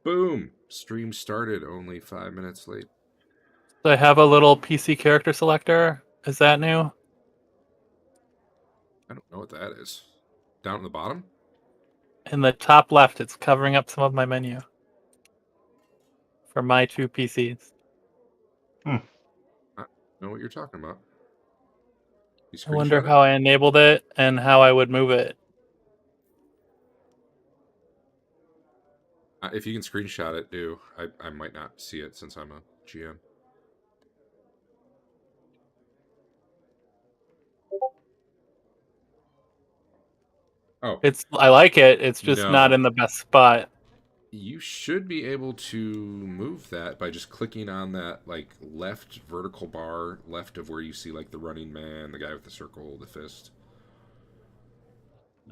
Boom! Stream started only 5 minutes late. So I have a little PC character selector. Is that new? I don't know what that is. Down at the bottom? In the top left, it's covering up some of my menu. For my two PCs. I don't know what you're talking about. You I wonder screenshot how it? I enabled it and how I would move it. If you can screenshot it, do. I might not see it since I'm a GM. Oh. I like it. It's just not No. in the best spot. You should be able to move that by just clicking on that like left vertical bar left of where you see like the running man, the guy with the circle, the fist.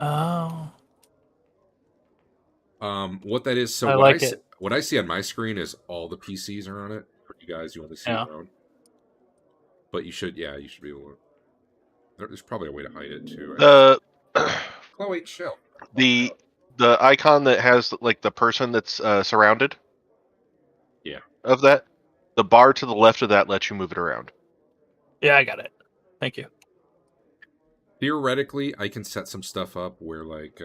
Oh. What that is, so I what like it. what I see on my screen is all the PCs are on it. For you guys, you only see Yeah. your own. But you should be able to. There's probably a way to hide it too. Chloe, chill. The icon that has like the person that's surrounded. Yeah. Of that, the bar to the left of that lets you move it around. Yeah, I got it. Thank you. Theoretically, I can set some stuff up where like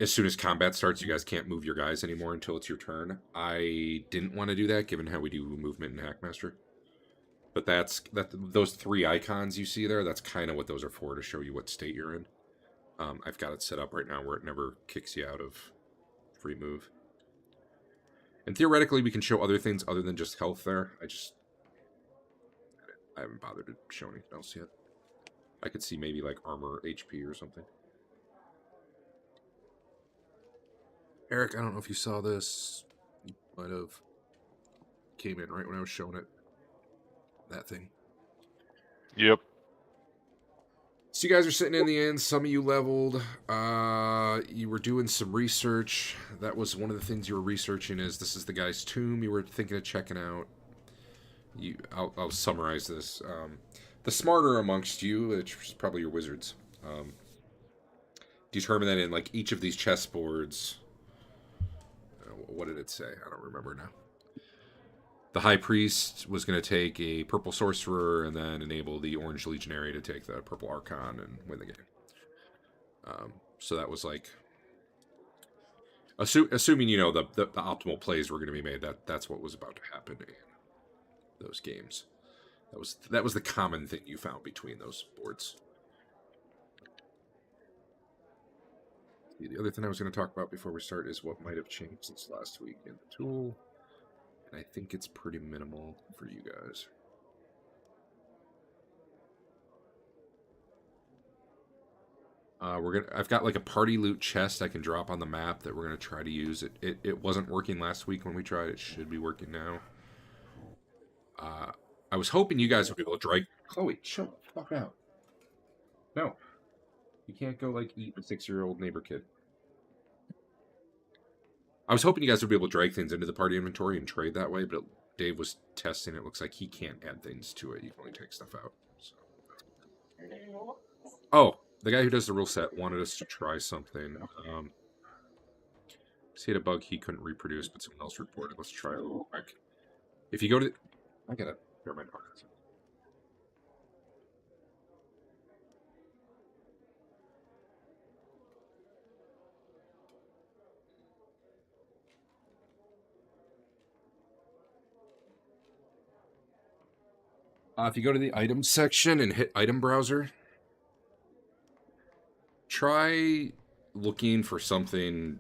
as soon as combat starts, you guys can't move your guys anymore until it's your turn. I didn't want to do that given how we do movement in Hackmaster. But those three icons you see there, that's kind of what those are for, to show you what state you're in. I've got it set up right now where it never kicks you out of free move. And theoretically, we can show other things other than just health there. I haven't bothered to show anything else yet. I could see maybe like armor, HP, or something. Eric, I don't know if you saw this. You might have came in right when I was showing it. That thing. Yep. So you guys are sitting in the end. Some of you leveled. You were doing some research. That was one of the things you were researching. Is this is the guy's tomb you were thinking of checking out? I'll summarize this. The smarter amongst you, which is probably your wizards, determine that in like each of these chessboards. What did it say? I don't remember now. The High Priest was going to take a Purple Sorcerer and then enable the Orange Legionary to take the Purple Archon and win the game. So that was like... assuming, you know, the optimal plays were going to be made, that's what was about to happen in those games. That was the common thing you found between those boards. The other thing I was going to talk about before we start is what might have changed since last week in the tool. And I think it's pretty minimal for you guys. I've got like a party loot chest I can drop on the map that we're gonna try to use. It wasn't working last week when we tried. It should be working now. I was hoping you guys would be able to drag. Chloe, chill the fuck out. No, you can't go like eat the 6-year-old neighbor kid. I was hoping you guys would be able to drag things into the party inventory and trade that way, but Dave was testing. It looks like he can't add things to it. You can only take stuff out. So. Oh, the guy who does the rule set wanted us to try something. He had a bug he couldn't reproduce, but someone else reported. Let's try it real quick. If you go to... I gotta... Never mind. If you go to the items section and hit item browser, try looking for something.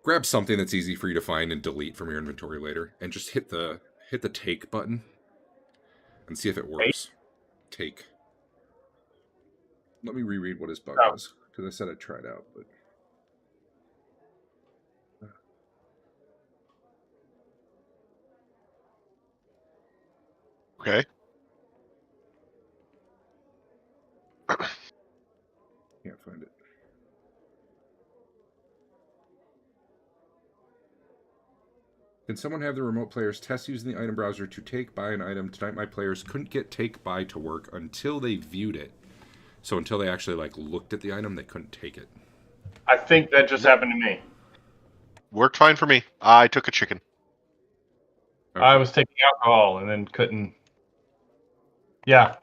Grab something that's easy for you to find and delete from your inventory later, and just hit the take button and see if it works. Take. Let me reread what his bug was, because I said I tried out, but. Okay. Can't find it. Can someone have the remote players test using the item browser to take by an item? Tonight my players couldn't get take by to work until they viewed it. So until they actually like looked at the item, they couldn't take it. I think that just happened to me. Worked fine for me. I took a chicken. Okay. I was taking alcohol and then couldn't. Yeah.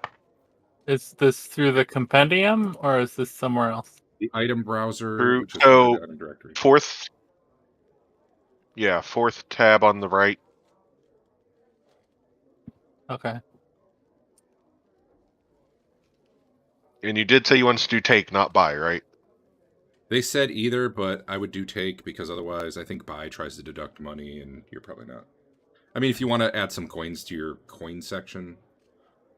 Is this through the compendium or is this somewhere else? The item browser, Through- which is so- the item directory. Fourth tab on the right. Okay. And you did say you wanted to do take, not buy, right? They said either, but I would do take because otherwise I think buy tries to deduct money and you're probably not. I mean, if you want to add some coins to your coin section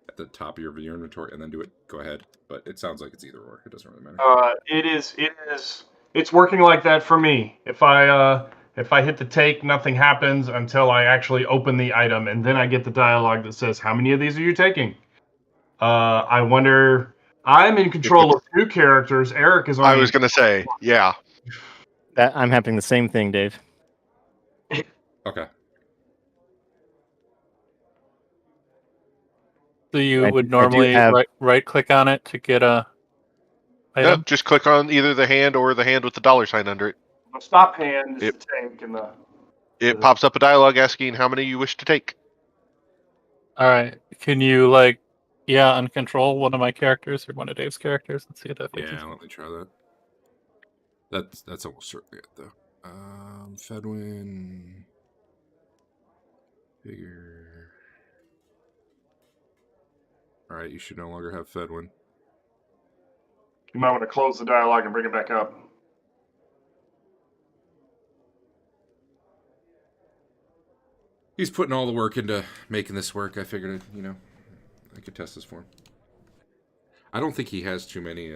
at the top of your inventory and then do it, go ahead. But it sounds like it's either or. It doesn't really matter. It is. It's working like that for me. If I hit the take, nothing happens until I actually open the item, and then I get the dialogue that says, "How many of these are you taking?" I wonder. I'm in control of 2 characters. Eric is on. I was going to say, yeah. I'm having the same thing, Dave. Okay. So you I would do normally have- right click on it to get a No, item? just click on either the hand or the hand with the $sign under it. The stop hand is Yep. the tank, and the. It pops up a dialogue asking how many you wish to take. Alright. Can you uncontrol one of my characters or one of Dave's characters and see if that fixes Yeah, let me try that. That's almost certainly it, though. Fedwin. Figure. Alright, you should no longer have Fedwin. You might want to close the dialogue and bring it back up. He's putting all the work into making this work. I figured, I could test this for him. I don't think he has too many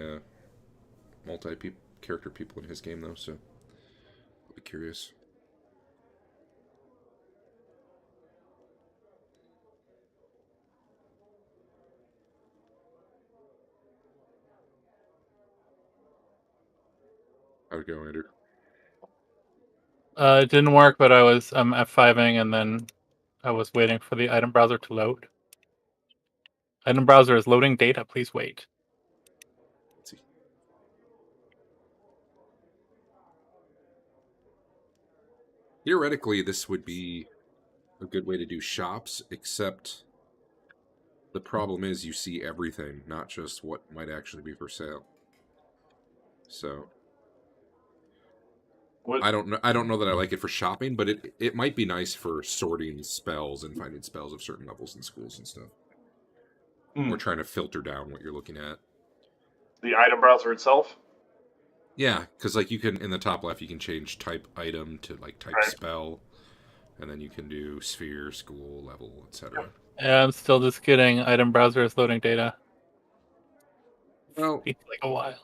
multi-character people in his game, though, so I'll be curious. How'd it go, Andrew? It didn't work, but I'm F5ing and then I was waiting for the item browser to load. Item browser is loading data, please wait. Let's see. Theoretically, this would be a good way to do shops, except the problem is you see everything, not just what might actually be for sale. So I don't know that I like it for shopping, but it might be nice for sorting spells and finding spells of certain levels in schools and stuff. Or trying to filter down what you're looking at. The item browser itself? Yeah, because you can, in the top left, you can change type item to type spell, and then you can do sphere, school, level, etc. Yeah, I'm still just getting item browser is loading data. Well, It's a while.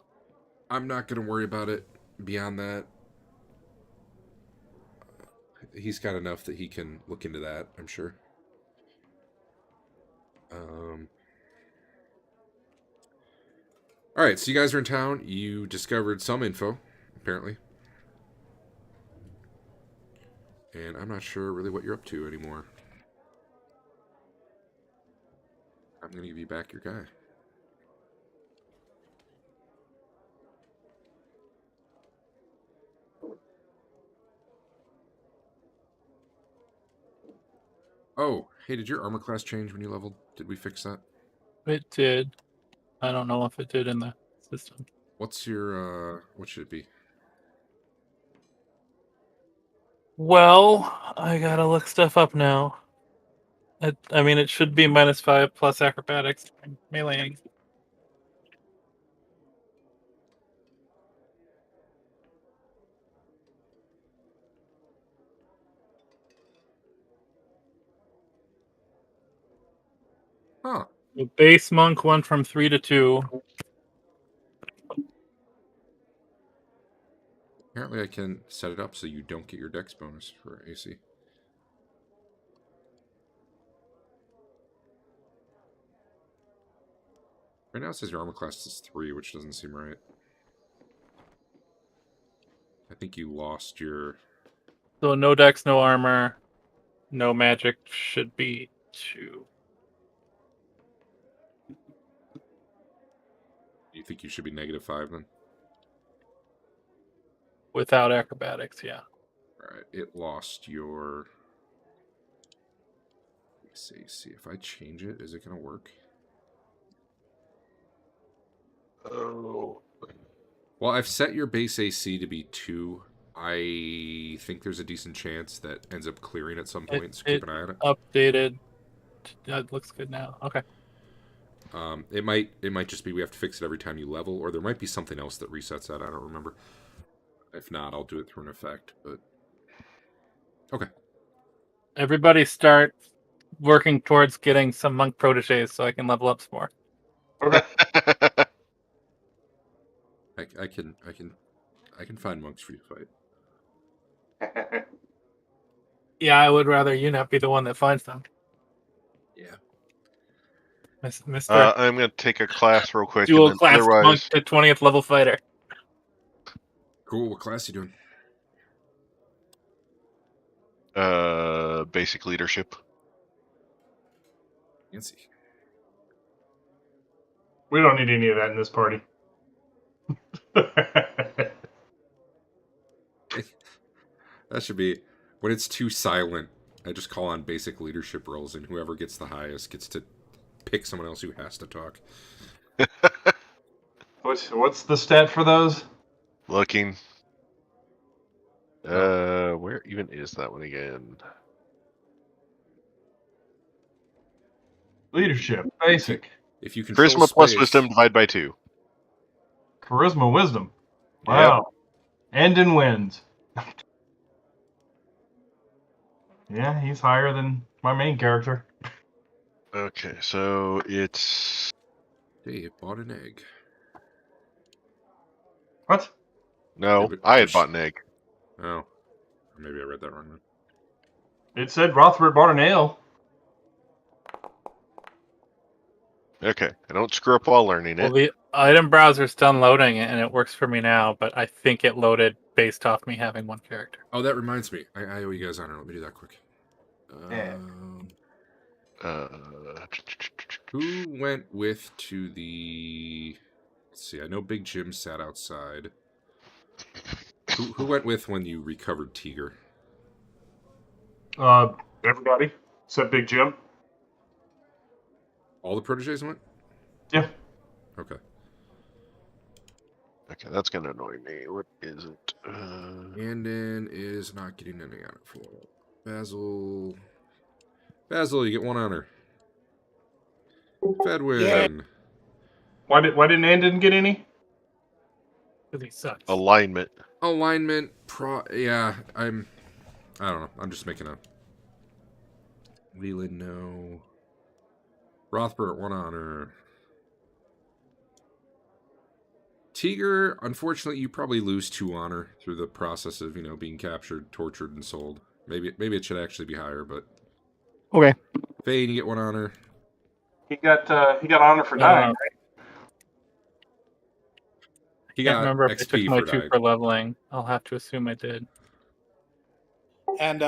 I'm not going to worry about it beyond that. He's got enough that he can look into that, I'm sure. Alright, so you guys are in town. You discovered some info, apparently. And I'm not sure really what you're up to anymore. I'm going to give you back your guy. Oh, hey, did your armor class change when you leveled? Did we fix that? It did. I don't know if it did in the system. What's your, what should it be? Well, I gotta look stuff up now. It should be -5 plus acrobatics. Meleeing. Huh. The base monk went from 3 to 2. Apparently I can set it up so you don't get your dex bonus for AC. Right now it says your armor class is 3, which doesn't seem right. I think you lost your... So no dex, no armor, no magic should be 2. You think you should be -5 then? Without acrobatics, yeah. All right, it lost your. Let's see if I change it, is it going to work? Oh. Well, I've set your base AC to be 2. I think there's a decent chance that ends up clearing at some point, so keep an eye on it. Updated. That looks good now. Okay. It might just be we have to fix it every time you level, or there might be something else that resets that. I don't remember. If not, I'll do it through an effect. But okay. Everybody start working towards getting some monk proteges so I can level up some more. Okay. I can find monks for you to fight. Yeah, I would rather you not be the one that finds them. Yeah. Mr. I'm going to take a class real quick. Dual and then class monk otherwise, to 20th level fighter. Cool. What class you doing? basic leadership. Fancy. We don't need any of that in this party. That should be when it's too silent. I just call on basic leadership roles, and whoever gets the highest gets to pick someone else who has to talk. What's the stat for those? Looking. Where even is that one again? Leadership, basic. If you control Charisma plus space- wisdom divide by 2. Charisma, wisdom. Wow. And in wins. Yeah, he's higher than my main character. Okay, so it's Hey, it bought an egg. What? no. Yeah, but I had sh- bought an egg. Oh, or maybe I read that wrong. Then. It said Rothbert bought an ale. Okay, I don't screw up while learning Well, it. the item browser's done loading it, and it works for me now, but I think it loaded based off me having one character. Oh, that reminds me. I owe you guys honor. Let me do that quick. Yeah. Who went with to the? Let's see. I know Big Jim sat outside. Who went with when you recovered Tiger? Everybody except Big Jim. All the proteges went. Yeah. Okay. Okay, that's gonna annoy me. What is it? Andon is not getting any honor for Basil. Basil, you get 1 honor. Fedwin. Why didn't Andon get any? Because he sucks. Alignment. Alignment. Yeah, I don't know. I'm just making a. Lelion, no. Rothbert, 1 honor. Tiger, unfortunately, you probably lose 2 honor through the process of, being captured, tortured, and sold. Maybe it should actually be higher, but Okay. Fain, you get 1 honor. He got honor for dying. He I can't got remember if I XP took my for 2 dying. for leveling. I'll have to assume I did. And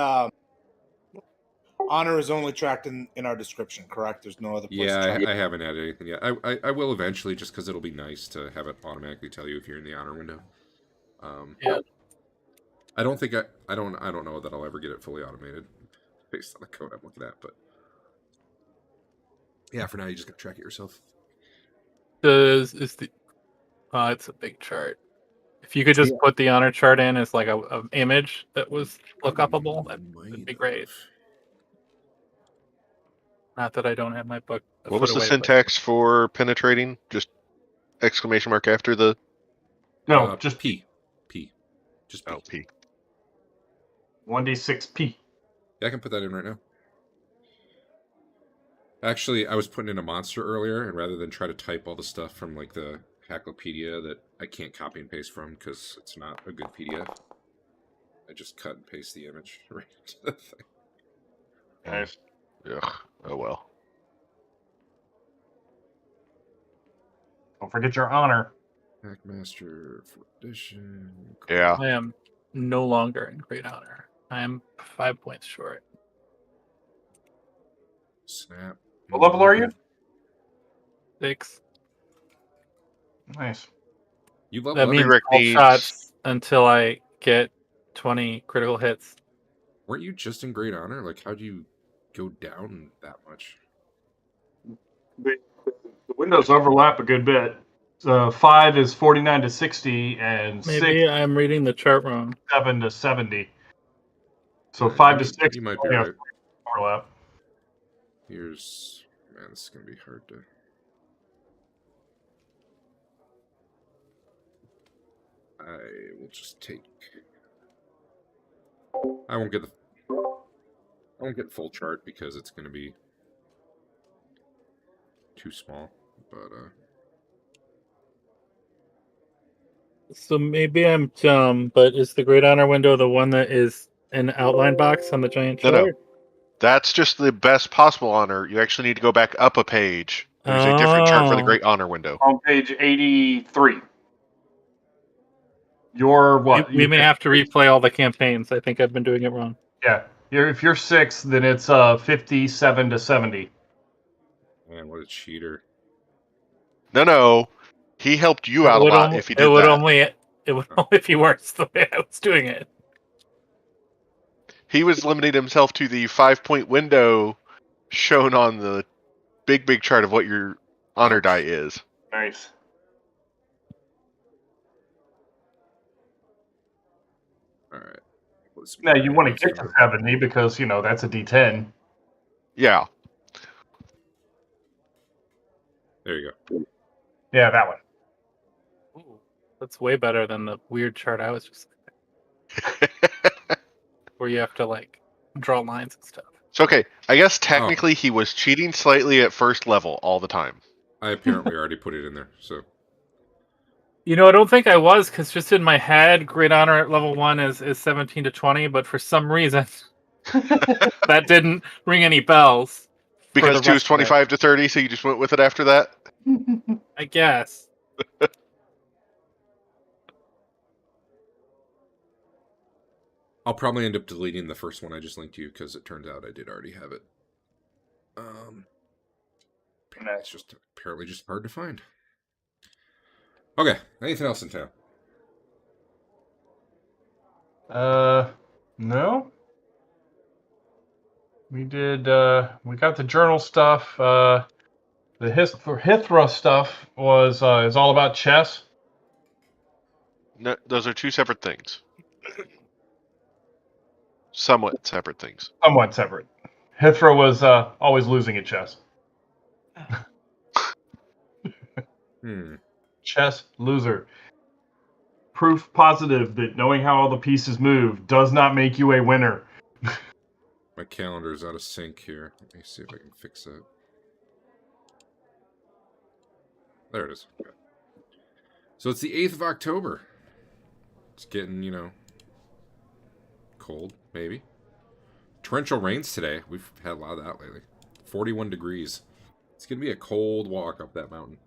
honor is only tracked in our description, correct? There's no other place to Yeah, track it. I haven't added anything yet. I will eventually, just because it'll be nice to have it automatically tell you if you're in the honor window. Yeah. I don't think I don't know that I'll ever get it fully automated based on the code I'm looking at, but yeah, for now you just gotta track it yourself. It's a big chart. If you could just put the honor chart in as like a image that was look upable, that'd be great. Not that I don't have my book. What was the syntax for penetrating? Just exclamation mark after the No, just P. Just P. oh, P. 1d6p. Yeah, I can put that in right now. Actually, I was putting in a monster earlier, and rather than try to type all the stuff from like the Hacklopedia that I can't copy and paste from because it's not a good PDF, I just cut and paste the image right into the thing. Nice. Ugh. Oh well. Don't forget your honor. Hackmaster 4th edition. Yeah. I am no longer in great honor. I am 5 points short. Snap. What level are you? 6. You That level That up. means Prereq all needs- shots until I get 20 critical hits. Weren't you just in Great Honor? Like, how'd you go down that much? The windows overlap a good bit. 5 is 49 to 60, and Maybe I'm reading the chart wrong. 7 to 70. So Alright, 5 to 6 You might be only have right. overlap. Here's... Man, this is going to be hard to... I will just take... I won't get full chart because it's going to be too small, but So maybe I'm dumb, but is the Great Honor window the one that is an outline box on the giant No, chart? no. That's just the best possible honor. You actually need to go back up a page. There's a different chart for the Oh. Great Honor window. On page 83. Your what? We may have to replay all the campaigns. I think I've been doing it wrong. Yeah. If you're 6, then it's 57 to 70. man, what a cheater. No. He helped you out a lot if he did it would that. only be worse the way I was doing it. He was limiting himself to the 5-point window shown on the big chart of what your honor die is. Nice. All right. Now you want to get to 70 because that's a D10. Yeah. There you go. Yeah, that one. Ooh, that's way better than the weird chart I was just where you have to like draw lines and stuff. It's okay. I guess technically he was cheating slightly at first level all the time. I apparently already put it in there, so... I don't think I was, because just in my head, Great Honor at level 1 is 17 to 20, but for some reason, that didn't ring any bells. Because 2 is 25 to 30, so you just went with it after that? I guess. I'll probably end up deleting the first one I just linked to you, because it turns out I did already have it. It's just apparently just hard to find. Okay, anything else in town? No. We did. We got the journal stuff. The Hithra stuff is all about chess. No, those are 2 separate things. Somewhat separate things. Somewhat separate. Hithra was always losing at chess. Chess loser. Proof positive that knowing how all the pieces move does not make you a winner. My calendar is out of sync here. Let me see if I can fix that. There it is. Okay. So it's the 8th of October. It's getting, cold, maybe. Torrential rains today. We've had a lot of that lately. 41 degrees. It's going to be a cold walk up that mountain.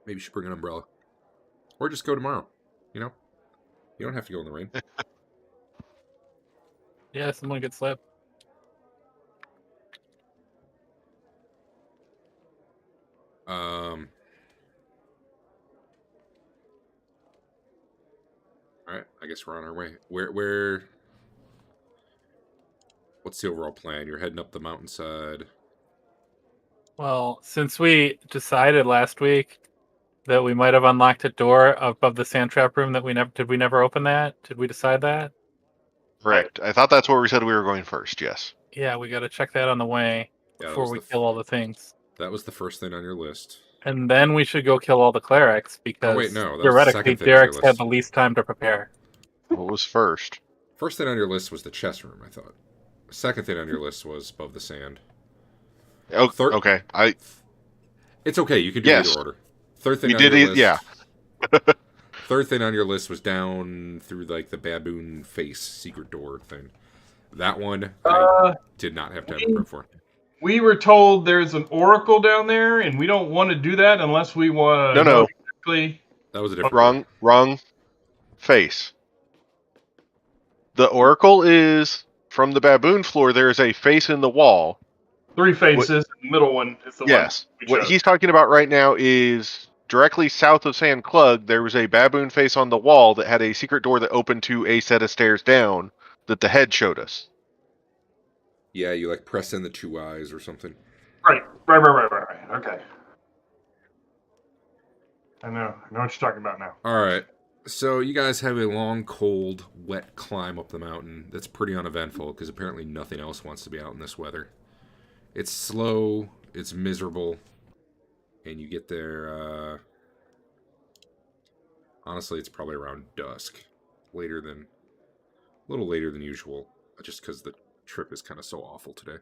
Maybe you should bring an umbrella. Or just go tomorrow. You don't have to go in the rain. Yeah, someone could slip. Alright, I guess we're on our way. What's the overall plan? You're heading up the mountainside. Well, since we decided last week that we might have unlocked a door above the sand trap room that we never open that? Did we decide that? Correct. I thought that's where we said we were going first, yes. Yeah, we got to check that on the way before we kill all the things. That was the first thing on your list. And then we should go kill all the clerics because theoretically Derek's had the least time to prepare. What was first? First thing on your list was the chess room, I thought. Second thing on your list was above the sand. Oh, okay. It's okay. You can do either order. Third thing on your list. Yeah. Third thing on your list was down through like the baboon face secret door thing. That one I did not have time to prep for. We were told there's an oracle down there, and we don't want to do that unless we want. No. Exactly. That was a different. Wrong face. The oracle is from the baboon floor. There is a face in the wall. 3 faces. The middle one is the one. Yes. What he's talking about right now is directly south of San Clug, there was a baboon face on the wall that had a secret door that opened to a set of stairs down that the head showed us. Yeah, you like press in the 2 eyes or something. Right. Okay. I know what you're talking about now. All right. So you guys have a long, cold, wet climb up the mountain that's pretty uneventful because apparently nothing else wants to be out in this weather. It's slow, it's miserable, and you get there, honestly, it's probably around dusk. A little later than usual, just because the trip is kind of so awful today.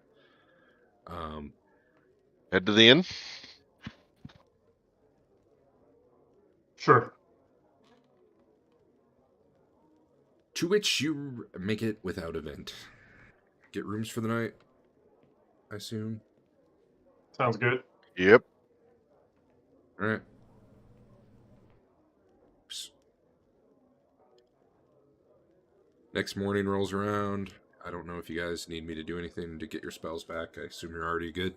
Head to the inn. Sure. To which you make it without event. Get rooms for the night, I assume. Sounds good. Yep. All right. Oops. Next morning rolls around. I don't know if you guys need me to do anything to get your spells back. I assume you're already good.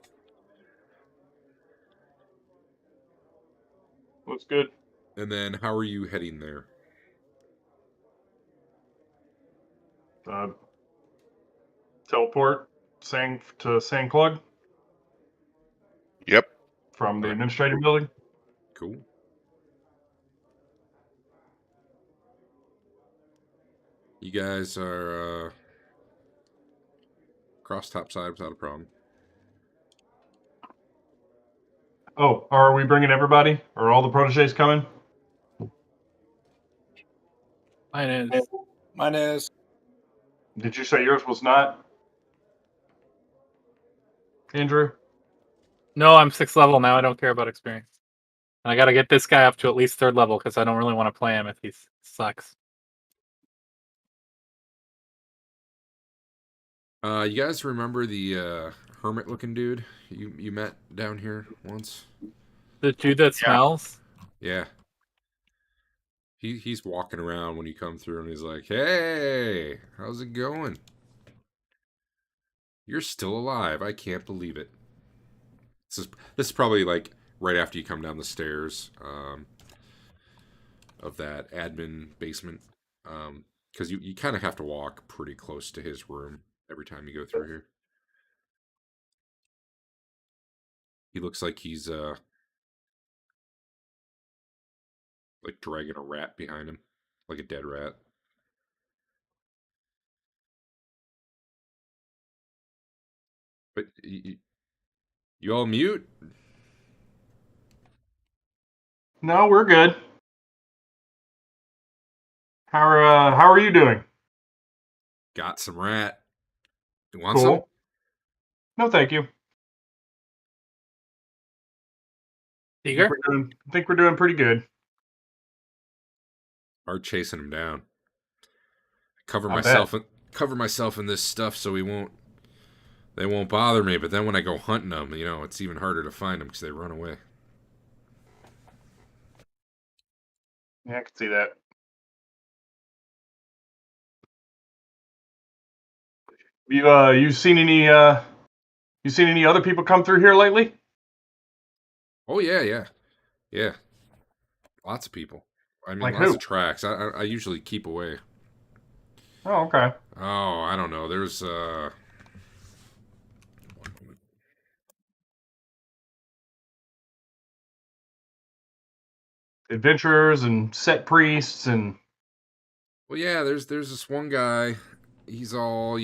Looks good. And then how are you heading there? Teleport to San Clug Yep. from the Alright. administrative building. Cool. You guys are cross top side without a problem. Oh, are we bringing everybody? Are all the proteges coming? Mine is. Mine is. Did you say yours was not? Andrew? No, I'm 6th level now. I don't care about experience. And I got to get this guy up to at least 3rd level because I don't really want to play him if he sucks. You guys remember the hermit-looking dude you met down here once? The dude that smells? Yeah. He's walking around when you come through, and he's like, "Hey, how's it going? You're still alive. I can't believe it." This is probably like right after you come down the stairs of that admin basement, because you kind of have to walk pretty close to his room every time you go through here. He looks like he's like dragging a rat behind him, like a dead rat. But you all mute? No, we're good. How are you doing? Got some rat. You want Cool. some? No, thank you. Eager? I think we're doing pretty good. Hard chasing him down. Cover I myself in this stuff so they won't bother me. But then when I go hunting them, it's even harder to find them because they run away. Yeah, I can see that. You seen any other people come through here lately? Oh yeah. Lots of people. I mean, Like lots who? of tracks. I usually keep away. Oh, okay. Oh, I don't know. There's Adventurers and set priests and well, yeah. There's this one guy. He's all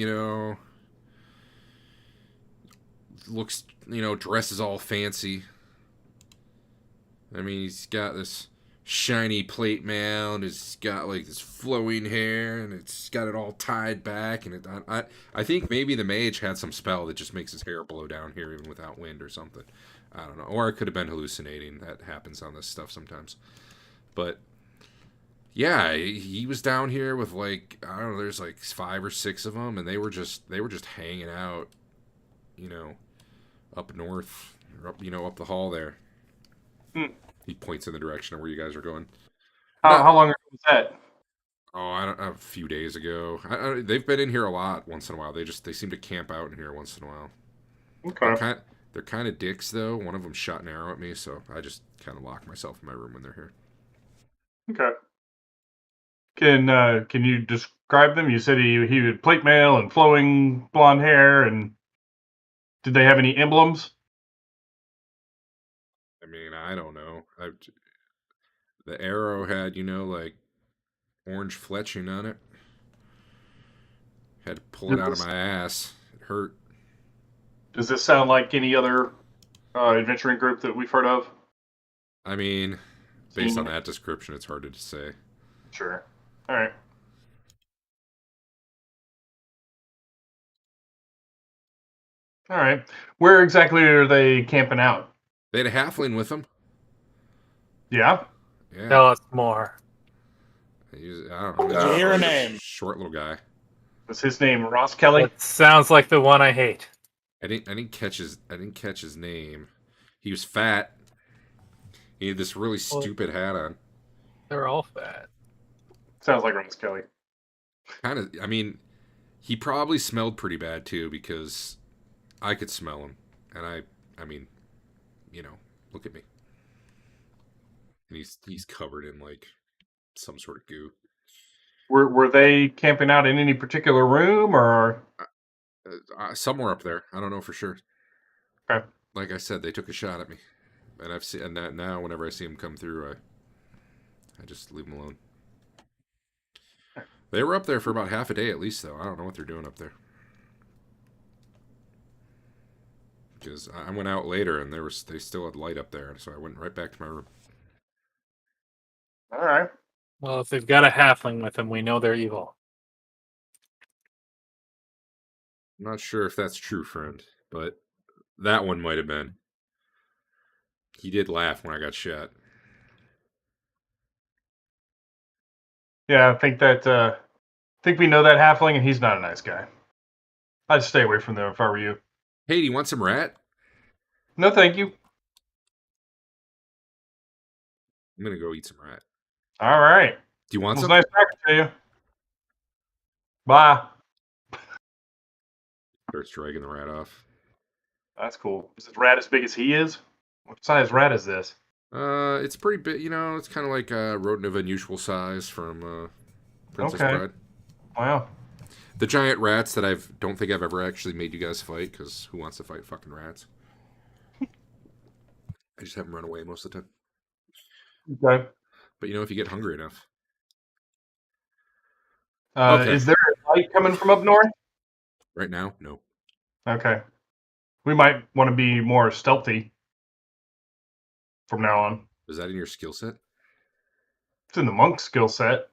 looks dresses all fancy. I mean, he's got this shiny plate mail, and it's got like this flowing hair, and it's got it all tied back, and I think maybe the mage had some spell that just makes his hair blow down here even without wind or something. I don't know, or it could have been hallucinating. That happens on this stuff sometimes. But yeah, he was down here with like I don't know. There's like 5 or 6 of them, and they were just hanging out, up north, or up the hall there. He points in the direction of where you guys are going. how long ago was that? Oh, I don't know, a few days ago. They've been in here a lot once in a while. They seem to camp out in here once in a while. Okay. They're kind of dicks, though. One of them shot an arrow at me, so I just kind of lock myself in my room when they're here. Okay. Can you describe them? You said he had plate mail and flowing blonde hair, and did they have any emblems? I mean, I don't know. The arrow had, like, orange fletching on it. Had to pull it out of my ass. It hurt. Does this sound like any other adventuring group that we've heard of? I mean, based on Seen? that description, it's hard to say. Sure. All right. All right. Where exactly are they camping out? They had a halfling with them. Yeah. Yeah. Tell us more. I don't know. Did you hear a name? Short little guy. Was his name Ross Kelly? It sounds like the one I hate. I didn't catch his name. He was fat. He had this really stupid hat on. They're all fat. Sounds like Ross Kelly. Kind of. I mean, he probably smelled pretty bad too because I could smell him, and I mean, look at me. And he's covered in like some sort of goo. Were they camping out in any particular room, or? Somewhere up there. I don't know for sure. Okay. Like I said, they took a shot at me, and I've seen that now. Whenever I see him come through, I just leave him alone. They were up there for about half a day at least, though. I don't know what they're doing up there. Because I went out later and they still had light up there, so I went right back to my room. All right. Well, if they've got a halfling with them, we know they're evil. I'm not sure if that's true, friend, but that one might have been. He did laugh when I got shot. Yeah, I think we know that halfling, and he's not a nice guy. I'd stay away from them if I were you. Hey, do you want some rat? No, thank you. I'm gonna go eat some rat. All right. Do you want It was some? nice talking to you. Bye. Starts dragging the rat off. That's cool. Is this rat as big as he is? What size rat is this? It's pretty big. It's kind of like a rodent of unusual size from Princess Okay. Bride. Wow. The giant rats that don't think I've ever actually made you guys fight, because who wants to fight fucking rats? I just have them run away most of the time. Okay. But if you get hungry enough. Okay. Is there a light coming from up north? Right now, no. Okay. We might want to be more stealthy from now on. Is that in your skill set? It's in the monk skill set.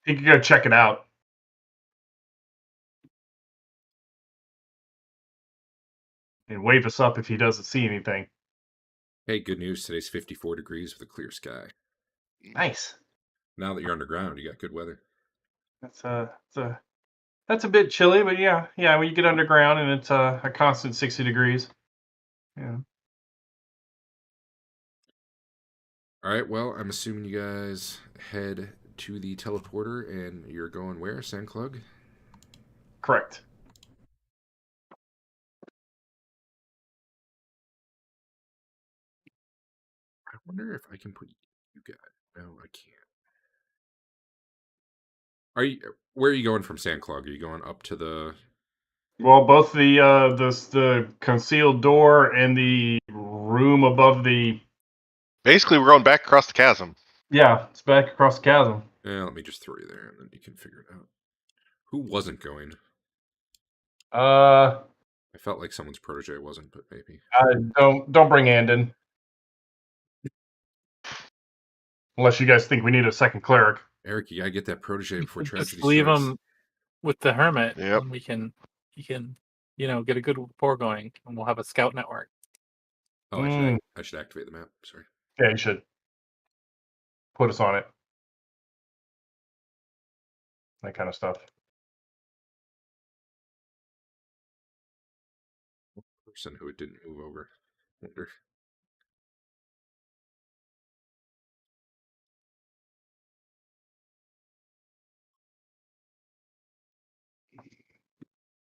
You can go check it out. And wave us up if he doesn't see anything. Hey, good news. Today's 54 degrees with a clear sky. Nice. Now that you're underground, you got good weather. That's a bit chilly, but yeah. When you get underground and it's a constant 60 degrees. Yeah. All right, well, I'm assuming you guys head to the teleporter, and you're going where, Sandclug? Correct. I wonder if I can put you guys. No, I can't. Where are you going from Sandclug? Are you going up to the? Well, both the concealed door and the room above the. Basically, we're going back across the chasm. Yeah, it's back across the chasm. Yeah, let me just throw you there, and then you can figure it out. Who wasn't going? I felt like someone's protege wasn't, but maybe. Don't bring Andon. Unless you guys think we need a second cleric. Eric, you gotta get that protege before tragedy Just leave strikes. him with the hermit, Yep. and he can, get a good rapport going, and we'll have a scout network. Oh, I should activate the map. Sorry. Yeah, you should. Put us on it. That kind of stuff. Person who it didn't move over. Wonder.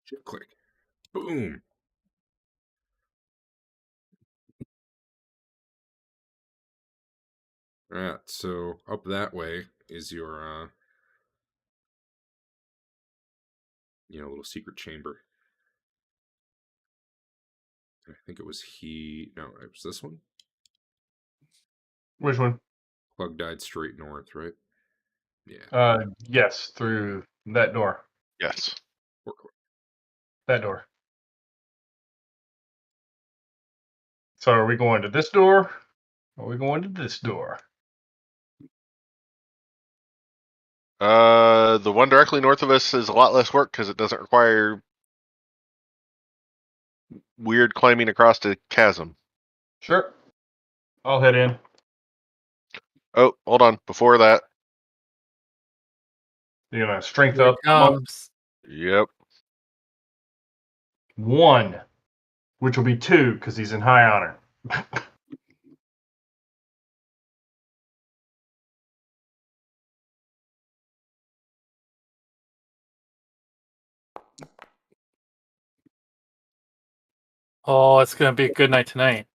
Shift click. Boom. Alright, so up that way is your little secret chamber. I think it was no, it was this one. Which one? Plug died straight north, right? Yeah. Yes, through that door. Yes. That door. So are we going to this door? Or are we going to this door? The one directly north of us is a lot less work because it doesn't require weird climbing across the chasm. Sure. I'll head in. Oh, hold on. Before that. You're gonna strength Here up. it comes. Yep. 1, which will be 2 because he's in high honor. Oh, it's gonna be a good night tonight.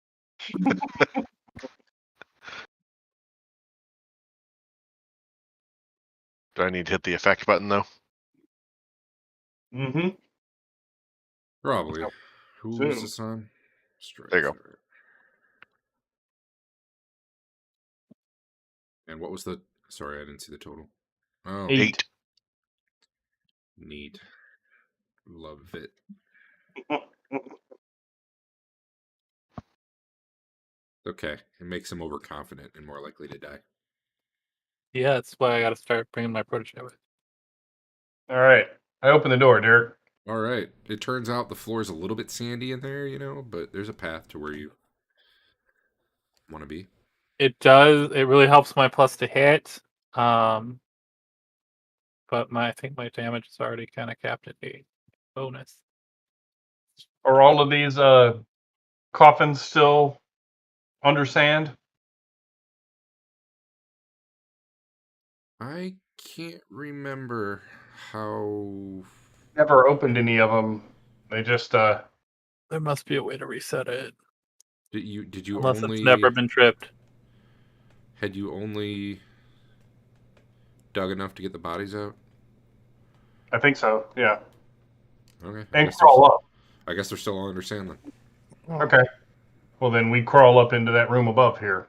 Do I need to hit the effect button though? Mm-hmm. Probably. Who Soon. was this on? Strength. There you go. Alright. And what was the... Sorry, I didn't see the total. Oh, 8. Neat. Love it. Okay, it makes him overconfident and more likely to die. Yeah, that's why I gotta start bringing my protege with. All right. I open the door, Derek. All right. It turns out the floor is a little bit sandy in there, but there's a path to where you want to be. It does. It really helps my plus to hit. But I think my damage is already kind of capped at 8 bonus. Are all of these coffins still under sand? I can't remember how... Never opened any of them. They just There must be a way to reset it. Did you Unless only... it's never been tripped. Had you only dug enough to get the bodies out? I think so. Yeah. Okay. And crawl up. I guess they're still all under sand then. Okay. Well, then we crawl up into that room above here.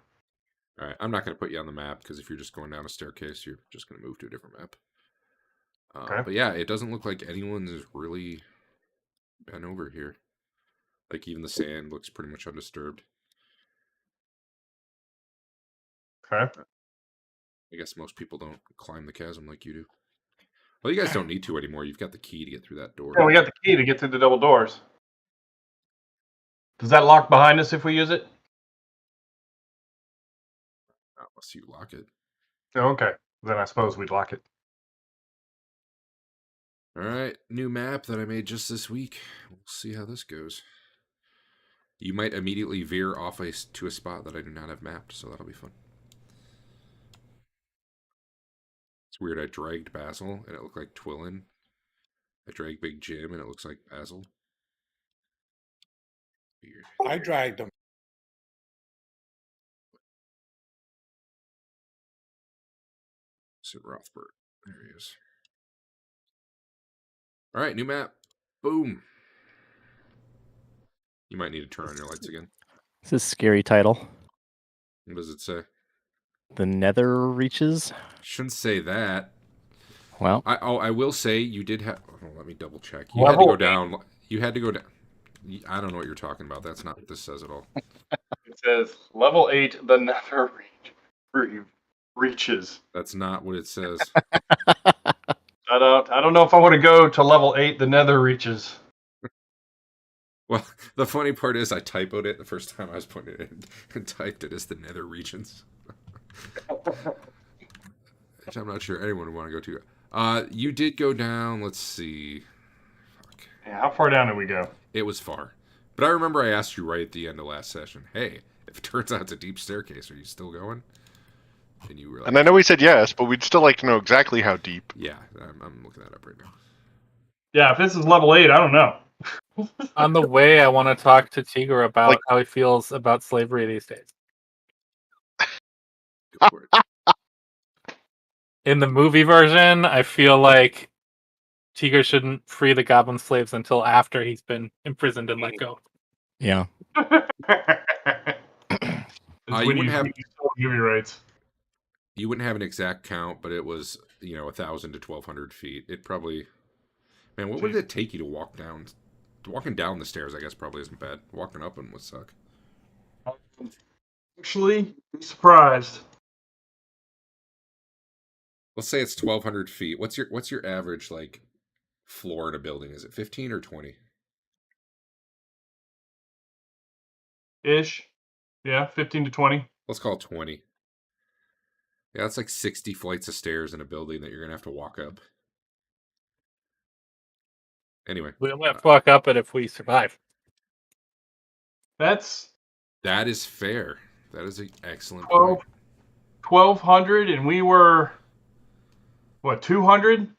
All right. I'm not going to put you on the map because if you're just going down a staircase, you're just going to move to a different map. Okay. But yeah, it doesn't look like anyone's really been over here. Like even the sand looks pretty much undisturbed. Okay. I guess most people don't climb the chasm like you do. Well, you guys don't need to anymore. You've got the key to get through that door. Yeah, we got the key to get through the double doors. Does that lock behind us if we use it? Unless you lock it. Oh, okay. Then I suppose we'd lock it. All right, new map that I made just this week. We'll see how this goes. You might immediately veer off to a spot that I do not have mapped, so that'll be fun. It's weird, I dragged Basil, and it looked like Twillen. I dragged Big Jim, and it looks like Basil. Weird. I dragged him. So Rothbert. There he is. All right, new map. Boom. You might need to turn on your lights again. This is a scary title. What does it say? The Nether Reaches. Shouldn't say that. Well, I will say you did have... Oh, let me double check. You Level had to go down. You had to go down. I don't know what you're talking about. That's not what this says at all. It says level 8, the nether reaches. That's not what it says. I don't know if I want to go to level 8, the nether reaches. Well, the funny part is I typoed it the first time I was putting it in and typed it as the nether regions. Which I'm not sure anyone would want to go to. You did go down, let's see. Fuck. Yeah, how far down did we go? It was far. But I remember I asked you right at the end of last session, hey, if it turns out it's a deep staircase, are you still going? And you were like, And I know we said yes, but we'd still like to know exactly how deep. yeah, I'm looking that up right now. Yeah, if this is level 8, I don't know. On the way, I want to talk to Tigger about how he feels about slavery these days. Go for it. In the movie version, I feel like Tigger shouldn't free the goblin slaves until after he's been imprisoned and let go. Yeah. It's You when wouldn't have- you stole movie rights. You wouldn't have an exact count, but it was 1,000 to 1,200 feet. It probably, man, what would it take you to walk down? Walking down the stairs, I guess, probably isn't bad. Walking up them would suck. Actually, be surprised. Let's say it's 1,200 feet. What's your average like floor in a building? Is it 15 or 20? Ish. Yeah, 15 to 20. Let's call it 20. Yeah, that's like 60 flights of stairs in a building that you're gonna have to walk up. Anyway, We'll have to walk up it if we survive. that is fair. That is an excellent Oh. point. 1,200, and we were, what, 200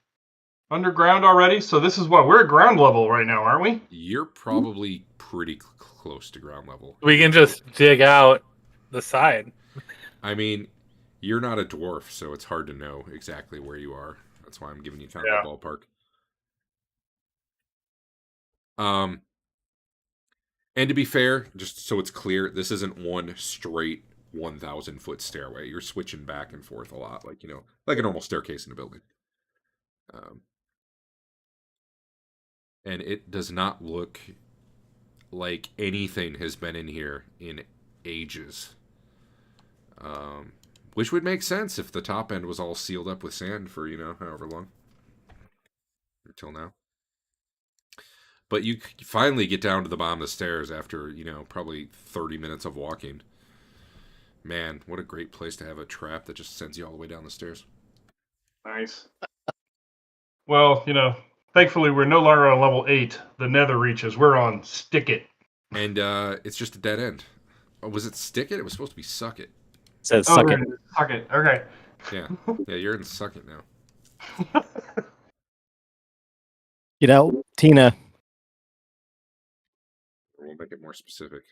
underground already? So this is what, we're at ground level right now, aren't we? You're probably pretty close to ground level. We can just dig out the side. I mean, you're not a dwarf, so it's hard to know exactly where you are. That's why I'm giving you kind of a ballpark. And to be fair, just so it's clear, this isn't one straight 1,000-foot stairway. You're switching back and forth a lot, like like a normal staircase in a building. And it does not look like anything has been in here in ages. Which would make sense if the top end was all sealed up with sand for, however long. Until now. But you finally get down to the bottom of the stairs after, probably 30 minutes of walking. Man, what a great place to have a trap that just sends you all the way down the stairs. Nice. Well, thankfully we're no longer on level 8, the nether reaches. We're on stick it. And it's just a dead end. Oh, was it stick it? It was supposed to be suck it. It says suck it. Suck it. Okay. Yeah. Yeah, you're in suck it now. Tina. We'll make it more specific.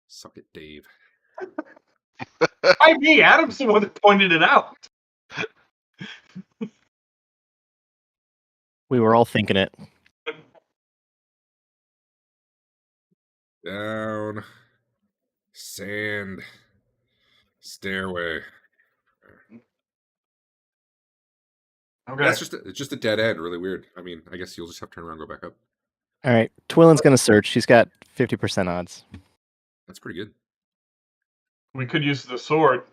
Suck it, Dave. Why me? Adam's the one that pointed it out. We were all thinking it. Down. Sand. Stairway. Okay. That's just a dead end. Really weird. I mean, I guess you'll just have to turn around and go back up. All right. Twillen's going to search. She's got 50% odds. That's pretty good. We could use the sword.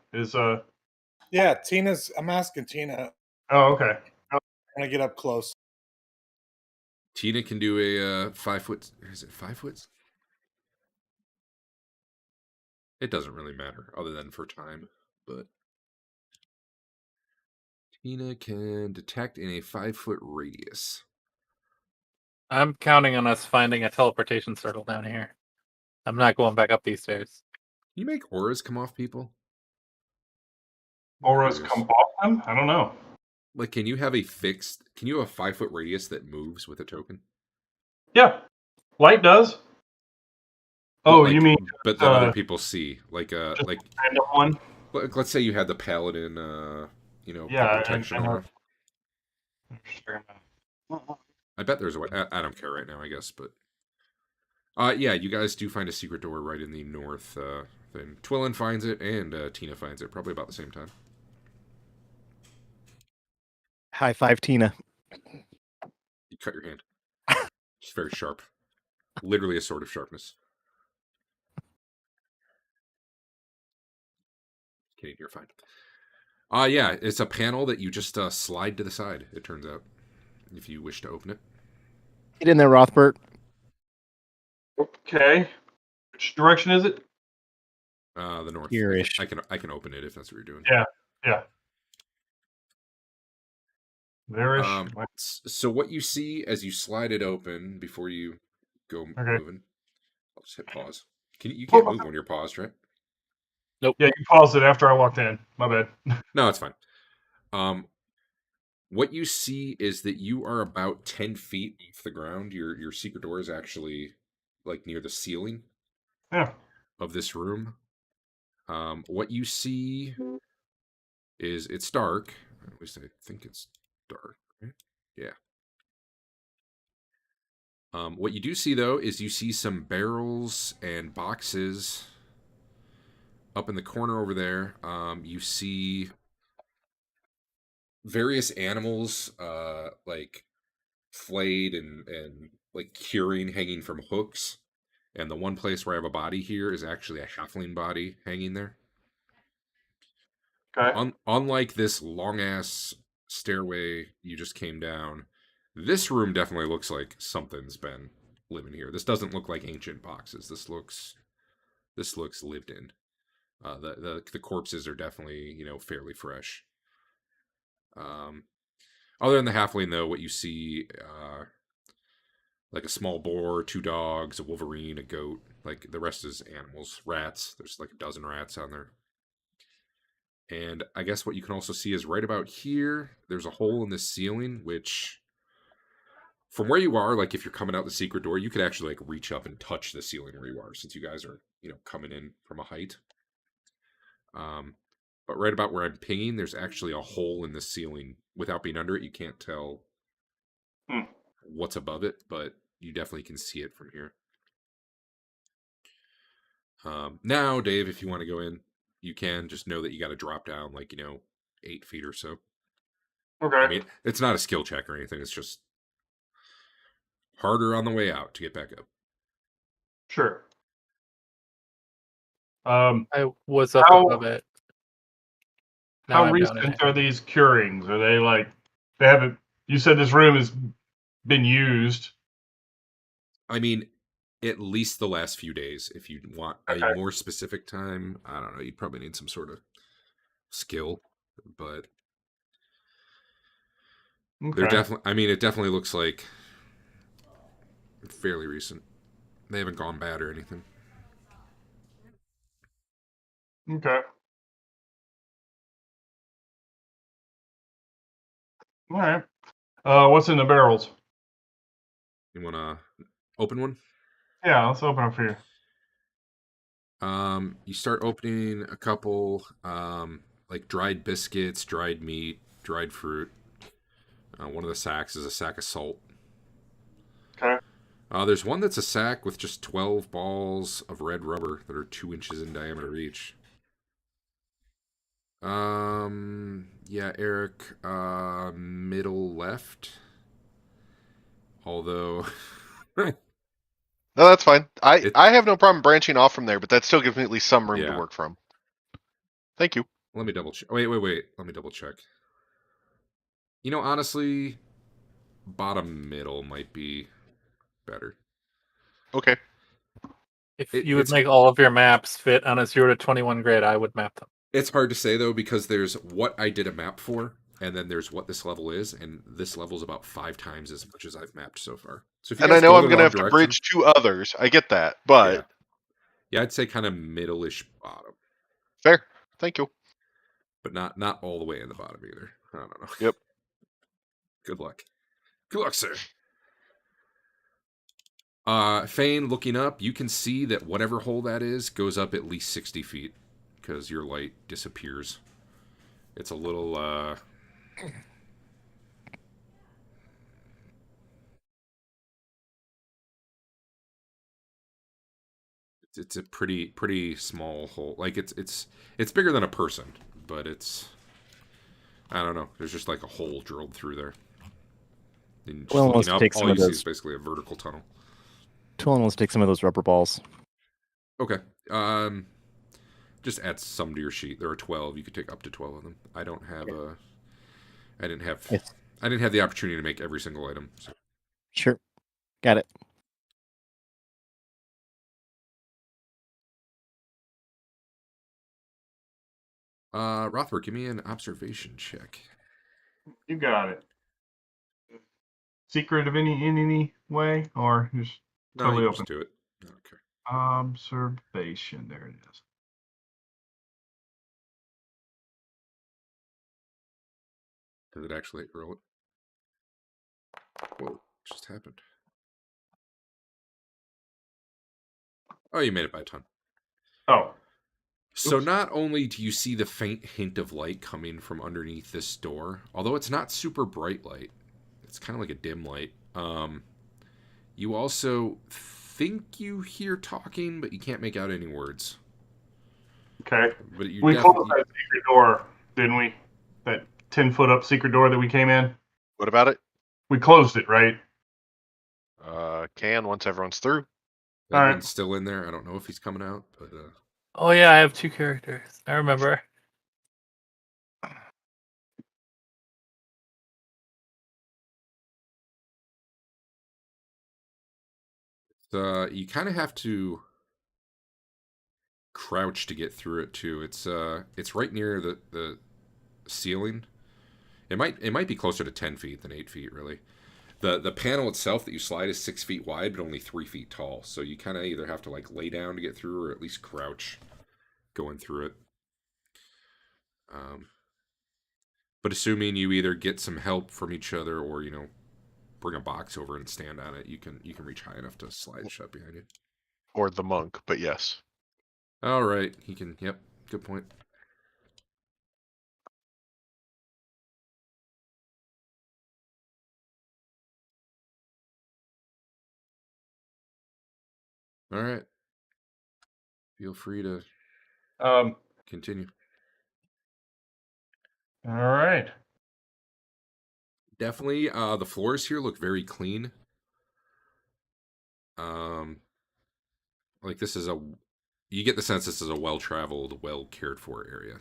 Yeah, I'm asking Tina. Oh, okay. I'm gonna get up close. Tina can do a 5 foot. Is it 5 foot? It doesn't really matter other than for time, but Tina can detect in a 5 foot radius. I'm counting on us finding a teleportation circle down here. I'm not going back up these stairs. Can you make auras come off people? Auras come off them? I don't know. Like, can you have a 5 foot radius that moves with a token? Yeah. Light does. Oh, Like, you mean but that other people see, like just like a random one? let's say you had the paladin, Yeah, protection I know. aura. I bet there's a way. I don't care right now, I guess, but yeah, you guys do find a secret door right in the north thing. Twillen finds it and Tina finds it, probably about the same time. High five, Tina. You cut your hand. It's very sharp. Literally a sword of sharpness. Kidding, you're fine. Yeah, it's a panel that you just slide to the side, it turns out, if you wish to open it. Get in there, Rothbert. Okay. Which direction is it? The north. Here-ish. I can open it if that's what you're doing. Yeah. There-ish. So what you see as you slide it open before you go moving, I'll just hit pause. You can't move when you're paused, right? Nope. Yeah, you paused it after I walked in. My bad. No, it's fine. What you see is that you are about 10 feet off the ground. Your secret door is actually like near the ceiling Yeah. of this room. What you see is it's dark. At least I think it's dark, right? Yeah. What you do see, though, is you see some barrels and boxes up in the corner over there. You see various animals, like flayed and like curing, hanging from hooks. And the one place where I have a body here is actually a halfling body hanging there. Okay. Unlike this long ass stairway you just came down, this room definitely looks like something's been living here. This doesn't look like ancient boxes. This looks lived in. The corpses are definitely, you know, fairly fresh. Other than the halfling, though, what you see, like a small boar, 2 dogs, a wolverine, a goat. Like the rest is animals, rats. There's like a dozen rats on there. And I guess what you can also see is right about here, there's a hole in the ceiling, which from where you are, like if you're coming out the secret door, you could actually like reach up and touch the ceiling where you are, since you guys are, you know, coming in from a height. But right about where I'm pinging, there's actually a hole in the ceiling. Without being under it, you can't tell what's above it, but you definitely can see it from here. Now, Dave, if you want to go in, you can. Just know that you got to drop down like, you know, 8 feet or so. Okay. I mean, it's not a skill check or anything. It's just harder on the way out to get back up. Sure. I was up How- above it. Now How I'm down in recent it. are these curings? Are they like they haven't? You said this room has been used. I mean, at least the last few days. If you want Okay. a more specific time, I don't know. You'd probably need some sort of skill, but they're Okay. definitely. I mean, it definitely looks like fairly recent. They haven't gone bad or anything. Okay. All right. What's in the barrels? You want to open one? Yeah, let's open up here. You start opening a couple, like dried biscuits, dried meat, dried fruit. One of the sacks is a sack of salt. Okay. There's one that's a sack with just 12 balls of red rubber that are 2 inches in diameter each. Yeah, Eric, middle left. Although, No, that's fine. I It- have no problem branching off from there, but that still gives me at least some room to Yeah. work from. Thank you. let me double check. Wait. Let me double check. You know, honestly, bottom middle might be better. Okay. If It- you would it's- make all of your maps fit on a 0 to 21 grid, I would map them. It's hard to say though, because there's what I did a map for, and then there's what this level is, and this level is about 5 times as much as I've mapped so far. So if you And I guys know go I'm the going to wrong have to direction- bridge 2 others. I get that, but yeah, I'd say kind of middle-ish bottom, fair. Thank you. but not all the way in the bottom either. I don't know. Yep. Good luck. Good luck, sir. Fain, looking up, you can see that whatever hole that is goes up at least 60 feet because your light disappears. It's a little, it's a pretty small hole. Like it's bigger than a person, but it's, I don't know. There's just like a hole drilled through there. And just Well, looking let's up, take some all of you see those. is basically a vertical tunnel. Twillen, let's take some of those rubber balls. Okay. Just add some to your sheet. There are 12. You could take up to 12 of them. I don't have I didn't have Yes. I didn't have the opportunity to make every single item. So. Sure. Got it. Rothbert, give me an observation check. You got it. Secret of in any way, or just No, totally you can open? just do it. Okay. Observation. There it is. Did it actually roll it? Whoa, what just happened? Oh, you made it by a ton. Oh, So not only do you see the faint hint of light coming from underneath this door, although it's not super bright light, it's kind of like a dim light. You also think you hear talking, but you can't make out any words. Okay. But you We closed definitely that secret door, didn't we? That 10-foot up secret door that we came in. What about it? We closed it, right? Can once everyone's through. All right. Edwin's still in there. I don't know if he's coming out, but Oh yeah, I have 2 characters. I remember. you kind of have to crouch to get through it too. It's right near the ceiling. It might be closer to 10 feet than 8 feet, really. The panel itself that you slide is 6 feet wide, but only 3 feet tall. So you kind of either have to like lay down to get through, or at least crouch going through it. But assuming you either get some help from each other, or bring a box over and stand on it, you can reach high enough to slide shut behind you. Or the monk, but yes. All right, he can. Yep, good point. All right. Feel free to continue. All right. Definitely, the floors here look very clean. Like you get the sense this is a well-traveled, well-cared-for area.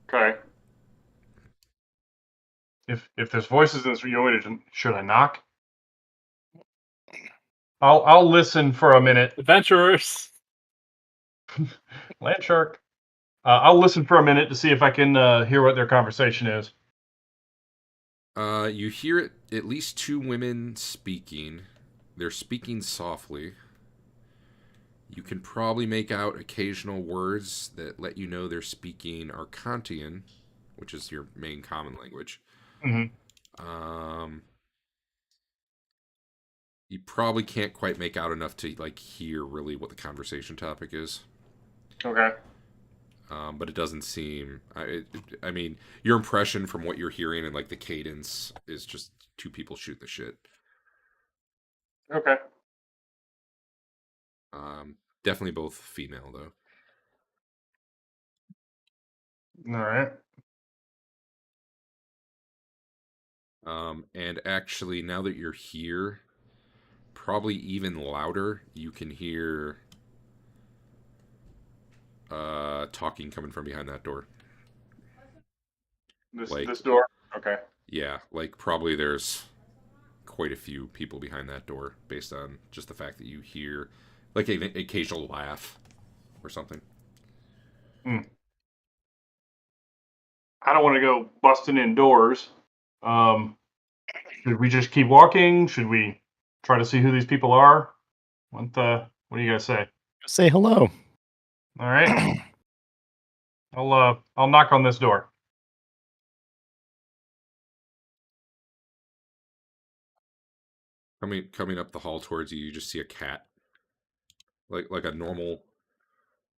Okay. If there's voices in this room, should I knock? I'll listen for a minute. Adventurers. Land shark. I'll listen for a minute to see if I can hear what their conversation is. You hear at least 2 women speaking. They're speaking softly. You can probably make out occasional words that let you know they're speaking Arcantian, which is your main common language. Mm-hmm. You probably can't quite make out enough to like hear really what the conversation topic is. Okay. But it doesn't seem. I mean, your impression from what you're hearing and like the cadence is just 2 people shooting the shit. Okay. Definitely both female though. All right. And actually, now that you're here, probably even louder, you can hear talking coming from behind that door. This door. Okay. Yeah, like probably there's quite a few people behind that door based on just the fact that you hear like an occasional laugh or something. I don't want to go busting in doors. Should we just keep walking? Should we try to see who these people are? What do you guys say? Say hello. All right. I'll knock on this door. Coming up the hall towards you, you just see a cat. Like a normal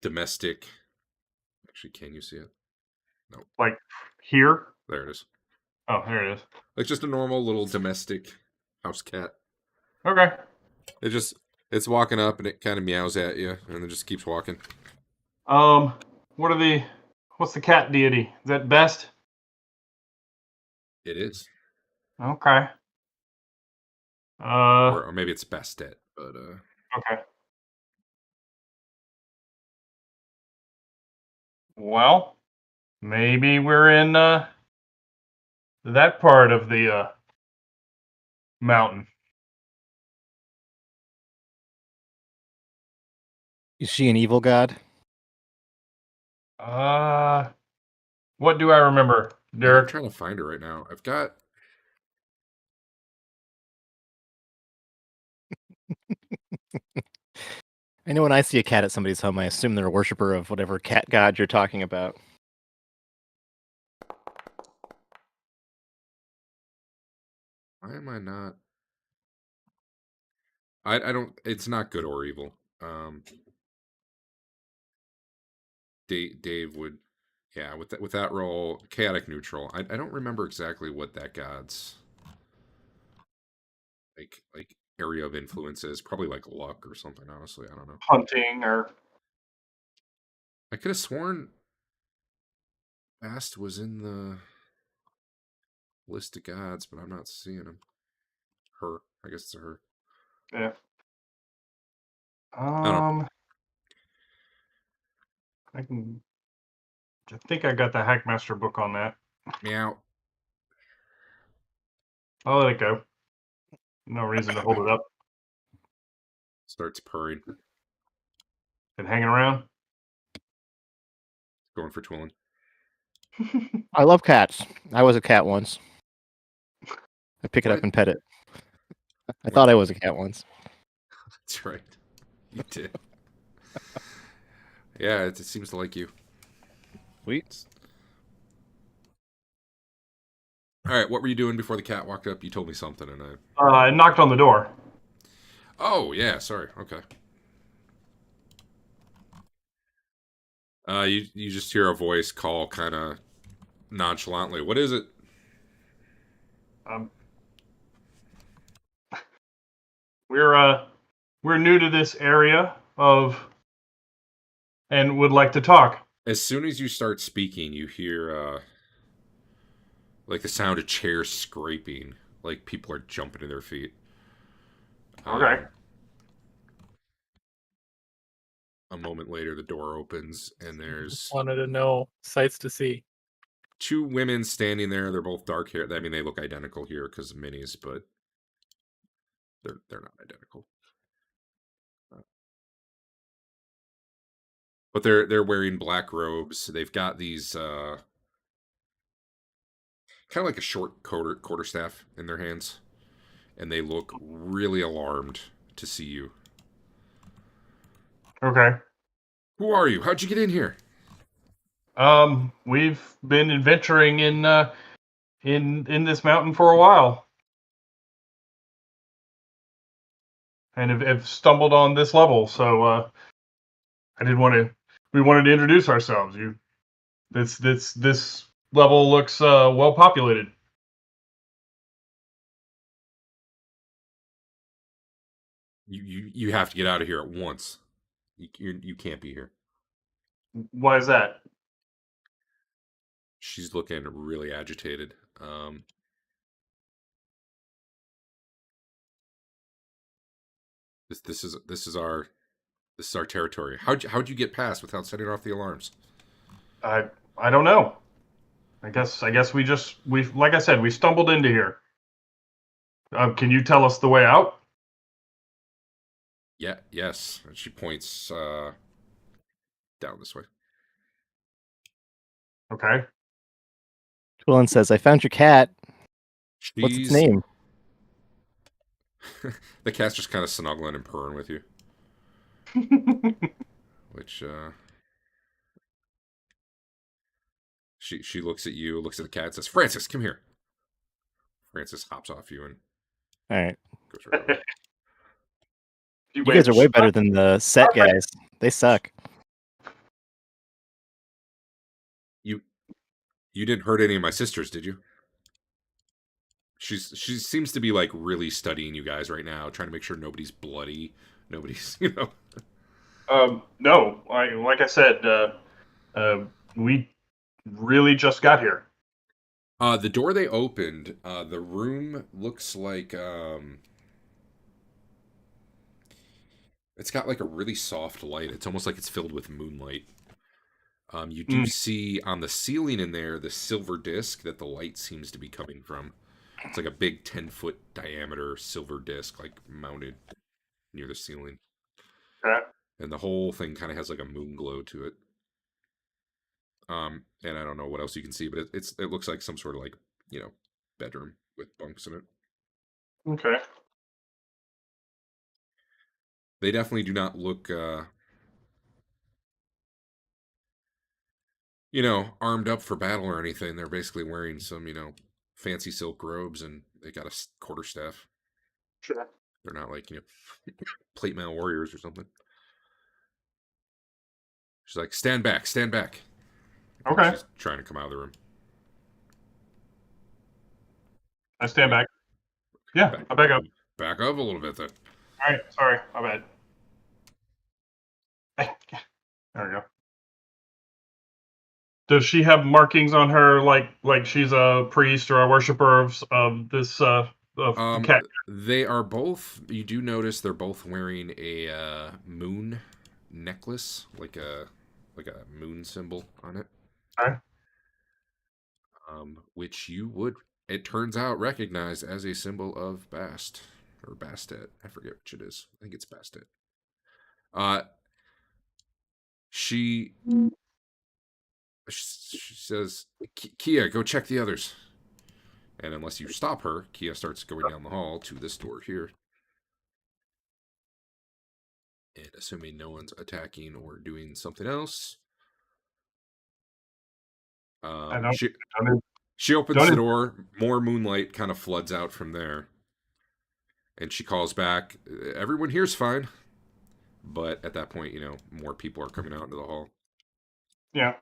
domestic. Actually, can you see it? No. Like here? There it is. Oh, here it is. Like just a normal little domestic house cat. Okay. It's walking up and it kind of meows at you and then just keeps walking. What's the cat deity? Is that best? It is. Okay. Or maybe it's Bastet, but Okay. Well, maybe we're in that part of the mountain. Is she an evil god? What do I remember, I'm Derek? trying to find her right now. I've got I know when I see a cat at somebody's home, I assume they're a worshiper of whatever cat god you're talking about. why am I not I don't it's not good or evil. Dave would, yeah, with that roll, chaotic neutral. I don't remember exactly what that god's like area of influence is. Probably like luck or something. Honestly, I don't know. Hunting or I could have sworn Bast was in the list of gods, but I'm not seeing him. Her, I guess it's a her. yeah. I don't know. I think I got the Hackmaster book on that. Meow. I'll let it go. No reason to hold it up. Starts purring. Been hanging around. Going for Twillen. I love cats. I was a cat once. I pick it up What? and pet it. I thought I was a cat once. That's right. You did. Yeah, it seems to like you. Sweet. All right, what were you doing before the cat walked up? You told me something, and I. I knocked on the door. Oh yeah, sorry. Okay. You just hear a voice call kind of nonchalantly. What is it? We're new to this area and would like to talk. As soon as you start speaking, you hear like the sound of chairs scraping, like people are jumping to their feet. Okay. A moment later, the door opens, and there's Wanted to know sights to see. two women standing there. They're both dark hair. I mean, they look identical here because of minis, but they're not identical. But they're wearing black robes. They've got these kind of like a short quarterstaff in their hands, and they look really alarmed to see you. Okay. Who are you? How'd you get in here? We've been adventuring in this mountain for a while, and have stumbled on this level. So I did want to. We wanted to introduce ourselves. This level looks well populated. You have to get out of here at once. You can't be here. Why is that? She's looking really agitated. This is our territory. How'd you get past without setting off the alarms? I don't know. I guess we like I said, we stumbled into here. Can you tell us the way out? Yeah, yes. And she points down this way. Okay. Twillen says, I found your cat. What's its She's name? The cat's just kind of snuggling and purring with you. Which she looks at you, looks at the cat, and says, "Francis, come here." Francis hops off you and All right. goes right away. You guys are way better than the set guys. They suck. You didn't hurt any of my sisters, did you? She seems to be like really studying you guys right now, trying to make sure nobody's bloody, nobody's No. Like I said, we really just got here. The door they opened, the room looks like it's got like a really soft light. It's almost like it's filled with moonlight. You do see on the ceiling in there the silver disc that the light seems to be coming from. It's like a big 10-foot diameter silver disc, like mounted near the ceiling. Okay. And the whole thing kind of has like a moon glow to it. And I don't know what else you can see, but it looks like some sort of like, bedroom with bunks in it. Okay. They definitely do not look armed up for battle or anything. They're basically wearing some, fancy silk robes, and they got a quarterstaff. Sure. They're not like, plate mail warriors or something. She's like, stand back, stand back. And Okay. she's trying to come out of the room. I stand back. Yeah, I back up. Back up a little bit then. All right, sorry, my bad. There we go. Does she have markings on her like she's a priest or a worshiper of this of cat? They are both. You do notice they're both wearing a moon necklace, like a moon symbol on it. Okay. Which you would, it turns out, recognize as a symbol of Bast or Bastet. I forget which it is. I think it's Bastet. She says, Kia, go check the others. And unless you stop her, Kia starts going down the hall to this door here. And assuming no one's attacking or doing something else, she opens the door. More moonlight kind of floods out from there. And she calls back, everyone here's fine. But at that point, more people are coming out into the hall. Yeah.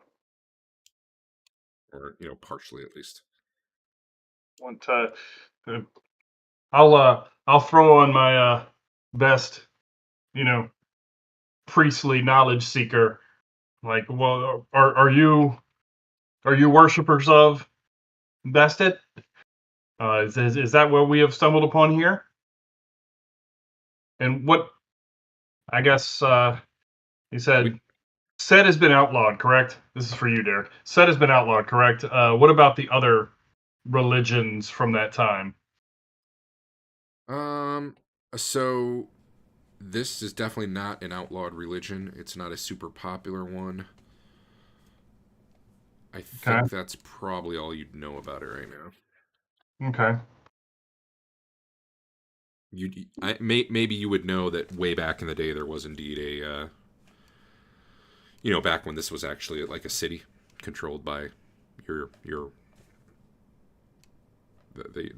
Or, partially at least. I'll throw on my best, priestly knowledge seeker. Like, well, are you worshippers of Bastet? Is that what we have stumbled upon here? And what? I guess he said. Set has been outlawed, correct? This is for you, Derek. Set has been outlawed, correct? What about the other religions from that time? So this is definitely not an outlawed religion. It's not a super popular one. I think that's probably all you'd know about it right now. Okay. Maybe you would know that way back in the day there was indeed a back when this was actually like a city controlled by the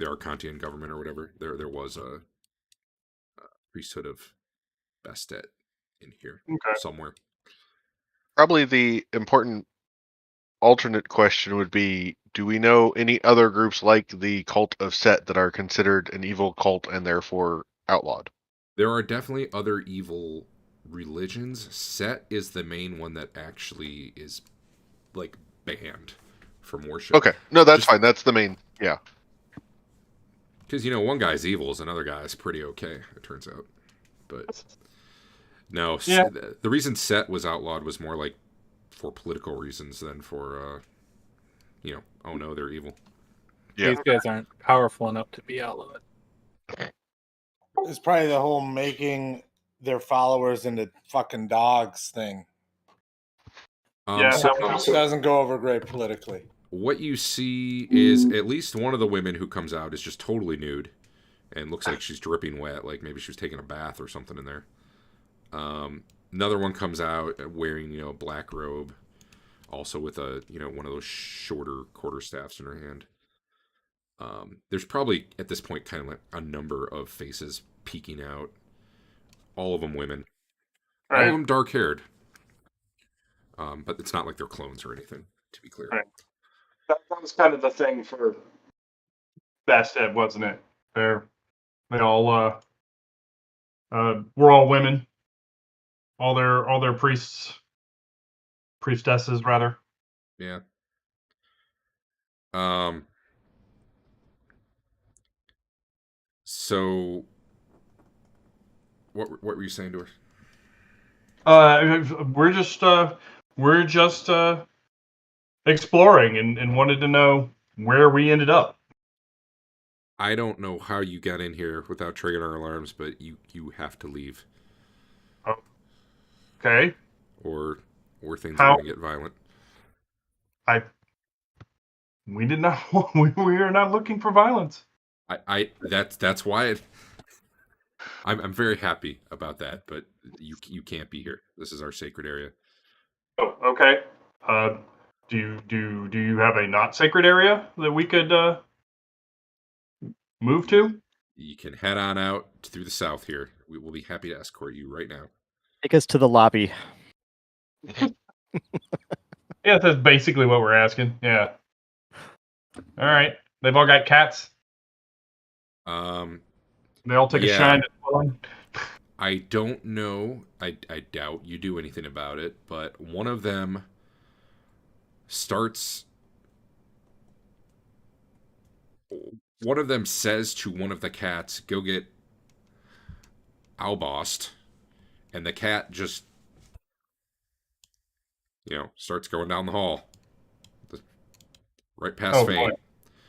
Arcantian government or whatever. There was a priesthood of Bastet in here somewhere. Probably the important alternate question would be, do we know any other groups like the cult of Set that are considered an evil cult and therefore outlawed? There are definitely other evil religions. Set is the main one that actually is like banned from worship. Okay. No, that's fine. That's the main. Yeah. Because, one guy's evil is another guy's pretty okay, it turns out. But no, yeah. The reason Set was outlawed was more like for political reasons than for, oh no, they're evil. Yeah. These guys aren't powerful enough to be outlawed. It's probably the whole making their followers into fucking dogs thing. So it doesn't go over great politically. What you see is at least one of the women who comes out is just totally nude and looks like she's dripping wet, like maybe she was taking a bath or something in there. Another one comes out wearing, a black robe, also with a, one of those shorter quarterstaffs in her hand. There's probably at this point kind of like a number of faces peeking out. All of them women. Right. All of them dark-haired. But it's not like they're clones or anything, to be clear. Right. That was kind of the thing for Bastet, wasn't it? They all were all women. All their priestesses rather. Yeah. So what were you saying to her? We're just exploring and wanted to know where we ended up. I don't know how you got in here without triggering our alarms, but you have to leave. Oh. Okay. Or things are going to get violent. We did not. We are not looking for violence. That's why I'm very happy about that, but you can't be here. This is our sacred area. Oh, okay. Do you have a not sacred area that we could move to? You can head on out through the south here. We will be happy to escort you right now. Take us to the lobby. Yeah, that's basically what we're asking. Yeah. All right. They've all got cats. They all take a Yeah. shine to Twillen. I don't know. I doubt you do anything about it, but one of them starts. One of them says to one of the cats, "Go get Albost," and the cat just, starts going down the hall, right past Oh, Fain. boy.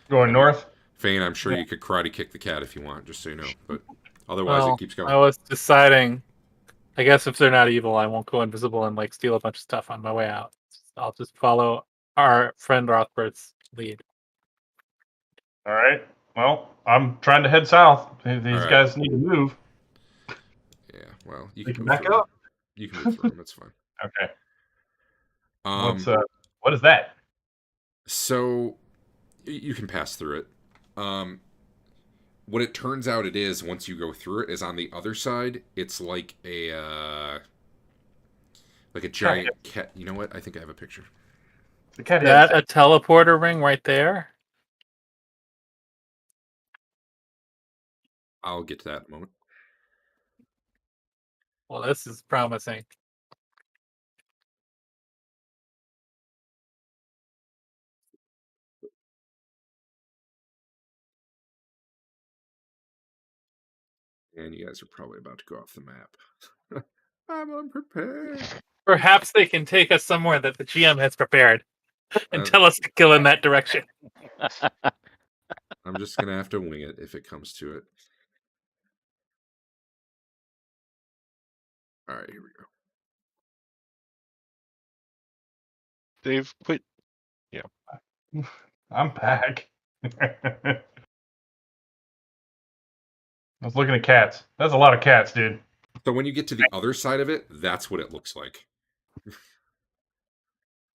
Going north? Fain, I'm sure Yeah. you could karate kick the cat if you want, just so you know. But otherwise, Well, it keeps going. I was deciding. I guess if they're not evil, I won't go invisible and like steal a bunch of stuff on my way out. I'll just follow our friend Rothbert's lead. All right. Well, I'm trying to head south. These right. guys need to move. Yeah, well, you They can can move back through up. them. You can move through them. It's fine. Okay. Um, What is that? So you can pass through it. What it turns out it is, once you go through it, is on the other side. It's like a giant cat. You know what? I think I have a picture. The cat That head. a teleporter ring right there? I'll get to that in a moment. Well, this is promising. And you guys are probably about to go off the map. I'm unprepared. Perhaps they can take us somewhere that the GM has prepared and tell us to kill in that direction. I'm just gonna have to wing it if it comes to it. All right, here we go. Dave, quit. I'm back. I was looking at cats. That's a lot of cats, dude. So when you get to the other side of it, that's what it looks like.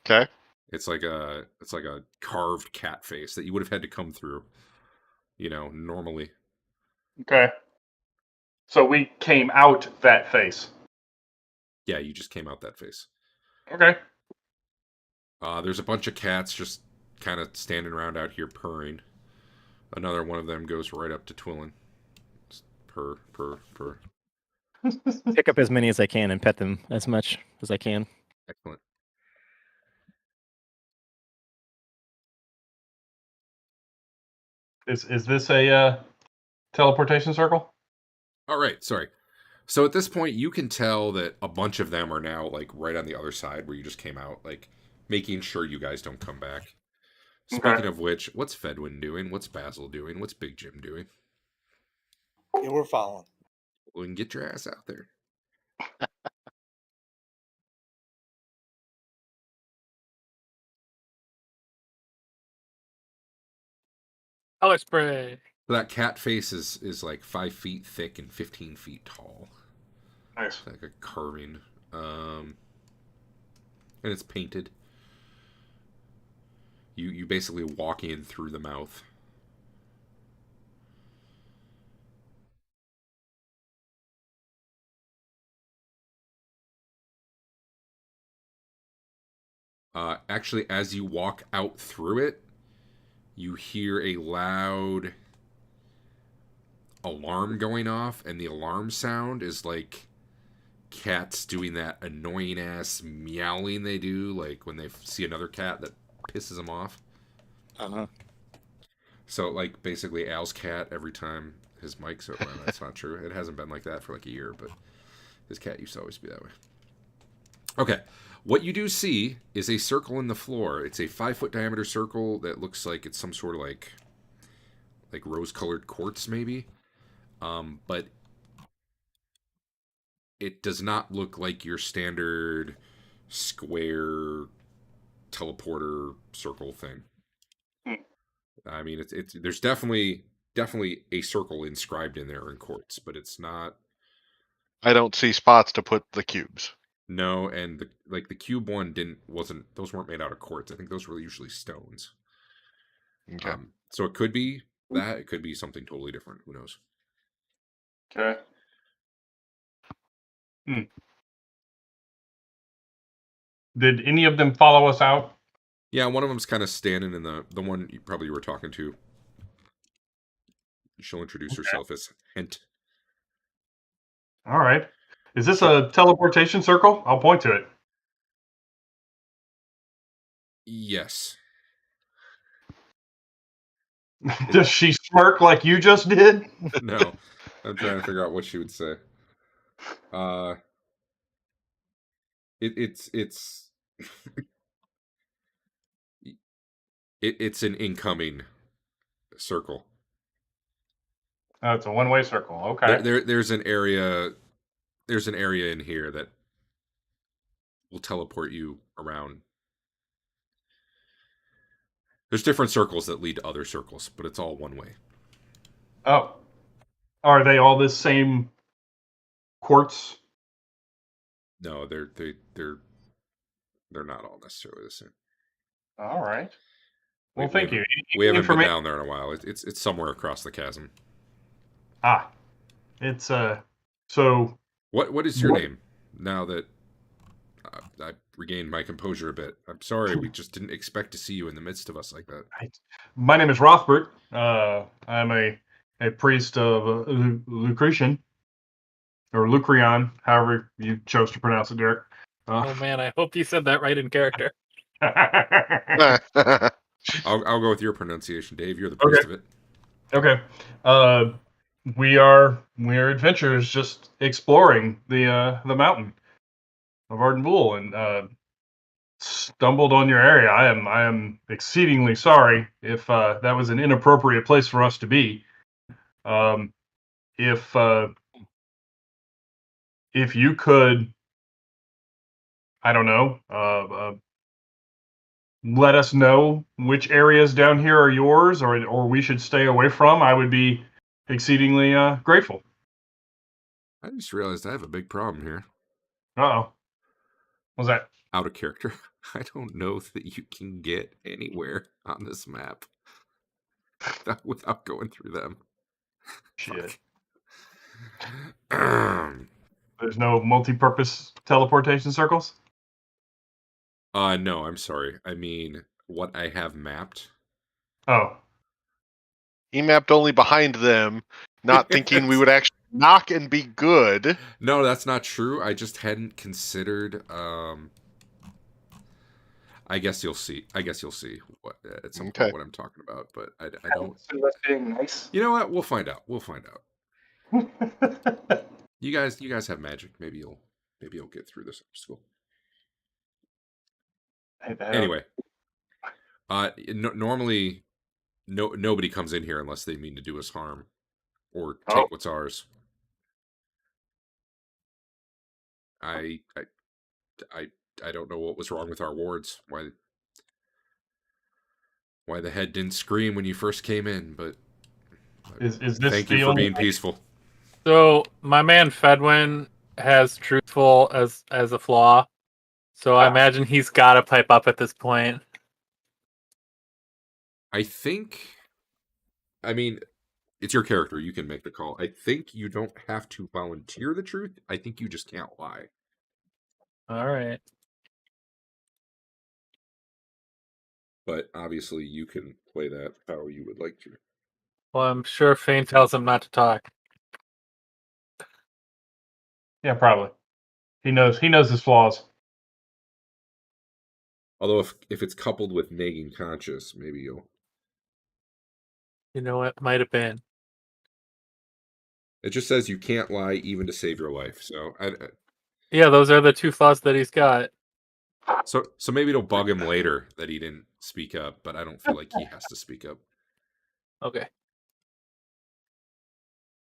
Okay. It's like a carved cat face that you would have had to come through, normally. Okay. So we came out that face. Yeah, you just came out that face. Okay. There's a bunch of cats just kind of standing around out here purring. Another one of them goes right up to Twillen. Just purr, purr, purr. Pick up as many as I can and pet them as much as I can. Excellent. Is this a teleportation circle? All right, sorry. So at this point, you can tell that a bunch of them are now like right on the other side where you just came out, like making sure you guys don't come back. Speaking of which, what's Fedwin doing? What's Basil doing? What's Big Jim doing? Yeah, we're following. Well, then get your ass out there. Color spray. That cat face is like 5 feet thick and 15 feet tall. Nice. It's like a carving. And it's painted. You basically walk in through the mouth. Actually, as you walk out through it, you hear a loud alarm going off, and the alarm sound is like cats doing that annoying ass meowing they do, like when they see another cat that pisses them off. Uh-huh. So, like, basically Al's cat every time his mic's open. Well, that's not true. It hasn't been like that for like a year, but his cat used to always be that way. Okay. What you do see is a circle in the floor. It's a 5-foot diameter circle that looks like it's some sort of like rose-colored quartz, maybe. But it does not look like your standard square teleporter circle thing. I mean, it's there's definitely a circle inscribed in there in quartz, but it's not. I don't see spots to put the cubes. No, and the cube one wasn't those weren't made out of quartz. I think those were usually stones. Okay. So it could be that. It could be something totally different. Who knows? Okay. Did any of them follow us out? Yeah, one of them's kind of standing in the one you probably were talking to. She'll introduce herself as Hent. All right. Is this a teleportation circle? I'll point to it. Yes. Does she smirk like you just did? No. I'm trying to figure out what she would say. It's it's an incoming circle. Oh, it's a one-way circle. Okay. There's an area in here that will teleport you around. There's different circles that lead to other circles, but it's all one way. Oh. Are they all this same quartz? No, they're not all necessarily the same. All right. Well, thank you. We haven't been Informa- down there in a while. It's somewhere across the chasm. Ah. It's so What is your name? Now that I regained my composure a bit. I'm sorry, we just didn't expect to see you in the midst of us like that. my name is Rothbert. I'm a priest of Lucreon, or Lucreon, however you chose to pronounce it, Derek. Oh man, I hope you said that right in character. I'll go with your pronunciation, Dave. You're the priest of it. Okay. We are adventurers just exploring the mountain of Arden Vul, and stumbled on your area. I am exceedingly sorry if that was an inappropriate place for us to be. If you could, I don't know, let us know which areas down here are yours, or we should stay away from, I would be exceedingly grateful. I just realized I have a big problem here. Uh-oh. What's that? Out of character. I don't know that you can get anywhere on this map without going through them. Shit. Fuck. There's no multi-purpose teleportation circles? No, I'm sorry. I mean, what I have mapped. Oh. He mapped only behind them, not thinking we would actually knock and be good. No, that's not true. I just hadn't considered. I guess you'll see. What at some point what I'm talking about, but I don't. Being nice. You know what? We'll find out. You guys have magic. Maybe you'll get through this obstacle. Anyway, normally, nobody comes in here unless they mean to do us harm or take what's ours. I don't know what was wrong with our wards. Why the head didn't scream when you first came in, but is this thank you for being peaceful. So my man Fedwin has truthful as a flaw, so I imagine he's got to pipe up at this point. I mean, it's your character. You can make the call. I think you don't have to volunteer the truth. I think you just can't lie. All right. But obviously, you can play that how you would like to. Well, I'm sure Fain tells him not to talk. Yeah, probably. He knows his flaws. Although if it's coupled with nagging conscious, maybe you'll. You know what? Might have been. It just says you can't lie even to save your life. So Yeah, those are the two flaws that he's got. So maybe it'll bug him later that he didn't speak up, but I don't feel like he has to speak up. Okay.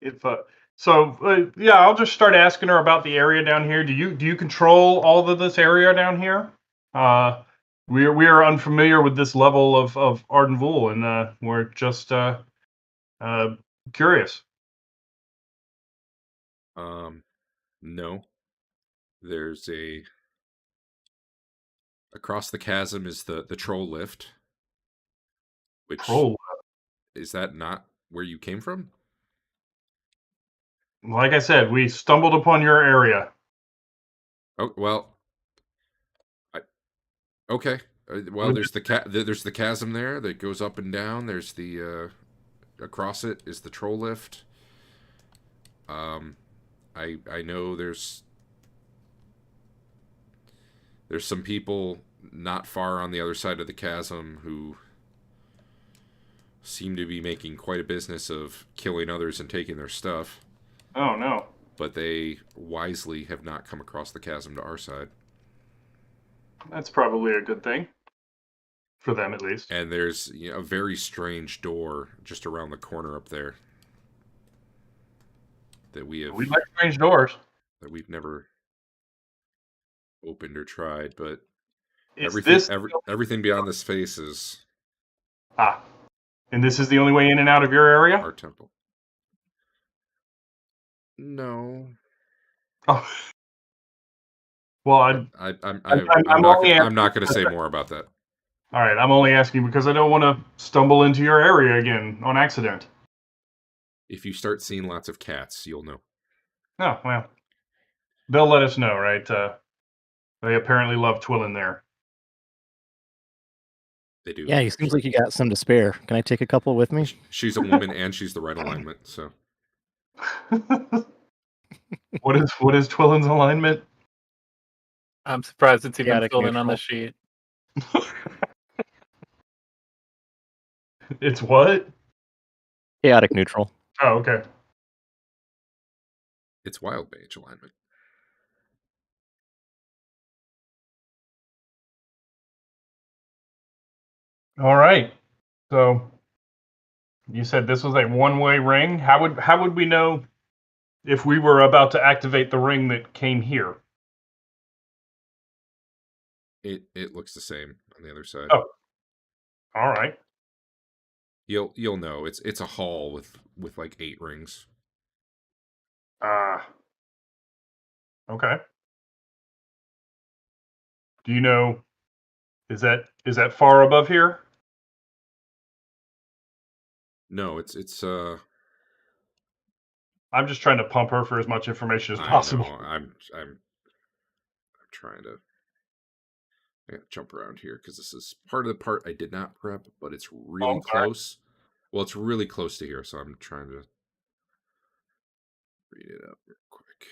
Yeah, I'll just start asking her about the area down here. Do you control all of this area down here? We are unfamiliar with this level of Arden Vul, and we're just curious. No. There's across the chasm is the troll lift. Which Troll. Is that not where you came from? Like I said, we stumbled upon your area. Oh well. Okay. Well, there's there's the chasm there that goes up and down. There's the across it is the troll lift. I know there's some people not far on the other side of the chasm who seem to be making quite a business of killing others and taking their stuff. Oh no. But they wisely have not come across the chasm to our side. That's probably a good thing. For them, at least. And there's a very strange door just around the corner up there that we like strange doors. That we've never opened or tried, but Is everything beyond this face is and this is the only way in and out of your area? our temple. No. Oh. Well, I'm not going to say more about that. All right, I'm only asking because I don't want to stumble into your area again on accident. If you start seeing lots of cats, you'll know. Oh, well. They'll let us know, right? They apparently love Twillen there. They do. Yeah, he seems like you got some to spare. Can I take a couple with me? She's a woman and she's the right alignment, so. What is Twillen's alignment? I'm surprised it's even Chaotic filled in on the neutral. sheet. It's what? Chaotic neutral. Oh, okay. It's wild mage alignment. All right. So you said this was a one-way ring. How would we know if we were about to activate the ring that came here? It looks the same on the other side. Oh. All right. You'll know. It's a hall with like 8 rings. Okay. Do you know is that far above here? No, it's I'm just trying to pump her for as much information as I possible. know. I'm trying to jump around here because this is part of the part I did not prep, but it's really close. Well, it's really close to here, so I'm trying to read it up real quick.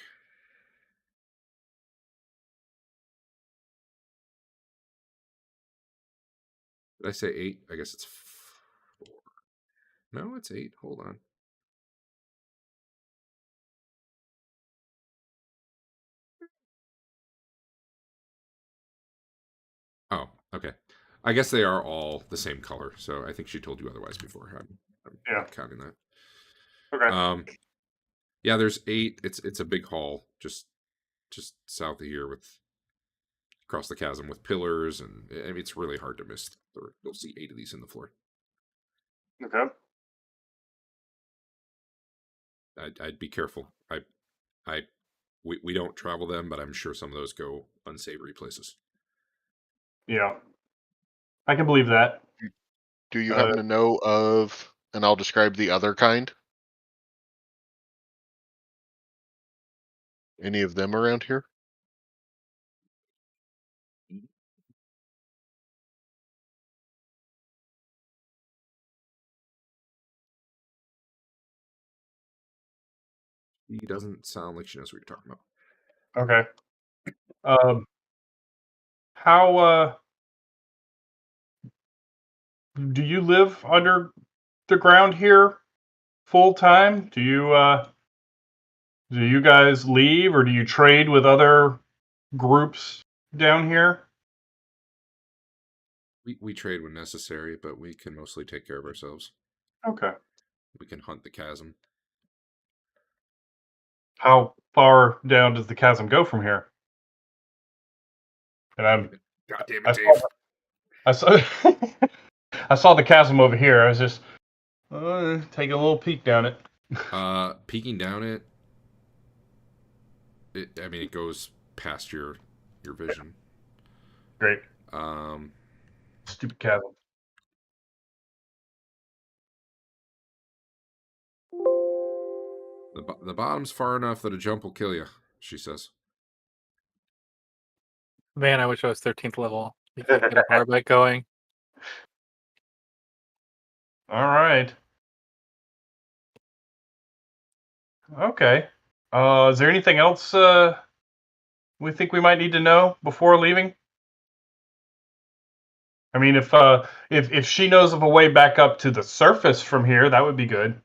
Did I say 8? I guess it's 4. No, it's 8. Hold on. Oh, okay. I guess they are all the same color, so I think she told you otherwise before. I'm not counting that. Okay. Yeah, there's 8. It's a big hall just south of here with across the chasm with pillars, and I mean, it's really hard to miss. You'll see 8 of these in the floor. Okay. I'd be careful. We don't travel them, but I'm sure some of those go unsavory places. Yeah. I can believe that. Do you happen to know of, and I'll describe the other kind? Any of them around here? He doesn't sound like she knows what you're talking about. Okay. How do you live under the ground here full time? Do you guys leave or do you trade with other groups down here? We trade when necessary, but we can mostly take care of ourselves. Okay. We can hunt the chasm. How far down does the chasm go from here? And God damn it, Dave. I saw I saw the chasm over here. I was just taking a little peek down it. Peeking down it. I mean, it goes past your vision. Great. Stupid chasm. The bottom's far enough that a jump will kill you, she says. Man, I wish I was 13th level You can get a harbite going. All right. Okay. Is there anything else we think we might need to know before leaving? I mean, if she knows of a way back up to the surface from here, that would be good.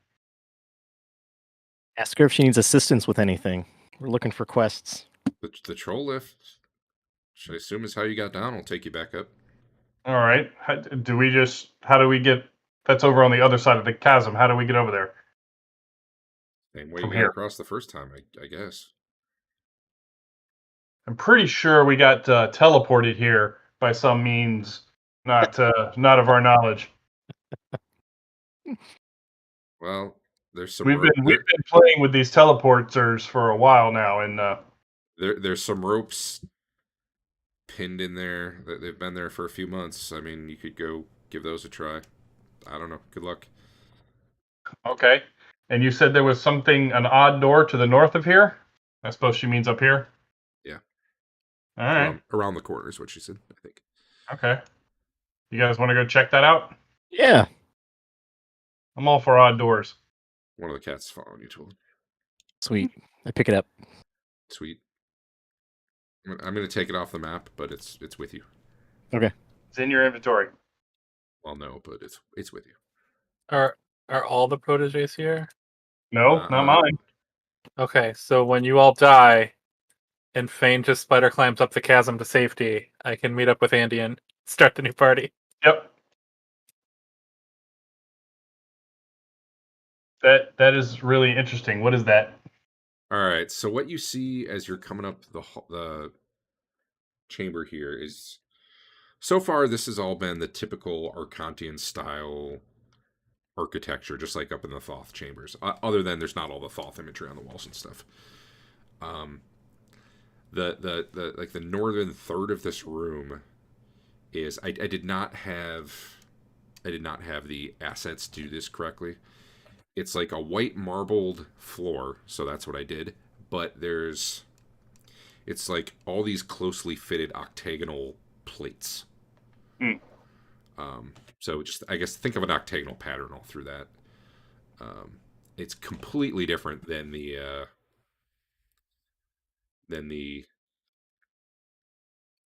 Ask her if she needs assistance with anything. We're looking for quests. The troll lift, which I assume is how you got down, will take you back up. All right. How do we get? That's over on the other side of the chasm. How do we get over there? Same way you From got here. across the first time, I guess. I'm pretty sure we got teleported here by some means, not of our knowledge. Well, there's some We've rope. been playing with these teleporters for a while now, and There's some ropes pinned in there that they've been there for a few months. I mean, you could go give those a try. I don't know. Good luck. okay. And you said there was an odd door to the north of here. I suppose she means up here. Yeah. All right. Around the corner is what she said, I think. Okay. You guys want to go check that out? Yeah. I'm all for odd doors. One of the cats is following you, Twillen. Sweet. I pick it up. Sweet. I'm going to take it off the map, but it's with you. Okay. It's in your inventory. Well, no, but it's with you. Are all the proteges here? No, not mine. Okay, so when you all die, and Fain just spider climbs up the chasm to safety, I can meet up with Andy and start the new party. Yep. That is really interesting. What is that? All right. So what you see as you're coming up the chamber here is, so far this has all been the typical Arcantian style architecture, just like up in the Thoth chambers. Other than there's not all the Thoth imagery on the walls and stuff. The like the northern third of this room is I did not have the assets to do this correctly. It's like a white marbled floor, so that's what I did. But it's like all these closely fitted octagonal plates. So just, I guess, think of an octagonal pattern all through that. It's completely different than the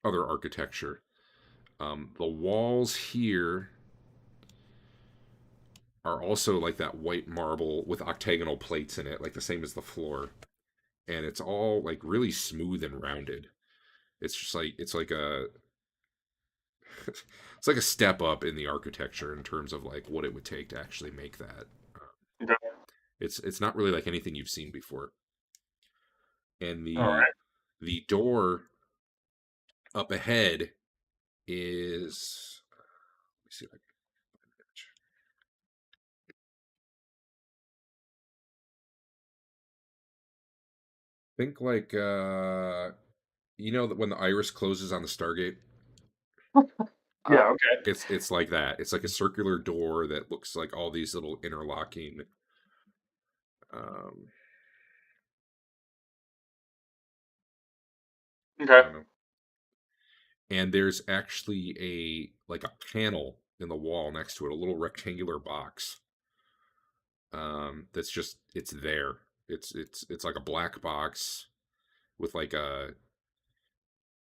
other architecture. The walls here are also like that white marble with octagonal plates in it, like the same as the floor. And it's all like really smooth and rounded. It's just like it's like a step up in the architecture in terms of like what it would take to actually make that. Okay. It's not really like anything you've seen before. And All right. the door up ahead is, let me see if I can find an image. Think like you know that when the iris closes on the Stargate? Yeah, okay. It's like that. It's like a circular door that looks like all these little interlocking I Okay. don't know. And there's actually a panel in the wall next to it, a little rectangular box. That's just, it's there. It's like a black box with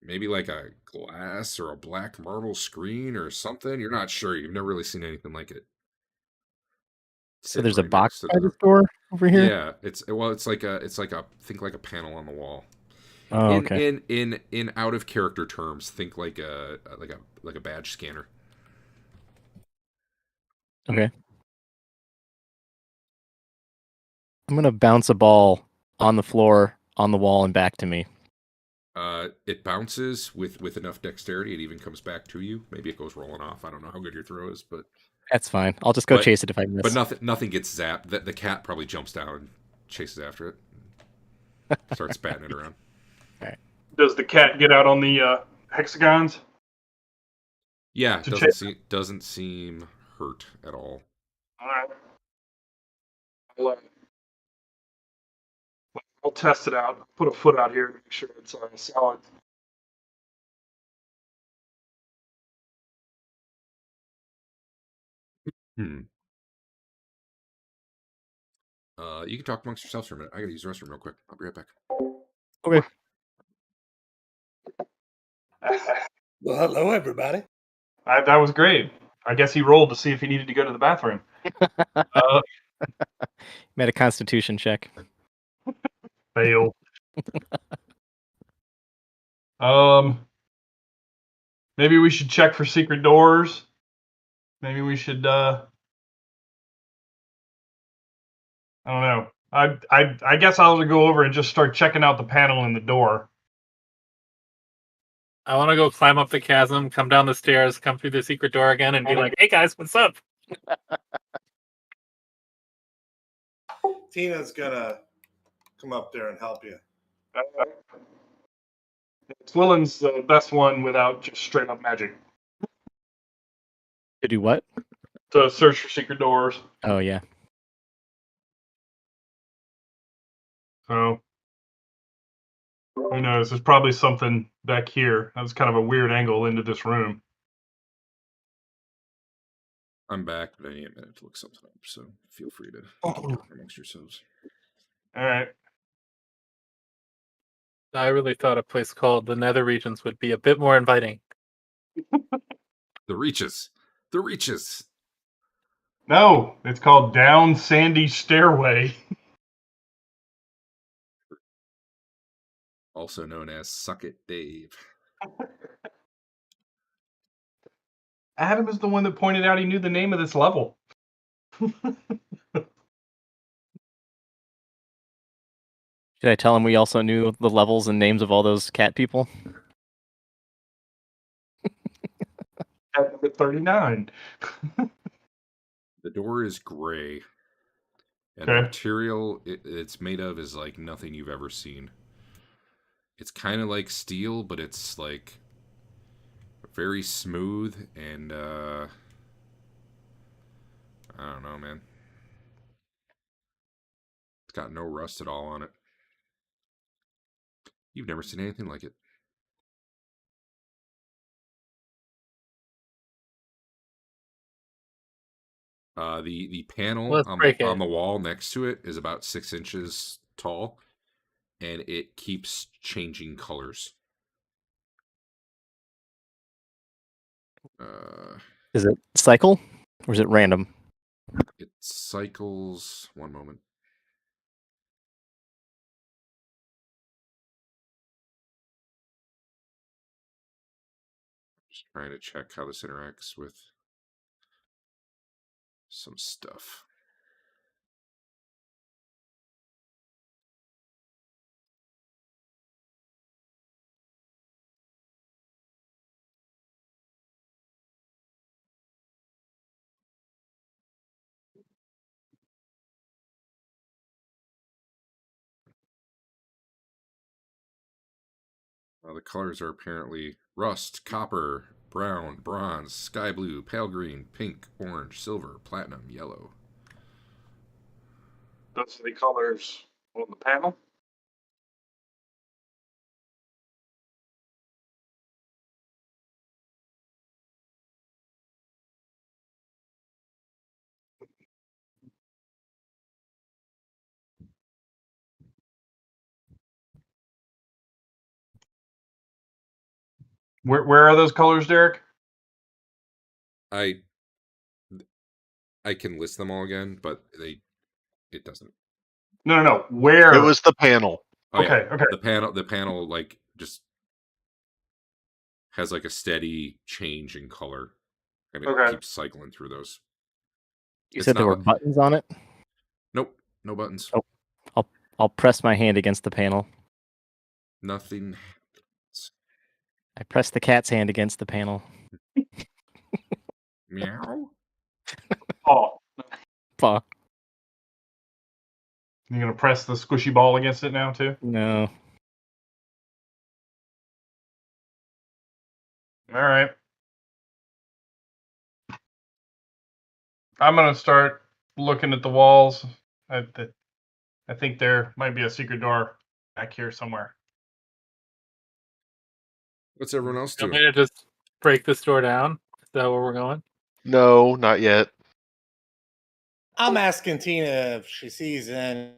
maybe like a glass or a black marble screen or something. You're not sure. You've never really seen anything like it. So there's a Right box next to by the door over here? Yeah, it's like a think like a panel on the wall. Oh, okay. In out of character terms, think like a badge scanner. Okay. I'm gonna bounce a ball on the floor, on the wall, and back to me. It bounces with enough dexterity. It even comes back to you. Maybe it goes rolling off. I don't know how good your throw is, but That's fine. I'll just go But- chase it if I miss. nothing gets zapped. The cat probably jumps down and chases after it. Starts batting it around. Does the cat get out on the hexagons? Yeah, To doesn't seem hurt at all. All right. I'll test it out. Put a foot out here to make sure it's solid. You can talk amongst yourselves for a minute. I gotta use the restroom real quick. I'll be right back. Okay. Well, hello, everybody. That was great. I guess he rolled to see if he needed to go to the bathroom. Made a Constitution check. Fail. Maybe we should check for secret doors. Maybe we should. I don't know. I guess I'll go over and just start checking out the panel in the door. I want to go climb up the chasm, come down the stairs, come through the secret door again, and be like, "Hey guys, what's up?" Tina's gonna come up there and help you. Twillen's the best one without just straight up magic. To do what? To search for secret doors. Oh yeah. So who knows? There's probably something back here. That was kind of a weird angle into this room. I'm back, but I need a minute to look something up, so feel free to talk amongst yourselves. All right. I really thought a place called the Nether Regions would be a bit more inviting. The Reaches. The Reaches. No, it's called Down Sandy Stairway. Also known as Suck It Dave. Adam is the one that pointed out he knew the name of this level. Should I tell him we also knew the levels and names of all those cat people? At number 39. The door is gray. And the Okay. material it's made of is like nothing you've ever seen. It's kind of like steel, but it's like very smooth and I don't know, man. It's got no rust at all on it. You've never seen anything like it. The panel Let's break on it. the wall next to it is about 6 inches tall, and it keeps changing colors. Is it cycle or is it random? It cycles. One moment. Just trying to check how this interacts with some stuff. The colors are apparently rust, copper, brown, bronze, sky blue, pale green, pink, orange, silver, platinum, yellow. Those are the colors on the panel. Where are those colors, Derek? I can list them all again, but it doesn't. No. Where? It was the panel. Oh, yeah. Okay. The panel like just has like a steady change in color, and it Okay. keeps cycling through those. You It's said there not were like- buttons on it? Nope, no buttons. Oh. I'll press my hand against the panel. Nothing. I press the cat's hand against the panel. Meow. Oh, Fuck. you're gonna press the squishy ball against it now too? No. All right. I'm gonna start looking at the walls. I think there might be a secret door back here somewhere. What's everyone else Do you doing? want me to just break this door down? Is that where we're going? No, not yet. I'm asking Tina if she sees any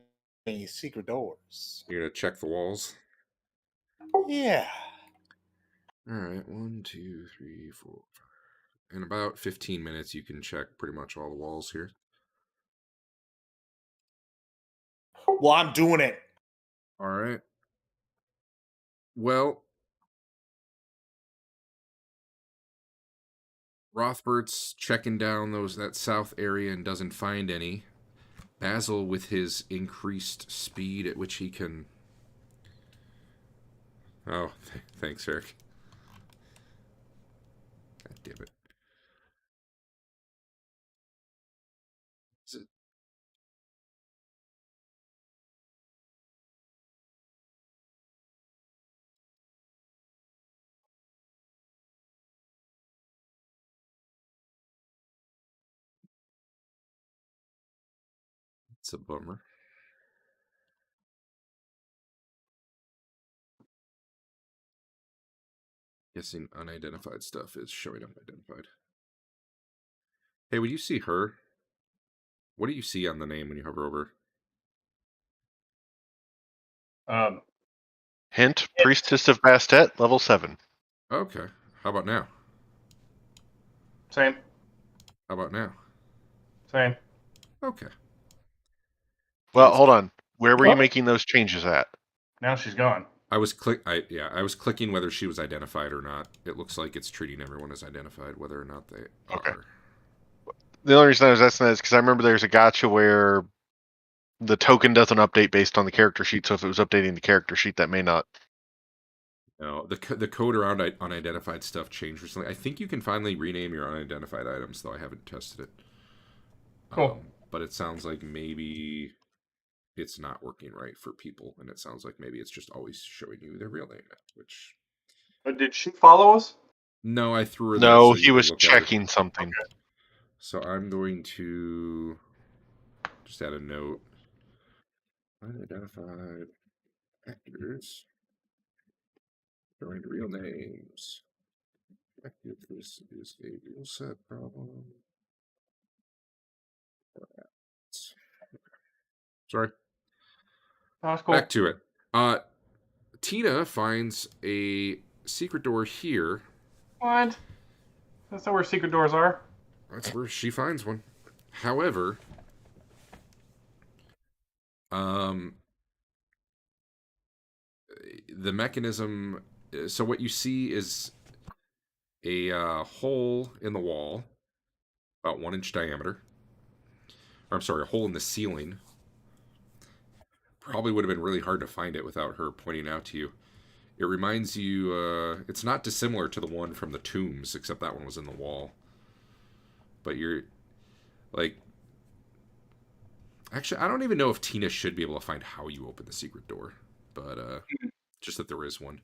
secret doors. You're gonna check the walls. Yeah. All right, 1, 2, 3, 4, 5. In about 15 minutes, you can check pretty much all the walls here. Well, I'm doing it. All right. Well, Rothbert's checking down that south area and doesn't find any. Basil, with his increased speed at which he can... Oh, thanks, Eric. God damn it. Is it... It's a bummer. Guessing unidentified stuff is showing up identified. Hey, when you see her, what do you see on the name when you hover over? Hint, Priestess of Bastet, level 7. Okay. How about now? Same. How about now? Same. Okay. Well, hold on. Where were you making those changes at? Now she's gone. I was clicking whether she was identified or not. It looks like it's treating everyone as identified, whether or not they Okay. are. The only reason I was asking that is because I remember there's a gotcha where the token doesn't update based on the character sheet. So if it was updating the character sheet, that may not. No, the code around unidentified stuff changed recently. I think you can finally rename your unidentified items, though I haven't tested it. Cool. But it sounds like maybe it's not working right for people, and it sounds like maybe it's just always showing you their real name, which... But did she follow us? No, I threw her there No, so you he could was look at her. checking something. Okay. So I'm going to just add a note. Unidentified actors showing real names. If this is a rule set problem. Sorry. That's cool. Back to it. Tina finds a secret door here. What? That's not where secret doors are. That's where she finds one. However, the mechanism... So what you see is a hole in the wall, about 1 inch diameter. Or, I'm sorry, a hole in the ceiling. Probably would have been really hard to find it without her pointing out to you. It reminds you, it's not dissimilar to the one from the tombs, except that one was in the wall. But you're, like... Actually, I don't even know if Tina should be able to find how you open the secret door. But, just that there is one.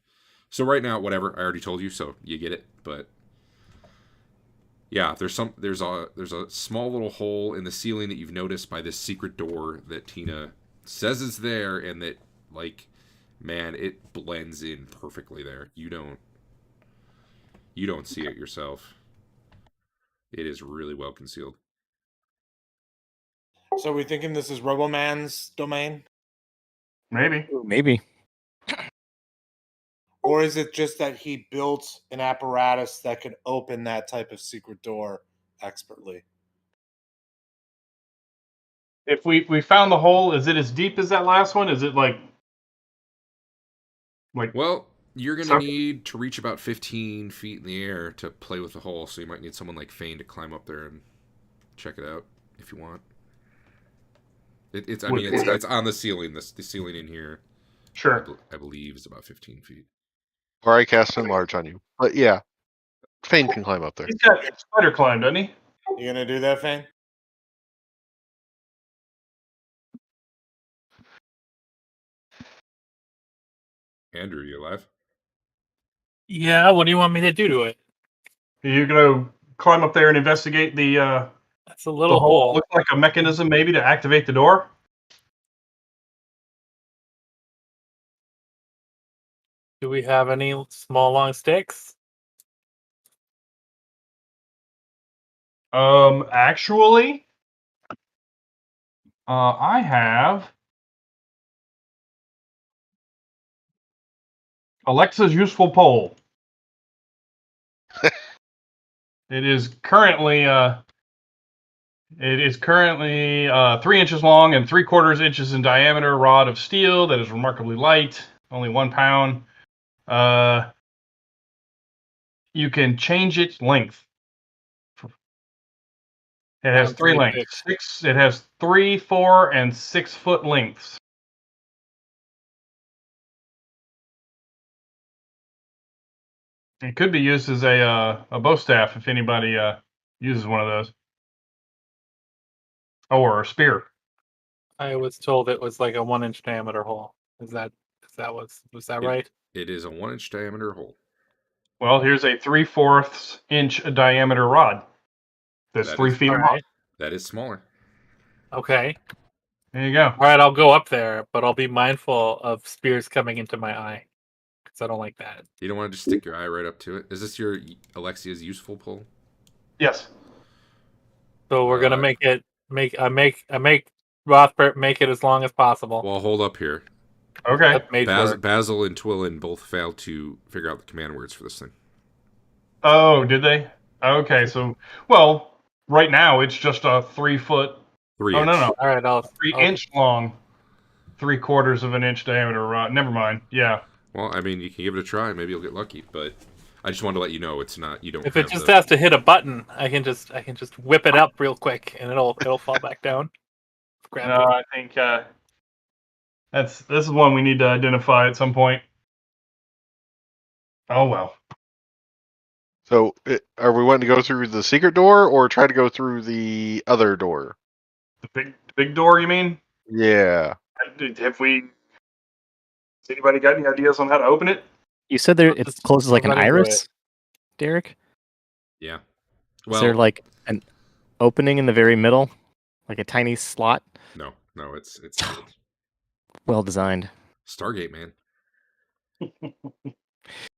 So right now, whatever, I already told you, so you get it. But, yeah, there's a small little hole in the ceiling that you've noticed by this secret door that Tina says is there, and that, like... Man, it blends in perfectly there. You don't see it yourself. It is really well concealed. So are we thinking this is Roboman's domain? Maybe. Maybe. Or is it just that he built an apparatus that could open that type of secret door expertly? If we found the hole, is it as deep as that last one? Is it like Well, you're going to So- need to reach about 15 feet in the air to play with the hole, so you might need someone like Fain to climb up there and check it out if you want. It's on the ceiling. The ceiling in here, sure? I believe, is about 15 feet. Or I cast enlarge on you. But yeah, Fain can climb up there. He's got spider climb, doesn't he? You gonna do that, Fain? Andrew, you alive? Yeah, what do you want me to do to it? Are you gonna climb up there and investigate the That's a little hole? hole. Looks like a mechanism, maybe, to activate the door. Do we have any small long sticks? Actually, I have Alexa's useful pole. It is currently 3 inches long and 3/4 inches in diameter. Rod of steel that is remarkably light, only 1 pound. You can change its length. It has Sounds 3 like lengths. It has 3, 4, and 6 foot lengths. It could be used as a bow staff if anybody uses one of those, or a spear. I was told it was like a 1-inch diameter hole. Was that right? It is a 1-inch diameter hole. Well, here's a 3/4 inch diameter rod. That's That 3 is- feet All long. right. That is smaller. Okay. There you go. All right, I'll go up there, but I'll be mindful of spears coming into my eye because I don't like that. You don't want to just stick your eye right up to it. Is this your Alexia's useful pull? Yes. So we're gonna make Rothbert make it as long as possible. Well, hold up here. Okay. That's mage work. Basil and Twillen both failed to figure out the command words for this thing. Oh, did they? Okay, so right now it's just a 3 foot. 3 Oh inch. no, All right, I'll 3-inch long, 3/4 of an inch diameter rod. Never mind. Yeah. Well, I mean, you can give it a try. Maybe you'll get lucky. But I just wanted to let you know it's not. You don't. If have it just the- has to hit a button, I can just whip it up real quick and it'll fall back down. Grab No, it. I think this is one we need to identify at some point. Oh well. So, are we wanting to go through the secret door or try to go through the other door? The big door, you mean? Yeah. Have we? Has anybody got any ideas on how to open it? You said there it closes like an Let me do iris, Derek? Yeah. Is there Well, like an opening in the very middle? Like a tiny slot? no, it's Well designed. Stargate, man.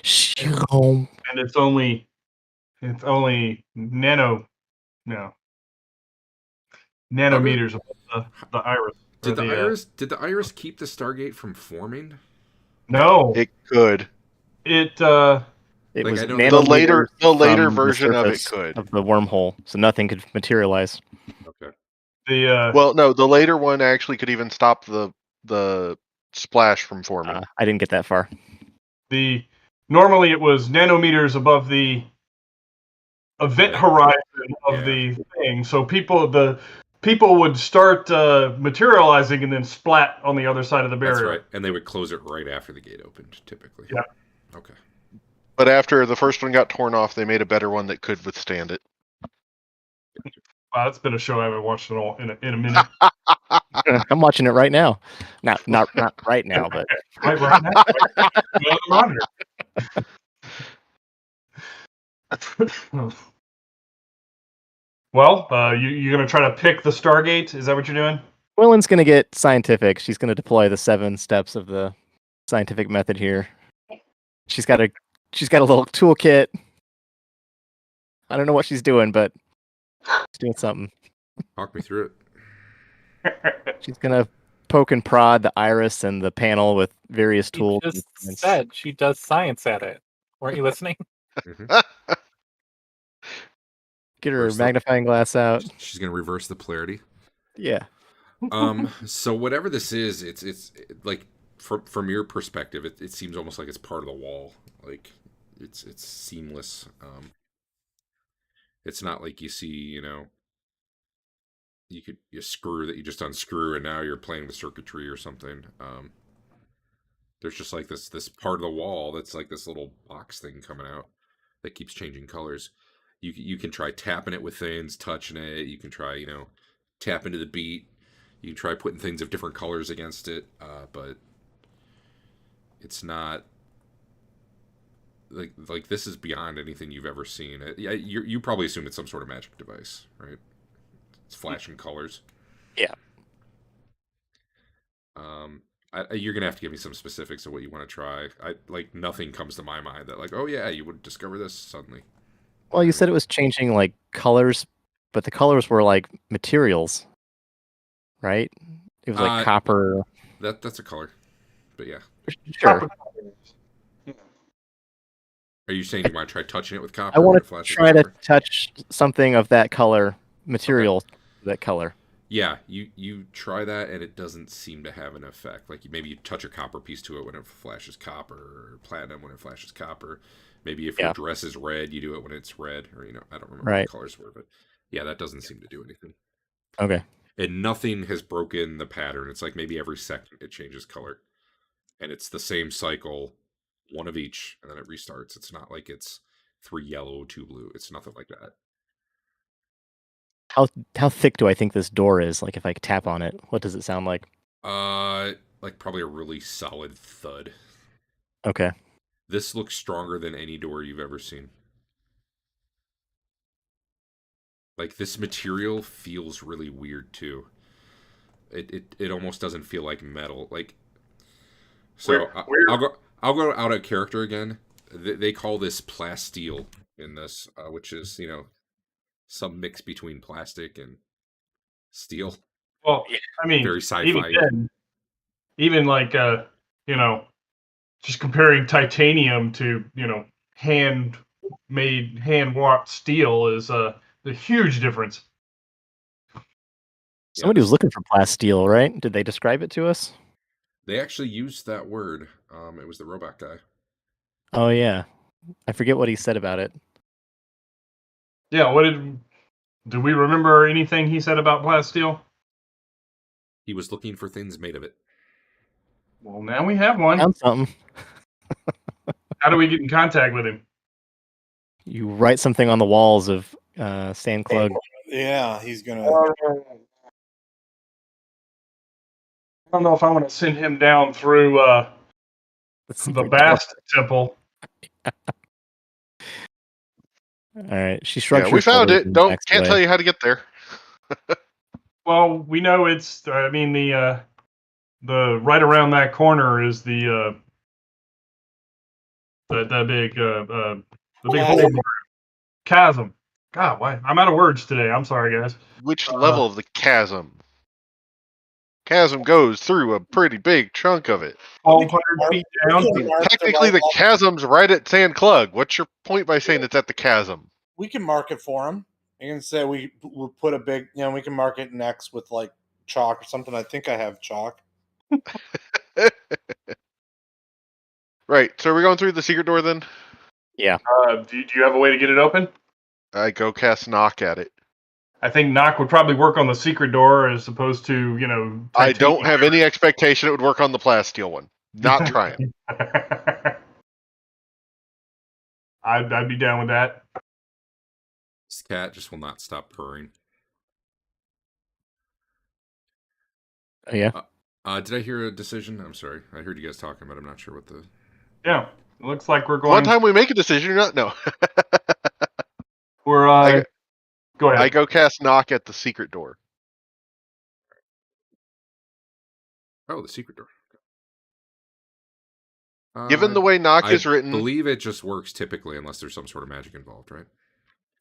Shroom. And it's only nanometers above the iris. or Did the iris keep the Stargate from forming? No, It could. It Like, was I know- nanometers The later from the version of it surface could. of the wormhole, so nothing could materialize. Okay. Well, no, the later one actually could even stop the splash from forming. I didn't get that far. Normally it was nanometers above the event horizon of the thing, so people would start materializing and then splat on the other side of the barrier. That's right. And they would close it right after the gate opened, typically. Yeah. Okay. But after the first one got torn off, they made a better one that could withstand it. Wow, that's been a show I haven't watched at all in a minute. I'm watching it right now. Not right now, but right now, right on the monitor. Well, you're gonna try to pick the Stargate? Is that what you're doing? Twillen's gonna get scientific. She's gonna deploy the 7 steps of the scientific method here. She's got a little toolkit. I don't know what she's doing, but she's doing something. Talk me through it. She's gonna poke and prod the iris and the panel with various She tools. and just instruments. said she does science at it. Weren't you listening? Get her Reverse the- magnifying glass out. She's gonna reverse the polarity. Yeah. So whatever this is, it's like from your perspective, it seems almost like it's part of the wall. Like it's seamless. It's not like you see, you screw that you just unscrew and now you're playing with circuitry or something. There's just like this part of the wall that's like this little box thing coming out that keeps changing colors. You can try tapping it with things, touching it. You can try, tap into the beat. You can try putting things of different colors against it, but it's not like this is beyond anything you've ever seen. You probably assume it's some sort of magic device, right? It's flashing colors. Yeah. You're gonna have to give me some specifics of what you want to try. Nothing comes to my mind that oh yeah, you would discover this suddenly. Well, you said it was changing like colors, but the colors were like materials. right? It was like Uh, copper. That's a color, but yeah. Sure. Are you saying you want to try touching it with copper? I want when it to flashes try to copper? touch something of that color material, that color. Yeah, you try that and it doesn't seem to have an effect. Like maybe you touch a copper piece to it when it flashes copper, or platinum when it flashes copper. Maybe if your Yeah. dress is red, you do it when it's red, or I don't remember what Right. the colors were, but yeah, that doesn't seem to do anything. Okay. And nothing has broken the pattern. It's like maybe every second it changes color, and it's the same cycle, one of each, and then it restarts. It's not like it's 3 yellow, 2 blue. It's nothing like that. How thick do I think this door is? Like if I tap on it, what does it sound like? Like probably a really solid thud. Okay. This looks stronger than any door you've ever seen. Like this material feels really weird too. It almost doesn't feel like metal. Like so, I'll go out of character again. They call this plasteel in this, which is some mix between plastic and steel. Well, I mean, Very even sci-fi. then, even like just comparing titanium to handmade, hand warped steel is a huge difference. Somebody was looking for plasteel, right? Did they describe it to us? They actually used that word. It was the robot guy. Oh yeah. I forget what he said about it. Yeah, do we remember anything he said about plasteel? He was looking for things made of it. Well, now we have one. Found something. How do we get in contact with him? You write something on the walls of Sand Clug. Yeah, he's gonna. I don't know if I want to send him down through The the secret Bast Temple. All right. She shrugs Yeah, we her found shoulders it. and Don't backs can't away. tell you how to get there. Well, we know it's. I mean, the right around that corner is the big hole, chasm. God, why? I'm out of words today. I'm sorry, guys. Which level of the chasm? Chasm goes through a pretty big chunk of it. 1,200 feet down. We can mark Technically, the right- chasm's right at Sand Clug. What's your point by saying it's at the chasm? We can mark it for him. You can say we put a big. We can mark it next with like chalk or something. I think I have chalk. Right. So are we going through the secret door then? Yeah. Do you have a way to get it open? I go cast knock at it. I think knock would probably work on the secret door as opposed to I don't have any expectation it would work on the plasteel one. Not trying. I'd be down with that. This cat just will not stop purring. Oh, yeah. Did I hear a decision? I'm sorry. I heard you guys talking, but I'm not sure what the... Yeah, it looks like we're going. One time we make a decision, you're not. No. We're go ahead. I go cast knock at the secret door. Oh, the secret door. Given the way knock I is written, believe it just works typically unless there's some sort of magic involved, right?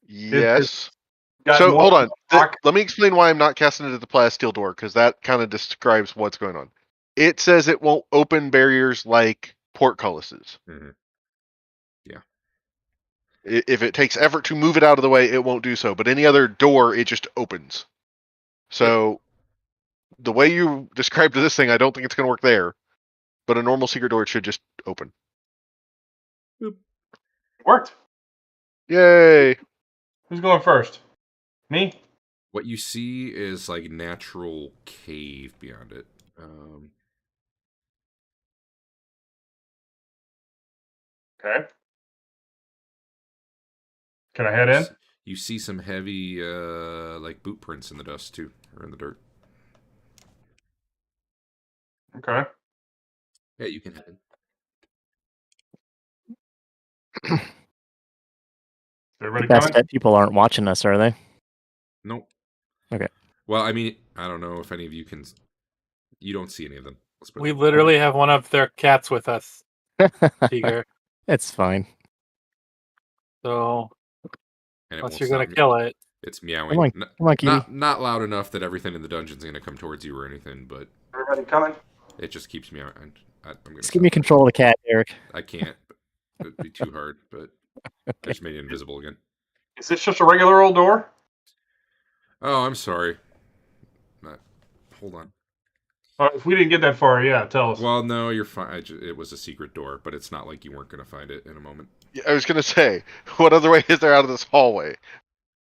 yes. Got So one hold on. knock. Let me explain why I'm not casting it at the plasteel door, because that kind of describes what's going on. It says it won't open barriers like portcullises. Mm-hmm. Yeah. If it takes effort to move it out of the way, it won't do so. But any other door, it just opens. So the way you described this thing, I don't think it's going to work there. But a normal secret door, it should just open. It worked. Yay! Who's going first? Me? What you see is like natural cave beyond it. Okay. Can I head in? You see some heavy like boot prints in the dust too, or in the dirt. Okay. Yeah, you can head in. Everybody The best coming? bet people aren't watching us, are they? Nope. Okay. Well, I mean, I don't know if any of you can. You don't see any of them. Let's put it We that way. literally have one of their cats with us, Tiger. It's fine. So And it unless won't you're gonna stop me. kill it, It's meowing. Come on, come on, Kitty. Not loud enough that everything in the dungeon's going to come towards you or anything, but Everybody coming? it just keeps meowing. I'm going Just give me control of the cat, Eric. I can't. It'd be too hard, but I just made it invisible again. Is this just a regular old door? Oh, I'm sorry. Hold on. If we didn't get that far, yeah, tell us. Well, no, you're fine. It was a secret door, but it's not like you weren't going to find it in a moment. Yeah, I was gonna say, what other way is there out of this hallway?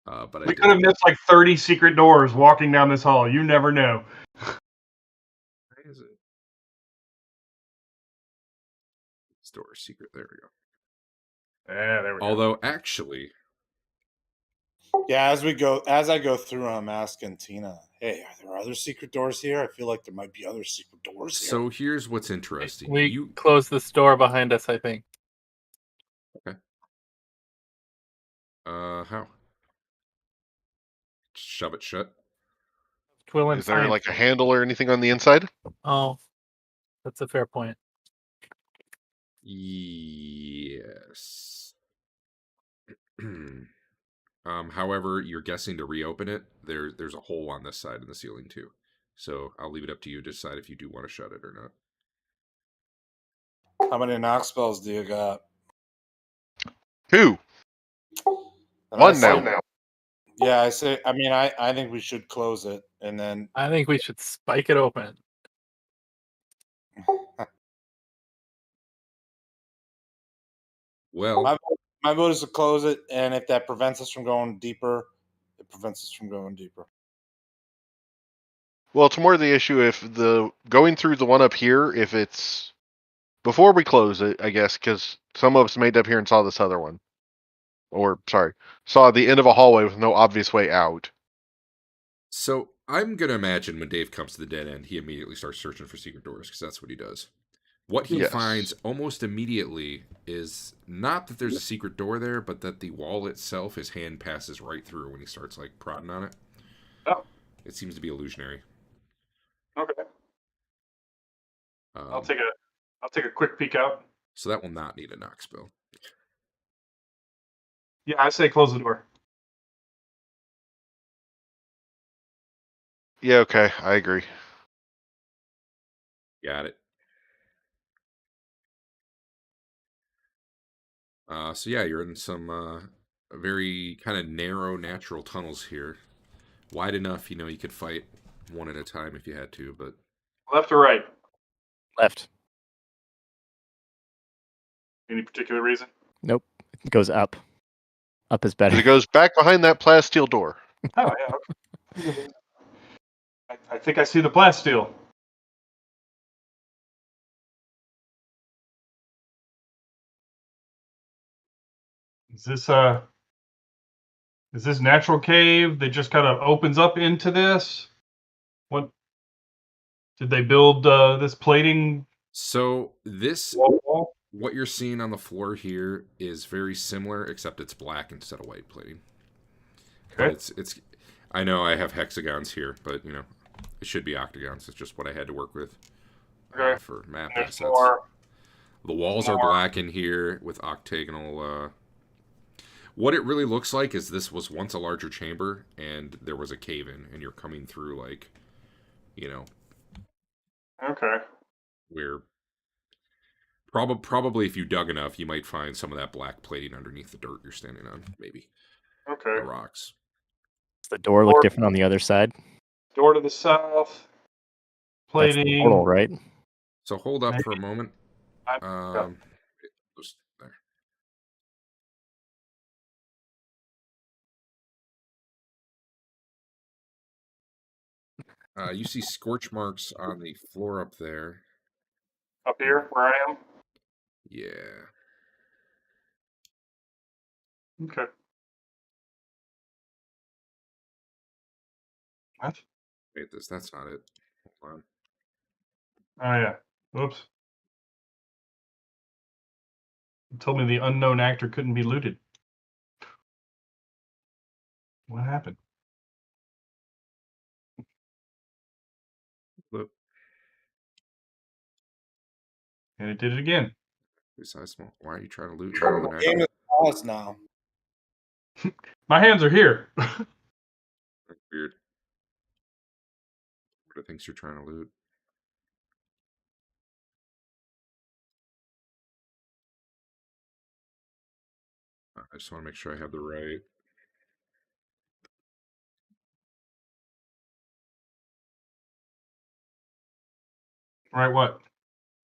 But We could have missed like 30 secret doors walking down this hall. You never know. Where is it? This door is secret. There we go. Yeah, there we go. Although, actually, Yeah, as I go through, I'm asking Tina, "Hey, are there other secret doors here? I feel like there might be other secret doors here." so here's what's interesting. We closed this door behind us, I think. How? Shove it shut. Twillen Is there science. like a handle or anything on the inside? Oh, that's a fair point. Yes. However, you're guessing to reopen it. There's a hole on this side in the ceiling too. So I'll leave it up to you to decide if you do want to shut it or not. How many knock spells do you got? 2. And One I say- now. Yeah, I say. I mean, I think we should close it, and then I think we should spike it open. Well, my vote is to close it, and if that prevents us from going deeper, it prevents us from going deeper. Well, it's more the issue if the going through the one up here, if it's before we close it, I guess, because some of us made up here and saw this other one. Or, sorry, saw the end of a hallway with no obvious way out. so I'm going to imagine when Dave comes to the dead end, he immediately starts searching for secret doors because that's what he does. What he Yes. finds almost immediately is not that there's a secret door there, but that the wall itself, his hand passes right through when he starts like prodding on it. Oh. It seems to be illusionary. Okay. Um, I'll take a quick peek out. So that will not need a knock spell. Yeah, I say close the door. Yeah, okay, I agree. Got it. So yeah, you're in some very kind of narrow natural tunnels here. Wide enough, you could fight one at a time if you had to, but Left or right? Left. Any particular reason? Nope. It goes up. Up is better. It goes back behind that plasteel door. Oh yeah. Okay. I think I see the plasteel. Is this natural cave that just kind of opens up into this? What did they build this plating so this wall? what you're seeing on the floor here is very similar, except it's black instead of white plating. But Okay. it's I know I have hexagons here, but it should be octagons. It's just what I had to work with Okay. for map There's assets. more. The walls are more. black in here with octagonal. What it really looks like is this was once a larger chamber, and there was a cave in, and you're coming through like, Okay. where probably if you dug enough, you might find some of that black plating underneath the dirt you're standing on, maybe Okay. the rocks. Does the door look different on the other side? Door to the south. That's Plating. the portal, right? So hold up for a moment. Yeah. Just there. You see scorch marks on the floor up there. Up here where I am. Yeah. Okay. What? Wait, that's not it. Hold on. Oh yeah. Whoops. You told me the unknown actor couldn't be looted. What happened? Look, And it did it again. besides small. Why are you trying to loot? The game is pause now. My hands are here. Weird. What are things you're trying to loot? I just want to make sure I have the right. Right, what?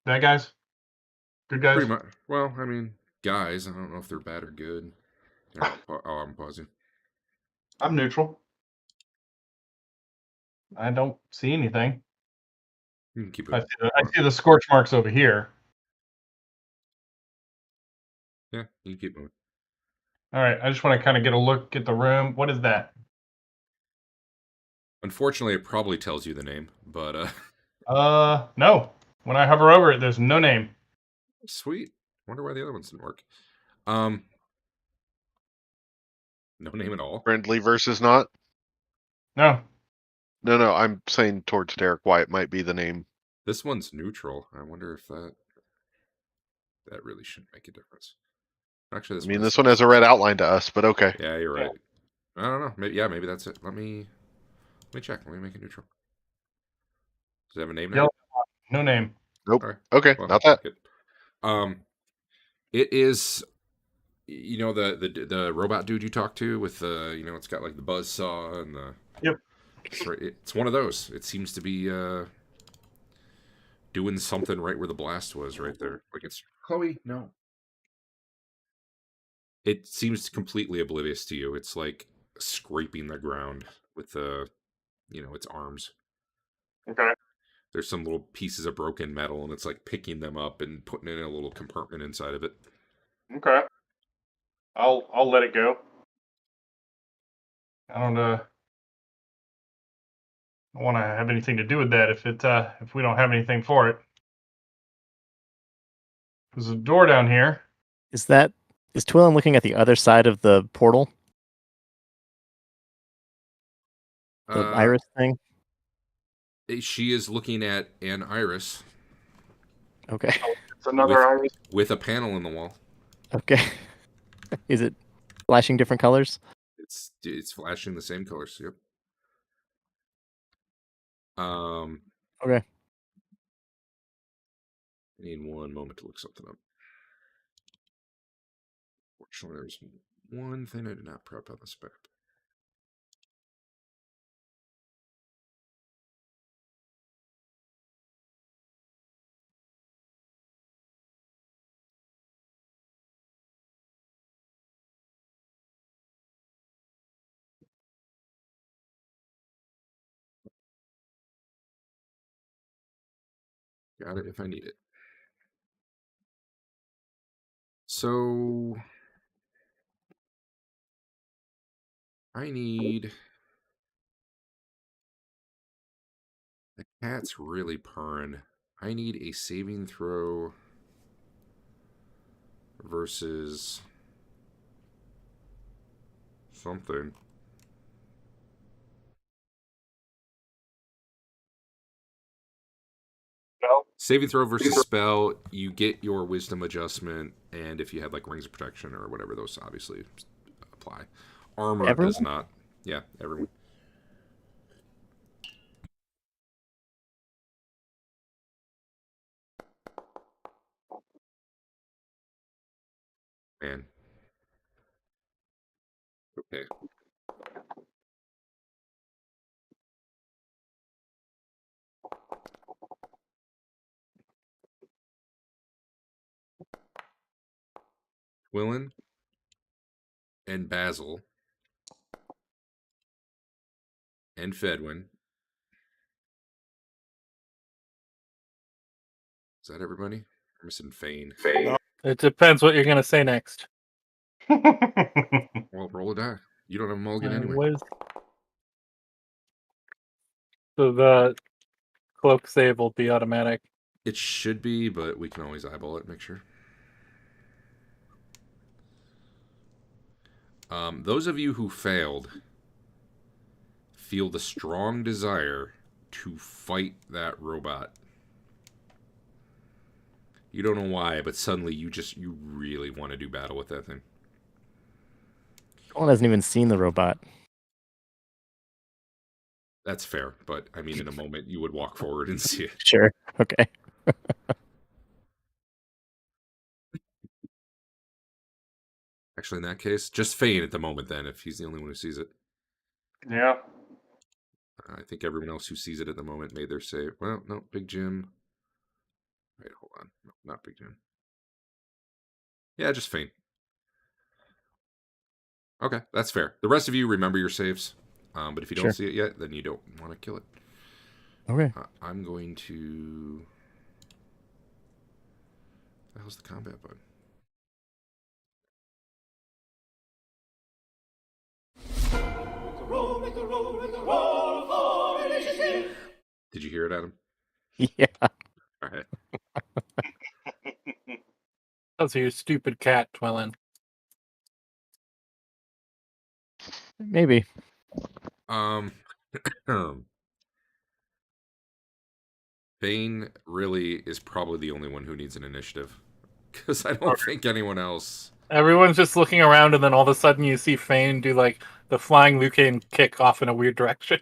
Bad guys? Good guys? Pretty much. Well, I mean, guys. I don't know if they're bad or good. I'm pausing. I'm neutral. I don't see anything. You can keep I it. see the scorch marks over here. Yeah, you can keep moving. All right, I just want to kind of get a look at the room. What is that? Unfortunately, it probably tells you the name, but No. When I hover over it, there's no name. sweet. Wonder why the other ones didn't work. No name at all. Friendly versus not? No. No, I'm saying towards Derek why it might be the name. This one's neutral. I wonder if that really shouldn't make a difference. Actually, I mean, this one has a red outline to us, but okay. Yeah, you're right. I don't know. Maybe that's it. Let me check. Let me make it neutral. Does it have a name now? Yellow. No name. Nope. Right. Okay, Well, not that. good. It is, the robot dude you talked to with the, it's got like the buzz saw and the. Yep. It's one of those. It seems to be doing something right where the blast was, right there. Like it's Chloe. No. It seems completely oblivious to you. It's like scraping the ground with its arms. Okay. There's some little pieces of broken metal, and it's like picking them up and putting it in a little compartment inside of it. Okay. I'll let it go. I don't want to have anything to do with that if we don't have anything for it. There's a door down here. Is Twillen looking at the other side of the portal? The iris thing? She is looking at an iris. Okay. It's another iris. With a panel in the wall. Okay. Is it flashing different colors? It's flashing the same colors. Yep. Okay. I need one moment to look something up. Fortunately, there's one thing I did not prep on the spec. Got it if I need it. So I need. The cat's really purring. I need a saving throw versus something. No. Saving throw versus spell, you get your wisdom adjustment, and if you have like rings of protection or whatever, those obviously apply. Armor Everyone? does not. Yeah, everyone. Man. Okay. Twillen and Basil and Fedwin. Is that everybody? I'm missing Fain. It depends what you're going to say next. Well, roll a die. You don't have a mulligan anyway. What is... So the cloak save will be automatic. It should be, but we can always eyeball it, make sure. Those of you who failed feel the strong desire to fight that robot. You don't know why, but suddenly you really want to do battle with that thing. Twillen hasn't even seen the robot. That's fair, but I mean, in a moment, you would walk forward and see it. Sure. Okay. Actually, in that case, just Fain at the moment. Then, if he's the only one who sees it, Yeah. I think everyone else who sees it at the moment made their save. Well, no, Big Jim. Wait, hold on. No, not Big Jim. Yeah, just Fain. Okay, that's fair. The rest of you remember your saves, but if you don't Sure. see it yet, then you don't want to kill it. Okay. I'm going to. What the hell's the combat bug? Did you hear it, Adam? Yeah. All right. Those are your stupid cat, Twillen. Maybe. Bane really is probably the only one who needs an initiative, because I don't think anyone else. Everyone's just looking around, and then all of a sudden you see Fain do like the flying Lucreon kick off in a weird direction.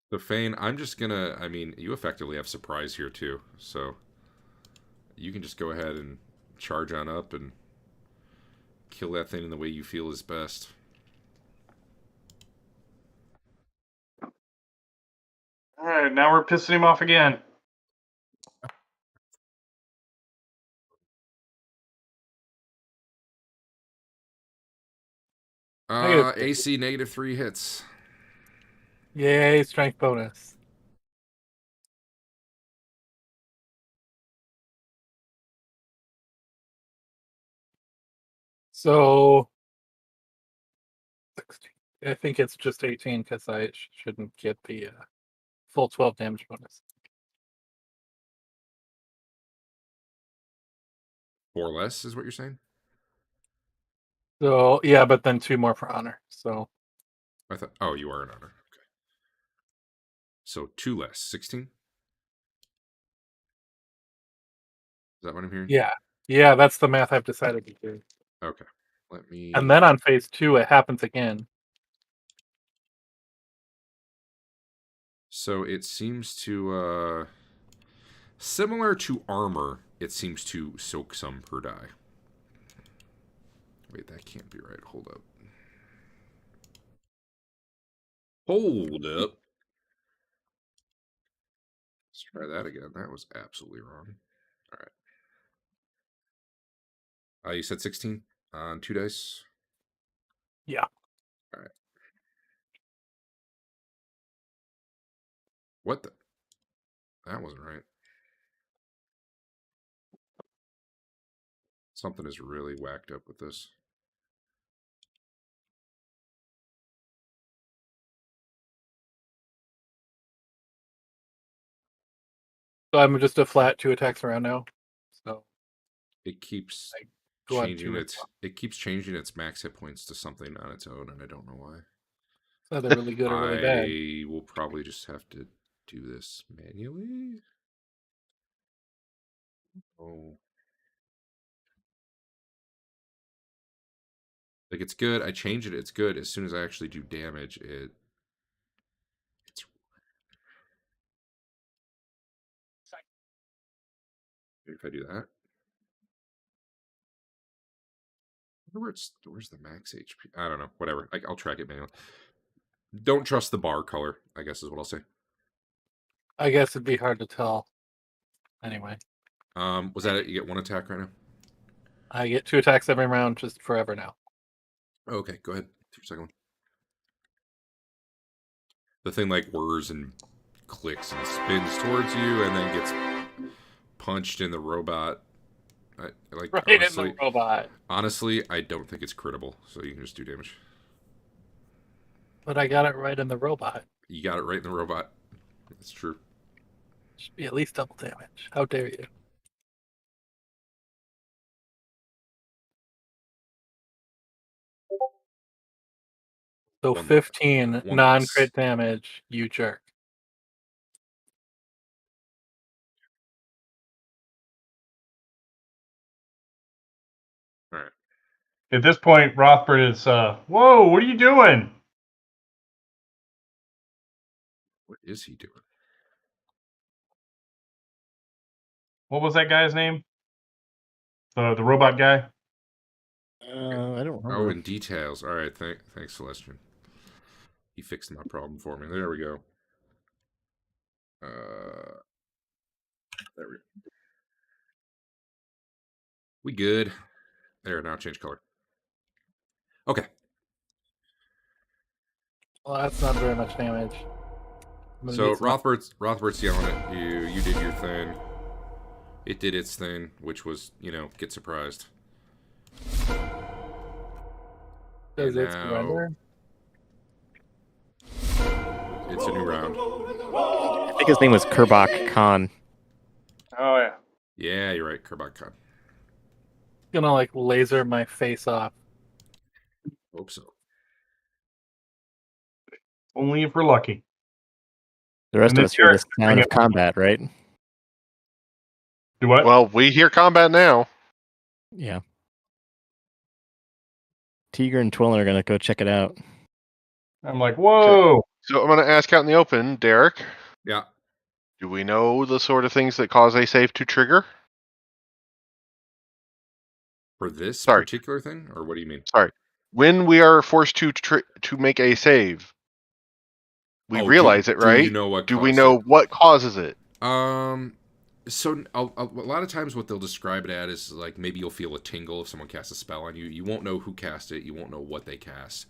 The Fain, I'm just gonna. I mean, you effectively have surprise here too, so you can just go ahead and charge on up and kill that thing in the way you feel is best. All right, now we're pissing him off again. AC -3 hits. Yay, strength bonus. So, 16. I think it's just 18 because I shouldn't get the full 12 damage bonus. 4 less is what you're saying? So, yeah, but then 2 more for honor. So, I thought. Oh, you are an honor. Okay. So 2 less, 16. Is that what I'm hearing? yeah, that's the math I've decided to do. Okay. Let me. And then on phase 2, it happens again. So it seems to, similar to armor, it seems to soak some per die. Wait, that can't be right. Hold up. Hold up. Let's try that again. That was absolutely wrong. All right. You said 16 on 2 dice? Yeah. All right. What the? That wasn't right. Something is really whacked up with this. So I'm just a flat 2 attacks around now. So It keeps I go on changing 2 as its well. it keeps changing its max hit points to something on its own, and I don't know why. So they're really good or really bad. I will probably just have to do this manually. Oh. Like, it's good. I change it. It's good. As soon as I actually do damage, it's. Maybe if I do that. I wonder where's the max HP? I don't know. Whatever. I'll track it manually. Don't trust the bar color, I guess is what I'll say. I guess it'd be hard to tell. Anyway, Was that it? You get 1 attack right now? I get 2 attacks every round just forever now. Oh, okay, go ahead. Do your second one. The thing like whirs and clicks and spins towards you, and then gets punched in the robot. Right honestly, in the robot. Honestly, I don't think it's critical, so you can just do damage. But I got it right in the robot. You got it right in the robot. That's true. Should be at least double damage. How dare you? So 15 one non-crit less. damage, you jerk. All right. At this point, Rothbert is, whoa, what are you doing? What is he doing? What was that guy's name? The robot guy. I don't Oh, remember. in details. All right, thanks, Celestian. He fixed my problem for me. There we go. There we go. We good. There, now change color. Okay. Well, that's not very much damage. I'm gonna So need some- Rothbert's yelling at you. You did your thing. It did its thing, which was, get surprised. Does And it now surrender? it's a new round. I think his name was Kerbak Khan. Oh yeah. Yeah, you're right, Kerbak Khan. Gonna like laser my face off. Hope so. Only if we're lucky. The rest And of then us hear the Derek, sound bring of it- combat, right? Do what? Well, we hear combat now. Yeah. Tiger and Twillen are gonna go check it out. I'm like, whoa. So I'm going to ask out in the open, Derek. Yeah. Do we know the sort of things that cause a save to trigger? For this Sorry. particular thing, or what do you mean? Sorry. When we are forced to make a save, we Oh, realize it, right? Do you know what? Do we caused know it? what causes it? So a lot of times what they'll describe it at is like maybe you'll feel a tingle if someone casts a spell on you. You won't know who cast it. You won't know what they cast.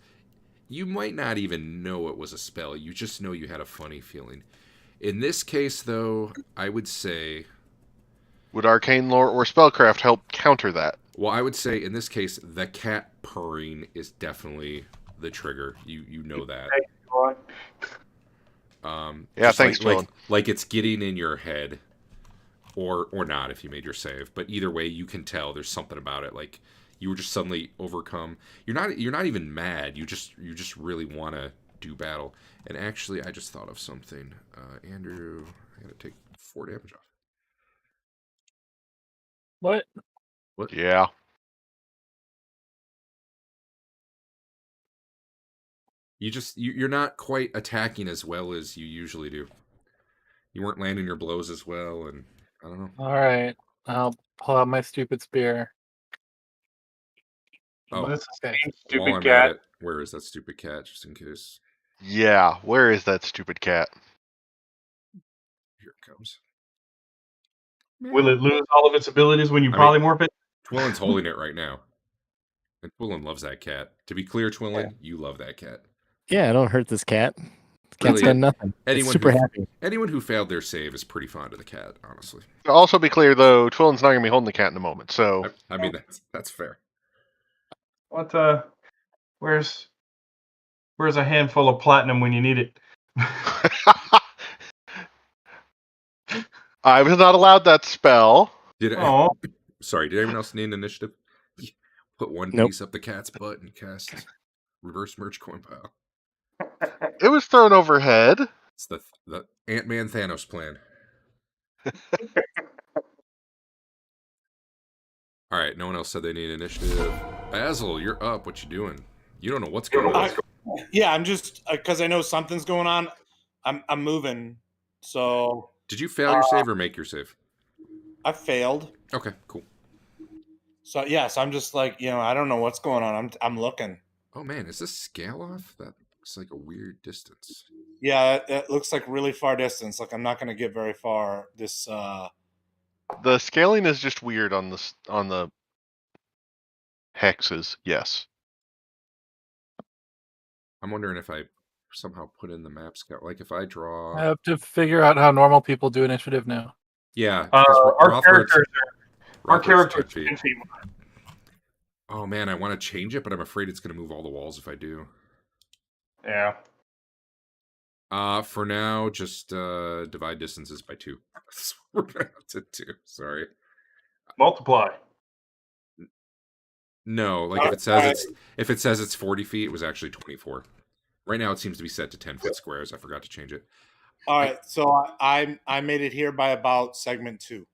You might not even know it was a spell. You just know you had a funny feeling. In this case, though, I would say... Would arcane lore or spellcraft help counter that? Well, I would say in this case, the cat purring is definitely the trigger. You know that. Yeah, Just thanks, like, Twillen. like it's getting in your head, or not if you made your save. But either way, you can tell there's something about it. Like you were just suddenly overcome. You're not even mad. You just really want to do battle. And actually, I just thought of something. Andrew, I gotta take 4 damage off. What? What? Yeah. You're not quite attacking as well as you usually do. You weren't landing your blows as well, and I don't know. All right. I'll pull out my stupid spear. Oh, This is Okay. while stupid I'm cat. at it, where is that stupid cat? Just in case. Yeah. Where is that stupid cat? Here it comes. Will it lose all of its abilities when you I mean- polymorph it? Twillen's holding it right now. And Twillen loves that cat. To be clear, Twillen, you love that cat. Yeah, don't hurt this cat. This cat's Really, done nothing. It's anyone super who- happy. Anyone who failed their save is pretty fond of the cat, honestly. To also be clear, though, Twillen's not going to be holding the cat in a moment, so... I mean, that's fair. What where's a handful of platinum when you need it? I was not allowed that spell. Oh, Sorry, did anyone else need an initiative? Put one Nope. piece up the cat's butt and cast reverse merge coin pile. It was thrown overhead. It's the Ant-Man Thanos plan. All right, no one else said they need initiative. Basil, you're up. What you doing? You don't know what's going on. Yeah, I'm just because I know something's going on. I'm moving, so Did you fail your save or make your save? I failed. Okay, cool. So yes, I'm just like I don't know what's going on. I'm looking. Oh man, is this scale off? That looks like a weird distance. Yeah, it looks like really far distance. Like I'm not going to get very far. This The scaling is just weird on the hexes. Yes. I'm wondering if I somehow put in the map scale. Like if I draw. I have to figure out how normal people do initiative now. Yeah. our characters are Rothbert's 10 feet. 10 feet. Oh man, I want to change it, but I'm afraid it's going to move all the walls if I do. Yeah. For now, just divide distances by 2. That's what we're going to have to do. Sorry. Multiply. No, like if it says it's 40 feet, it was actually 24. Right now, it seems to be set to 10-foot squares. I forgot to change it. all right. So I made it here by about segment 2,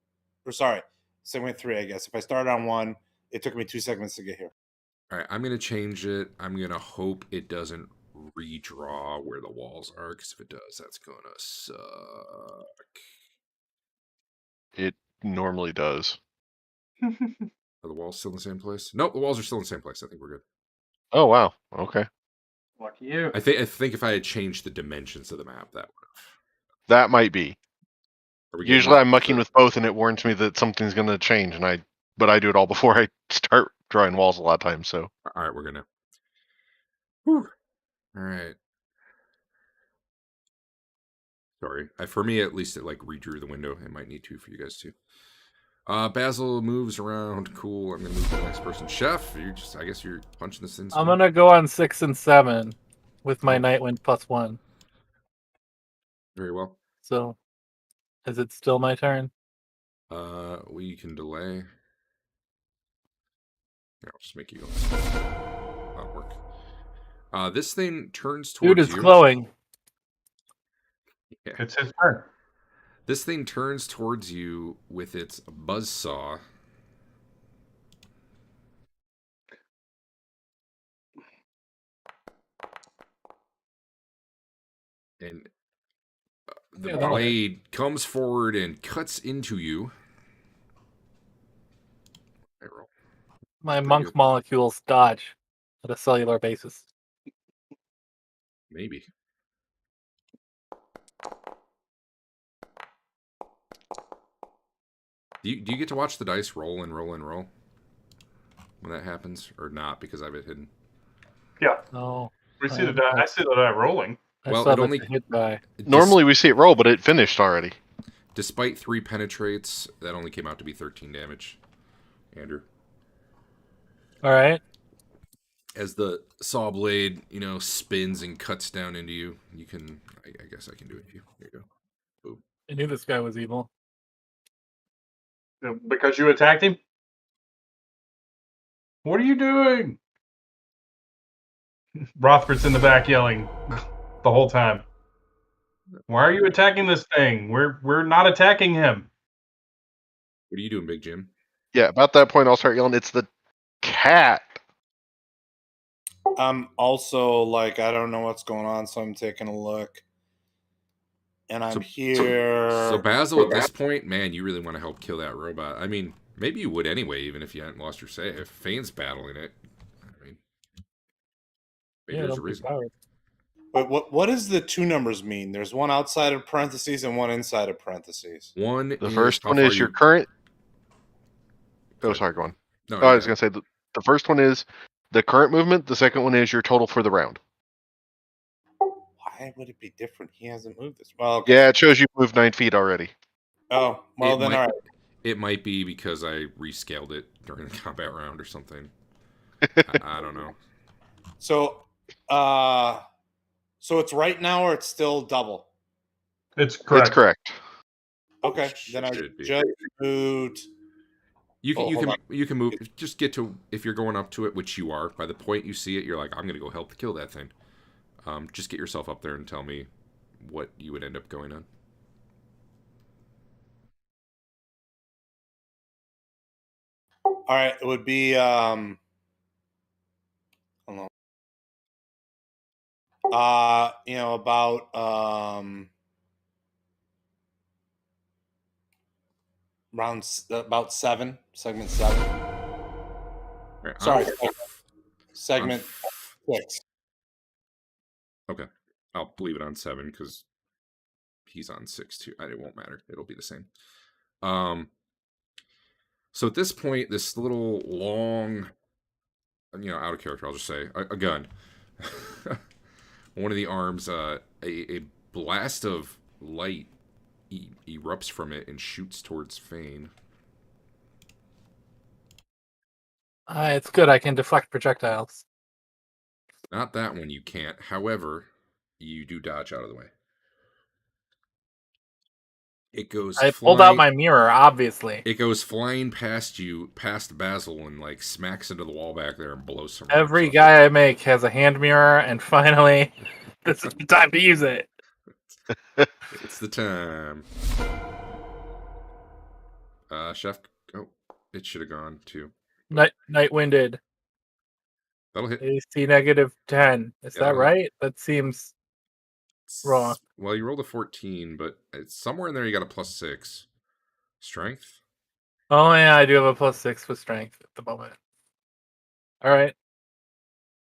or sorry, segment 3. I guess if I started on 1, it took me 2 segments to get here. All right, I'm going to change it. I'm going to hope it doesn't redraw where the walls are, because if it does, that's gonna suck. It normally does. Are the walls still in the same place? Nope, the walls are still in the same place. I think we're good. Oh wow. Okay. Lucky you. I think if I had changed the dimensions of the map, that would have. That might be. Are we good Usually now? I'm mucking with both and it warns me that something's gonna change but I do it all before I start drawing walls a lot of times, so All right, we're gonna. Whew. All right. Sorry. For me, at least, it like redrew the window. It might need to for you guys too. Basil moves around. Cool. I'm gonna move to the next person. Chef, I guess you're punching this in. I'm gonna go on 6 and 7 with my Nightwind +1. Very well. So, is it still my turn? We can delay. Here, I'll just make you go. That'll work. This thing turns towards Dude is you. glowing. Yeah. It's his turn. This thing turns towards you with its buzzsaw. And the blade comes forward and cuts into you. I roll. My Pretty monk good. molecules dodge at a cellular basis. Maybe. Do you get to watch the dice roll and roll and roll when that happens, or not? Because I have it hidden. Yeah. No. We see the die. I see the die rolling. Well, I saw it the only- hit die. normally we see it roll, but it finished already. Despite 3 penetrates, that only came out to be 13 damage. Andrew. All right. As the saw blade, spins and cuts down into you, you can. I guess I can do it to you. There you go. I knew this guy was evil. Because you attacked him? What are you doing? Rothbert's in the back yelling the whole time. Why are you attacking this thing? We're not attacking him. What are you doing, Big Jim? Yeah, about that point I'll start yelling, it's the cat. I'm also like, I don't know what's going on, so I'm taking a look. And I'm here. So Basil, at this point, man, you really want to help kill that robot. I mean, maybe you would anyway, even if you hadn't lost your save. If Fain's battling it, I mean, maybe there's a reason. But what does the 2 numbers mean? There's one outside of parentheses and one inside of parentheses. The first one is your current. Oh, sorry, go on. No, I was going to say the first one is the current movement. The second one is your total for the round. Why would it be different? He hasn't moved this. Well, okay. Yeah, it shows you moved 9 feet already. Oh, well then, all right. It might be because I rescaled it during the combat round or something. I don't know. So it's right now, or it's still double? It's correct. It's correct. Okay, then I just moved. You can move. Just get to, if you're going up to it, which you are. By the point you see it, you're like, I'm gonna go help kill that thing. Just get yourself up there and tell me what you would end up going on. All right, it would be hold on. About about 7, segment 7. Right, Sorry, segment 6. Okay, I'll leave it on 7 because he's on 6 too. It won't matter. It'll be the same. So at this point, this little long, out of character, I'll just say, a gun. One of the arms, a blast of light erupts from it and shoots towards Fain. It's good. I can deflect projectiles. Not that one, you can't. However, you do dodge out of the way. It goes. I pulled out my mirror, obviously. It goes flying past you, past Basil, and like smacks into the wall back there and blows some. Every guy I make has a hand mirror, and finally, this is the time to use it. It's the time. Chef. Oh, it should have gone too. Night winded. That'll hit. AC -10. Is Yeah, that that'll hit. right? That seems wrong. Well, you rolled a 14, but it's somewhere in there you got a +6. Strength? Oh yeah, I do have a +6 with strength at the moment. All right.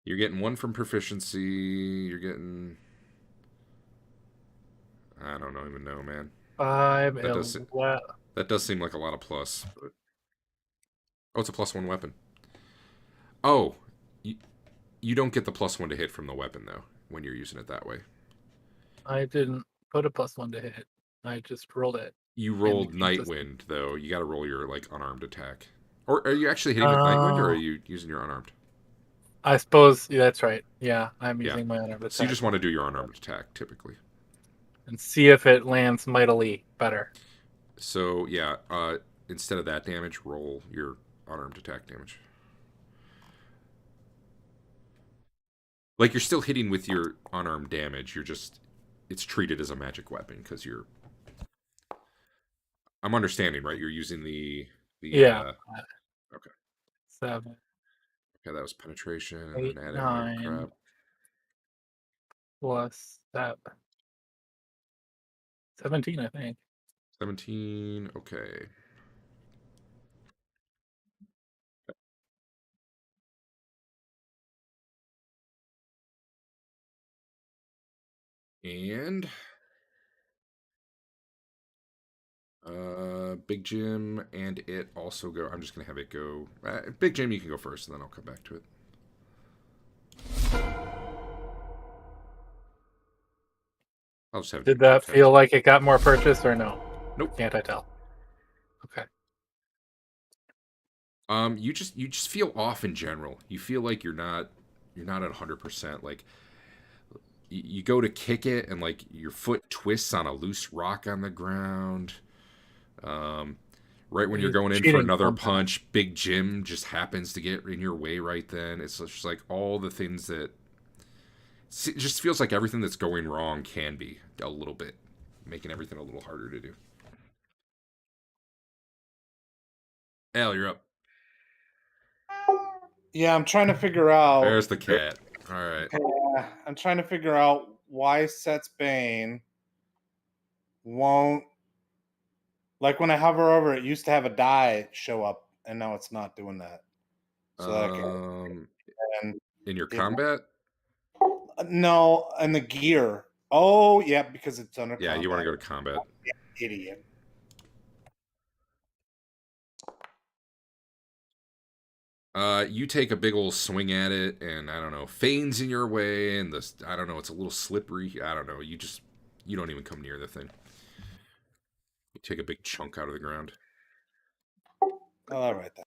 You're getting 1 from proficiency. You're getting... I don't even know, man. 5, That does, 11. that does seem like a lot of plus. But... Oh, it's a +1 weapon. Oh, you don't get the +1 to hit from the weapon, though, when you're using it that way. I didn't put a +1 to hit. I just rolled it. You rolled Nightwind, though. You got to roll your unarmed attack. Or are you actually hitting with Nightwind, or are you using your unarmed? I suppose that's right. Yeah, I'm using my unarmed attack. So you just want to do your unarmed attack, typically. And see if it lands mightily better. So, yeah, instead of that damage, roll your unarmed attack damage. Like, you're still hitting with your unarmed damage. It's treated as a magic weapon, because you're... I'm understanding, right? You're using the yeah. Okay. 7. Okay, that was penetration, and 8, then add 9. in crap. Plus that. 17, I think. 17, okay. And Big Jim and it also go. I'm just gonna have it go. Big Jim, you can go first, and then I'll come back to it. I'll just have it. Did that feel like it got more purchase or no? Nope. Can't I tell? Okay. You just feel off in general. You feel like you're not at 100%. Like you go to kick it, and like your foot twists on a loose rock on the ground. Right when you're going in for another punch, Big Jim just happens to get in your way right then. It's just like all the things that... It just feels like everything that's going wrong can be a little bit, making everything a little harder to do. Al, you're up. Yeah, I'm trying to figure out. There's the cat. All right. I'm trying to figure out why Set's Bane won't... Like when I hover over it, used to have a die show up, and now it's not doing that. So that I can... In your combat? No, and the gear. Oh, yeah, because it's under Yeah, combat. you want to go to combat. Yeah, idiot. You take a big old swing at it, and I don't know, Fain's in your way, and I don't know, it's a little slippery. I don't know. You don't even come near the thing. You take a big chunk out of the ground. All right then.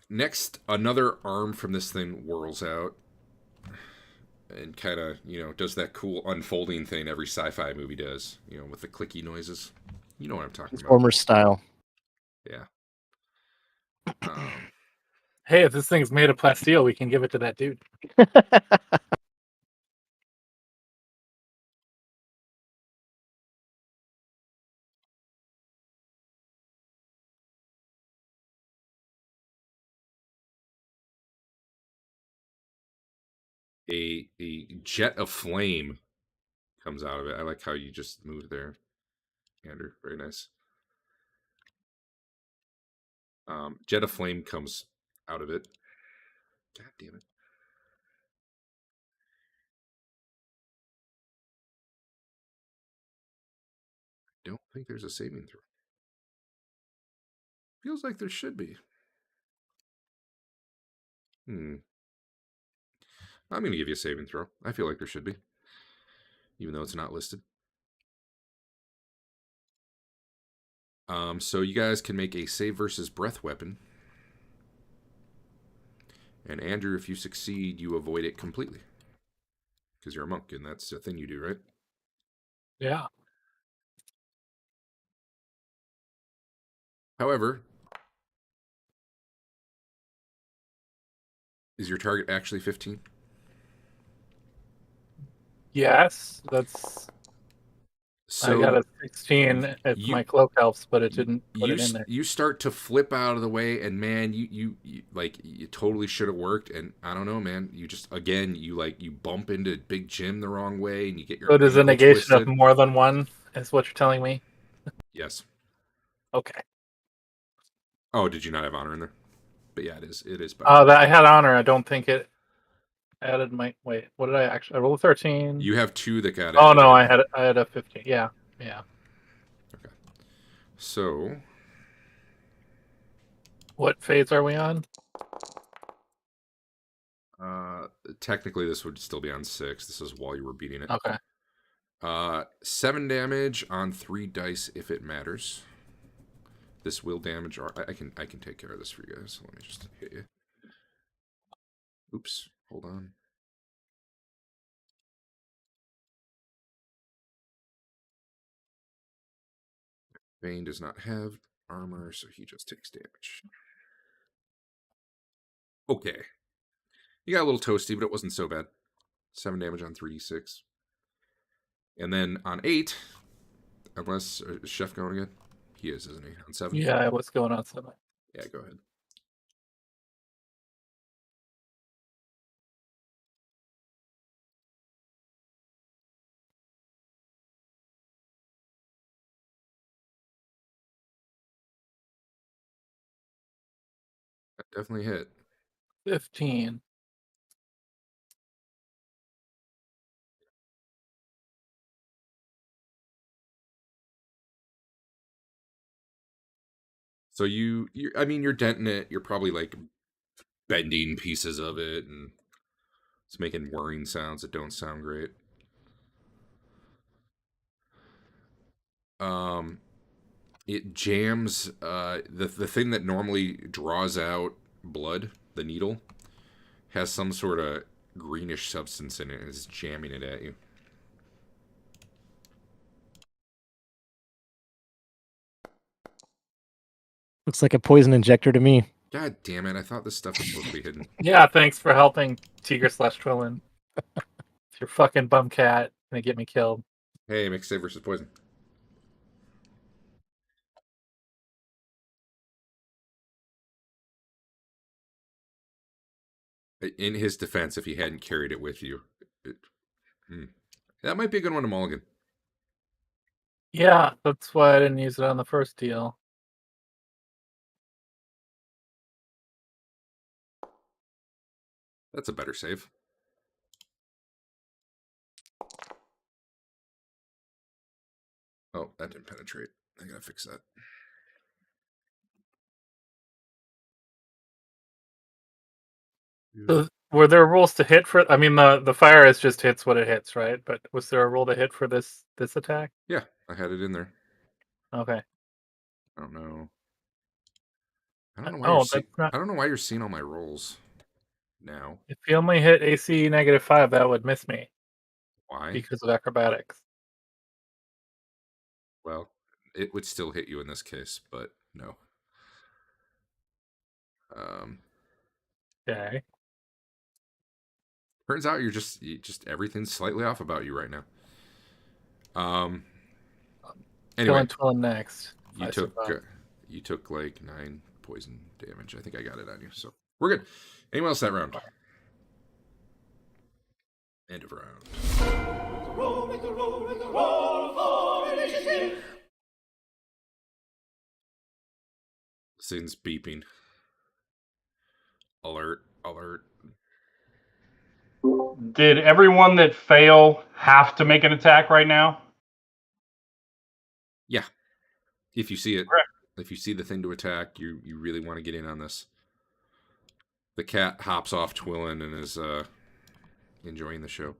Next, another arm from this thing whirls out and kind of, does that cool unfolding thing every sci-fi movie does, with the clicky noises. You know what I'm talking about. Former style. Yeah. Hey, if this thing's made of plasteel, we can give it to that dude. A jet of flame comes out of it. I like how you just moved there, Andrew. Very nice. Jet of flame comes out of it. God damn it. I don't think there's a saving throw. Feels like there should be. I'm going to give you a saving throw. I feel like there should be, even though it's not listed. So you guys can make a save versus breath weapon. And Andrew, if you succeed, you avoid it completely. Because you're a monk, and that's a thing you do, right? Yeah. However, is your target actually 15? Yes, that's I got a 16 if you- my cloak helps, but it didn't put it in there. You start to flip out of the way, and man, you like you totally should have worked. And I don't know, man. You just again you bump into Big Jim the wrong way, and you get your So does a ankle negation twisted. of more than one is what you're telling me? Yes. Okay. Oh, did you not have honor in there? But yeah, it is. It is. Oh, that I had honor. I don't think it added my. Wait, what did I actually? I rolled a 13. You have 2 that got. Oh added no, in. I had a 15. Yeah. Okay. So. What phase are we on? Technically, this would still be on 6. This is while you were beating it. Okay. 7 damage on 3 dice if it matters. This will damage. I can take care of this for you guys. Let me just hit you. Oops. Hold on. Fain does not have armor, so he just takes damage. Okay. You got a little toasty, but it wasn't so bad. 7 damage on 3d6. And then on 8, unless is Chef going again? He is, isn't he? On 7? Yeah, what's going on? 7. Yeah, go ahead. That definitely hit. 15. So I mean, you're denting it. You're probably like bending pieces of it, and it's making whirring sounds that don't sound great. It jams. The thing that normally draws out blood, the needle, has some sort of greenish substance in it, and is jamming it at you. Looks like a poison injector to me. God damn it! I thought this stuff was supposed to be hidden. Yeah, thanks for helping Tigre/Twillen. It's your fucking bum cat gonna get me killed. Hey, mixed save versus poison. In his defense, if he hadn't carried it with you, that might be a good one to mulligan. Yeah, that's why I didn't use it on the first deal. That's a better save. Oh, that didn't penetrate. I gotta fix that. So were there rules to hit for? I mean, the fire is just hits what it hits, right? But was there a rule to hit for this attack? Yeah, I had it in there. Okay. I don't know. I don't know why Oh, you're that's not. I don't know why you're seeing all my rolls now. If you only hit AC -5, that would miss me Why? because of acrobatics. Well, it would still hit you in this case, but no. Okay. Turns out you're just everything's slightly off about you right now. Anyway, Killing Twillen next. if you I took survive. you took like 9 poison damage. I think I got it on you, so we're good. Anyone else that round? End of round. Scene's beeping. Alert! Alert! Did everyone that fail have to make an attack right now? Yeah, if you see it, Correct. if you see the thing to attack, you really want to get in on this. The cat hops off Twillen and is enjoying the show.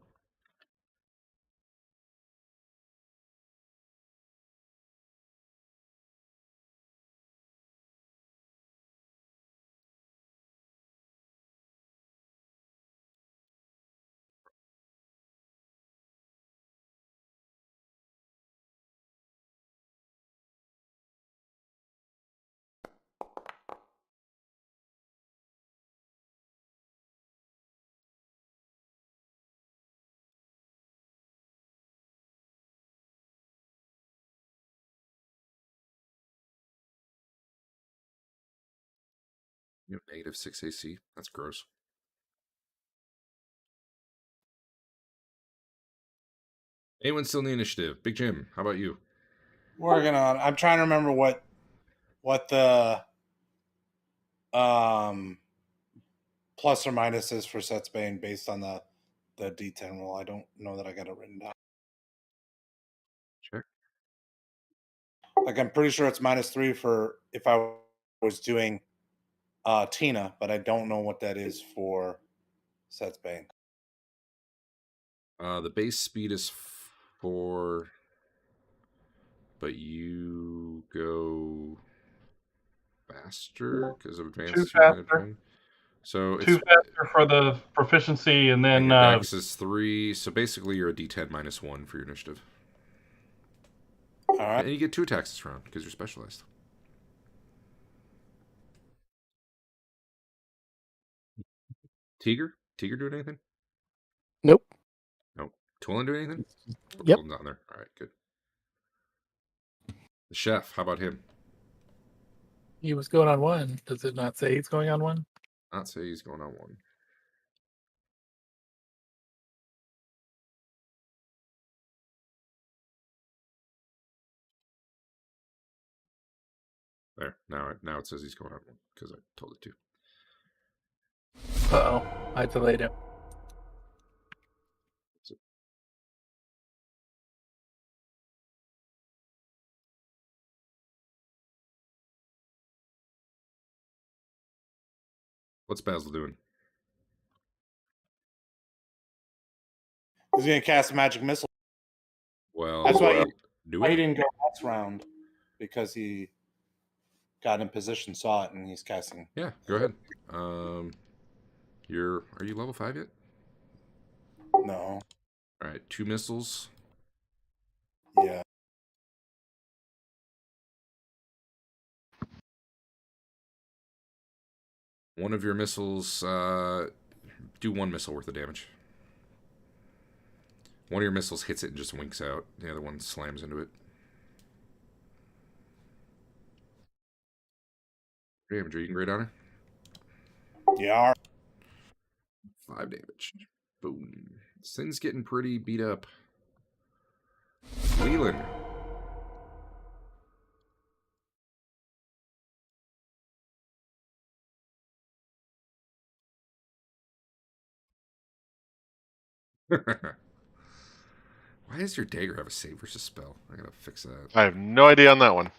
You have negative 6 AC. That's gross. Anyone still in the initiative? Big Jim, how about you? Working on. I'm trying to remember what the plus or minus is for Set's Bane based on the D10 roll. I don't know that I got it written down. Check. Like I'm pretty sure it's -3 for if I was doing Tina, but I don't know what that is for Set's Bane. The base speed is 4, but you go faster because of advanced 2 2-handed faster. training. So 2 it's faster for the proficiency, and then and your dex is 3. So basically, you're a D10 -1 for your initiative. All right. And you get 2 attacks this round because you're specialized. Tiger doing anything? Nope. No. Twillen doing anything? Oh, Yep. Twillen's on there. All right, good. The chef, how about him? He was going on 1. Does it not say he's going on 1? Not say he's going on 1. There. Now it says he's going on 1 because I told it to. Uh-oh. I delayed him. What's Basil doing? He's gonna cast a magic missile. Well, That's why do he it. didn't go last round because he got in position, saw it, and he's casting. Yeah, go ahead. Are you level 5 yet? No. All right, 2 missiles. Yeah. One of your missiles, do 1 missile worth of damage. One of your missiles hits it and just winks out. The other one slams into it. Damage, are you in Great Honor? Yeah. 5 damage. Boom. This thing's getting pretty beat up. Lelion. Why does your dagger have a save versus spell? I gotta fix that. I have no idea on that one.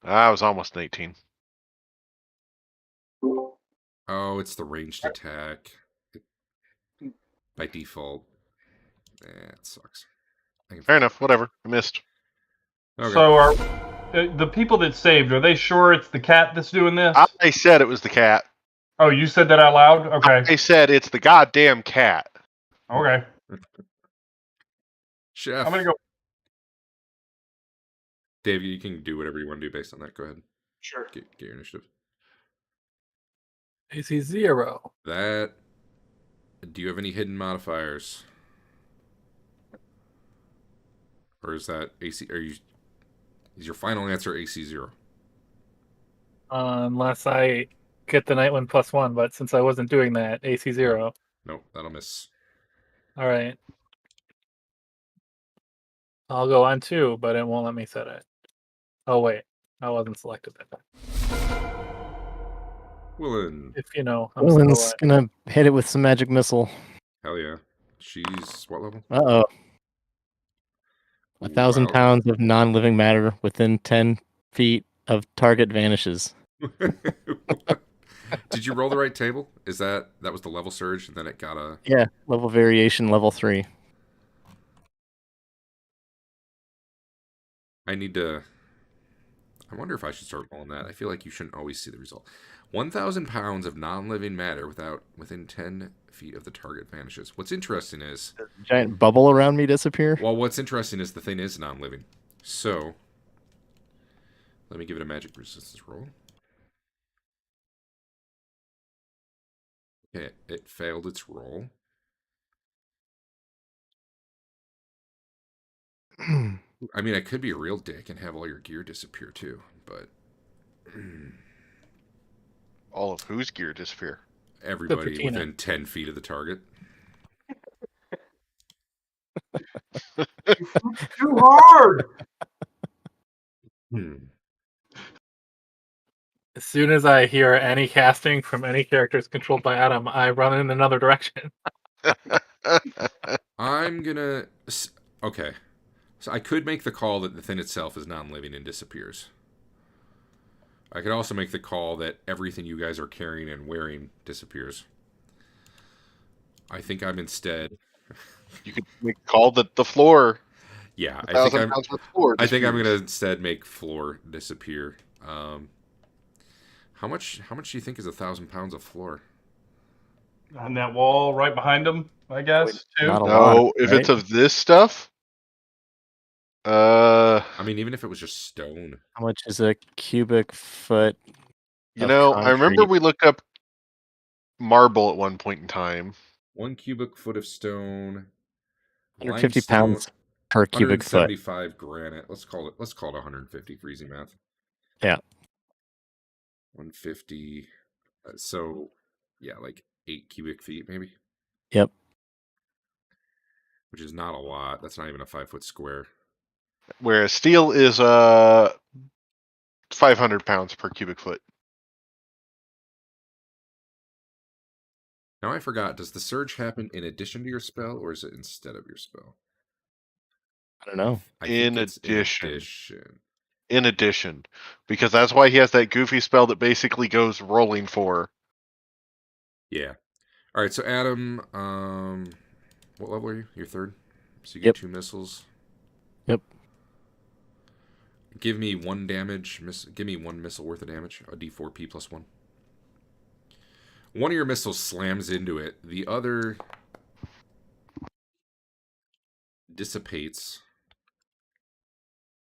I was almost an 18. Oh, it's the ranged attack. By default. It sucks. Fair enough. Whatever. I missed. Okay. So are the people that saved? Are they sure it's the cat that's doing this? I said it was the cat. Oh, you said that out loud. Okay. I said it's the goddamn cat. Okay. Chef. I'm gonna go. Dave, you can do whatever you want to do based on that. Go ahead. Sure. Get your initiative. AC 0. That. Do you have any hidden modifiers? Or is that AC? Is your final answer AC 0? Unless I get the night 1 +1, but since I wasn't doing that, AC 0. Nope, that'll miss. All right. I'll go on 2, but it won't let me set it. Oh wait, I wasn't selected that time. Twillen. If you know, I'm Twillen's still gonna hit it with some magic missile. Hell yeah. She's what level? Uh-oh. 1,000 Wow. pounds of non-living matter within 10 feet of target vanishes. Did you roll the right table? Is that was the level surge, and then it got a... Yeah, level variation, level 3. I need to... I wonder if I should start rolling that. I feel like you shouldn't always see the result. 1,000 pounds of non-living matter within 10 feet of the target vanishes. What's interesting is... Giant bubble around me disappear? Well, what's interesting is the thing is non-living. So, let me give it a magic resistance roll. Okay, it failed its roll. I mean, I could be a real dick and have all your gear disappear too, but All of whose gear disappear? Everybody Tina. within 10 feet of the target. Too hard. As soon as I hear any casting from any characters controlled by Adam, I run in another direction. I'm gonna. Okay. So I could make the call that the thing itself is non-living and disappears. I could also make the call that everything you guys are carrying and wearing disappears. I think I'm instead. You could make a call that the floor. Yeah, I think 1,000 I'm. pounds worth of floor. I think I'm disappears. gonna instead make floor disappear. How much do you think is 1,000 pounds of floor? On that wall right behind him, I guess, too. Not a No, lot, if right? it's of this stuff. I mean, even if it was just stone. How much is a cubic foot? You of know, I remember concrete? we looked up marble at one point in time. 1 cubic foot of stone. 150 limestone, pounds per cubic foot. 175 granite. Let's call it 150 for easy math. Yeah. 150. So, yeah, like 8 cubic feet maybe. Yep. Which is not a lot. That's not even a 5-foot square. Whereas steel is 500 pounds per cubic foot. Now I forgot. Does the surge happen in addition to your spell, or is it instead of your spell? I don't know. I In think it's addition. in addition. In addition, because that's why he has that goofy spell that basically goes rolling for. Yeah. All right. So Adam, what level are you? You're third. So you get Yep. 2 missiles. Yep. Give me 1 damage. Give me 1 missile worth of damage. A D4P plus 1. One of your missiles slams into it. The other dissipates.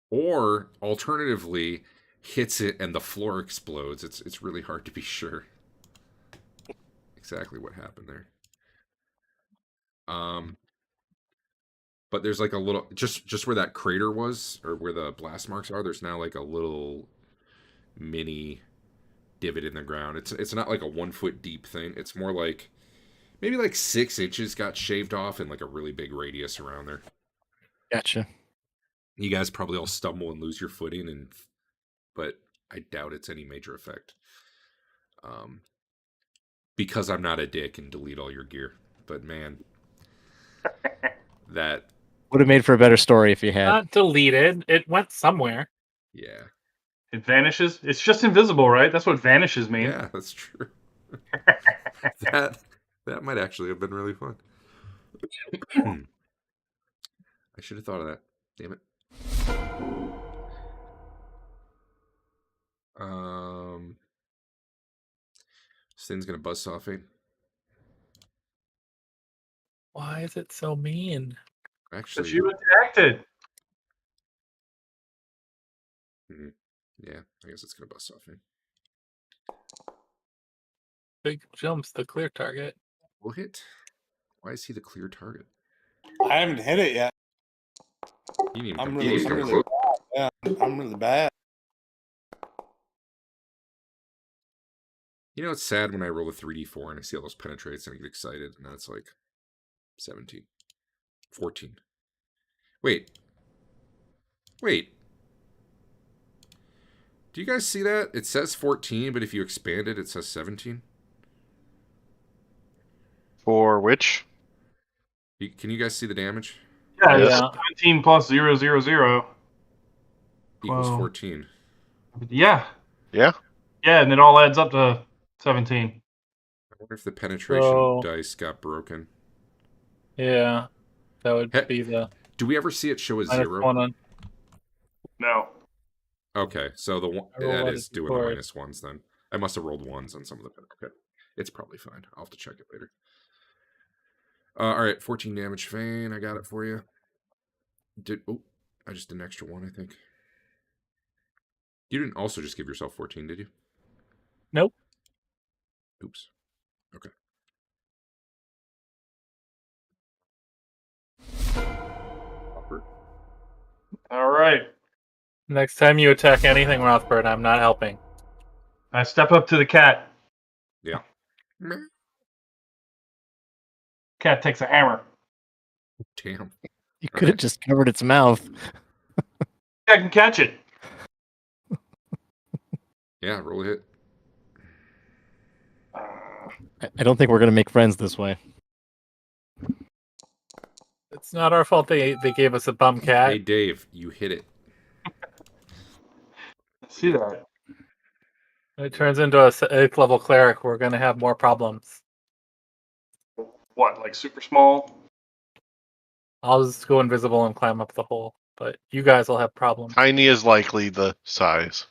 Or, alternatively, hits it and the floor explodes. It's really hard to be sure exactly what happened there. But there's like a little, just where that crater was, or where the blast marks are, there's now like a little mini divot in the ground. It's not like a 1 foot deep thing. It's more like maybe like 6 inches got shaved off in like a really big radius around there. Gotcha. You guys probably all stumble and lose your footing, but I doubt it's any major effect. Because I'm not a dick and delete all your gear. But man, that would have made for a better story if you had. Not deleted. It went somewhere. Yeah. It vanishes. It's just invisible, right? That's what vanishes mean. Yeah, that's true. that might actually have been really fun. I should have thought of that. Damn it. This thing's gonna buzzsaw Fain. Why is it so mean? But Actually, you attacked it. yeah, I guess it's gonna buzzsaw Fain. Big jumps the clear target. We'll hit. Why is he the clear target? I haven't hit it yet. You need to I'm come really, close I'm to really it. bad. Yeah, I'm really bad. You know, it's sad when I roll a 3d4 and I see all those penetrates and I get excited, and then it's like 17. 14. Wait. Do you guys see that? It says 14, but if you expand it, it says 17. For which? Can you guys see the damage? Yeah, Yes. it's 17 plus 000 Equals Wow. 14. Yeah. Yeah. Yeah, and it all adds up to 17. I wonder if the penetration So- dice got broken. Yeah. That would Heck, be the Do we ever see it show a minus 0? 1 on. No. Okay, so the one I roll that what is is doing the required. minus ones then. I must have rolled ones on some of the. Okay, it's probably fine. I'll have to check it later. All right, 14 damage, Fain. I got it for you. I just did an extra 1, I think. You didn't also just give yourself 14, did you? Nope. Oops. Okay. Rothbert. All right. Next time you attack anything, Rothbert, I'm not helping. I step up to the cat. Yeah. Cat takes a hammer. Damn. You could have just covered its mouth. I can catch it. Yeah, roll a hit. I don't think we're gonna make friends this way. It's not our fault they gave us a bum cat. Hey, Dave, you hit it. See that? It turns into a 8th level cleric. We're gonna have more problems. What, like super small? I'll just go invisible and climb up the hole, but you guys will have problems. Tiny is likely the size.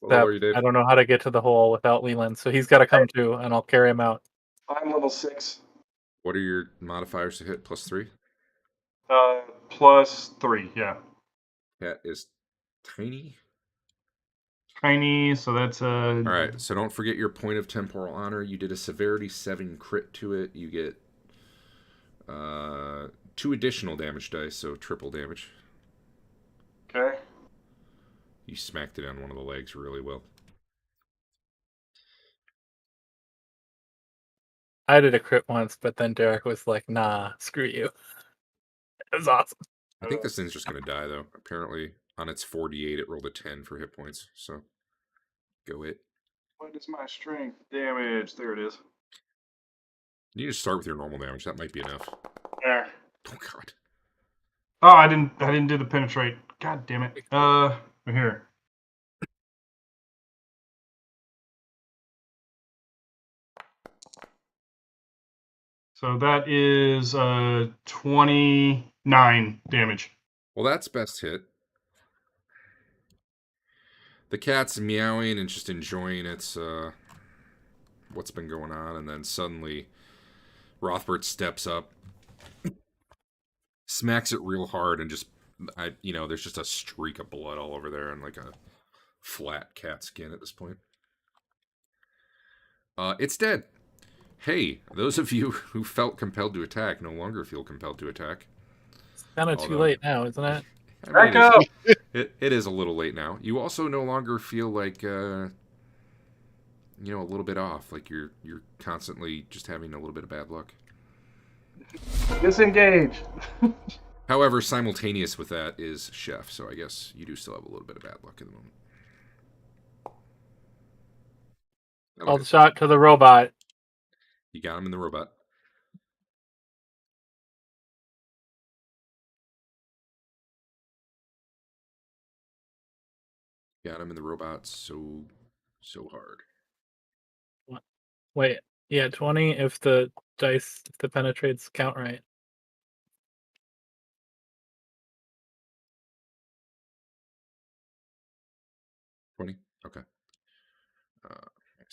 What level are you, Dave? I don't know how to get to the hole without Leland, so he's got to come too, and I'll carry him out. I'm level 6. What are your modifiers to hit? +3? +3, yeah. Cat is tiny. Tiny, so that's All right, so don't forget your point of temporal honor. You did a severity 7 crit to it. You get 2 additional damage dice, so triple damage. Okay. You smacked it on one of the legs really well. I did a crit once, but then Derek was like, "Nah, screw you." It was awesome. I think this thing's just going to die, though. Apparently, on its 48, it rolled a 10 for hit points, so go it. What is my strength damage? There it is. You just start with your normal damage. That might be enough. There. Oh, God. Oh, I didn't do the penetrate. God damn it. Here. So that is 29 damage. Well, that's best hit. The cat's meowing and just enjoying its what's been going on, and then suddenly Rothbert steps up, smacks it real hard, and just there's just a streak of blood all over there and like a flat cat skin at this point. It's dead. Hey, those of you who felt compelled to attack no longer feel compelled to attack. It's kind of too Although- late now, isn't it? I Back mean, up! it is a little late now. You also no longer feel like a little bit off, like you're constantly just having a little bit of bad luck. Disengage. However, simultaneous with that is Chef, so I guess you do still have a little bit of bad luck at the moment. Call the shot to the robot. You got him in the robot. Got him in the robot so hard. Wait, yeah, 20 if the penetrates count right. -20? Okay.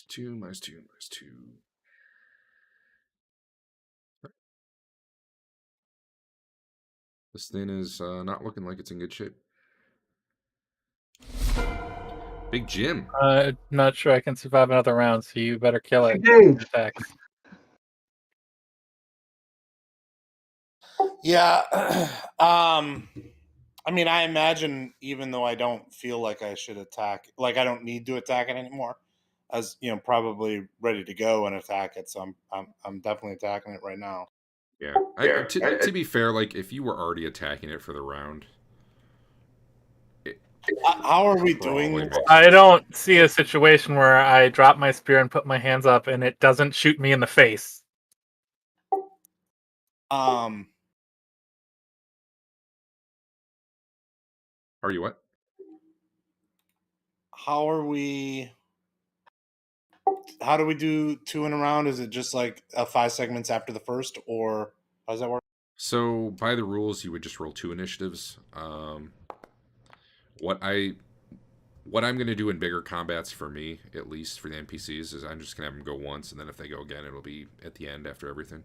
-2, -2, -2. This thing is not looking like it's in good shape. Big Jim. I'm not sure I can survive another round, so you better kill it. Engage. Attacks. Yeah. I mean, I imagine even though I don't feel like I should attack, like I don't need to attack it anymore, as probably ready to go and attack it. So I'm definitely attacking it right now. Yeah. To be fair, like if you were already attacking it for the round, How are we probably doing? makes I sense. don't see a situation where I drop my spear and put my hands up and it doesn't shoot me in the face. Are you what? How are we? How do we do 2 in a round? Is it just like 5 segments after the first, or how does that work? So by the rules, you would just roll 2 initiatives. What I'm going to do in bigger combats for me, at least for the NPCs, is I'm just going to have them go once, and then if they go again, it'll be at the end after everything.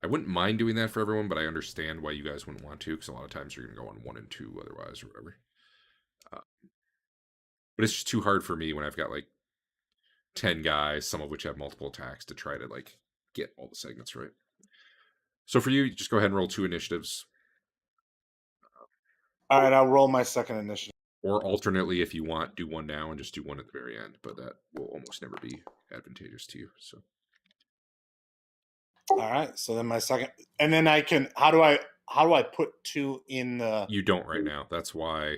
I wouldn't mind doing that for everyone, but I understand why you guys wouldn't want to, because a lot of times you're going to go on 1 and 2 otherwise, or whatever. But it's just too hard for me when I've got like 10 guys, some of which have multiple attacks, to try to like get all the segments right. So for you, just go ahead and roll 2 initiatives. All right, I'll roll my second initiative. Or alternately, if you want, do one now and just do one at the very end, but that will almost never be advantageous to you. So All right. So then my second, and then I can. How do I put 2 in the? you don't right now. That's why.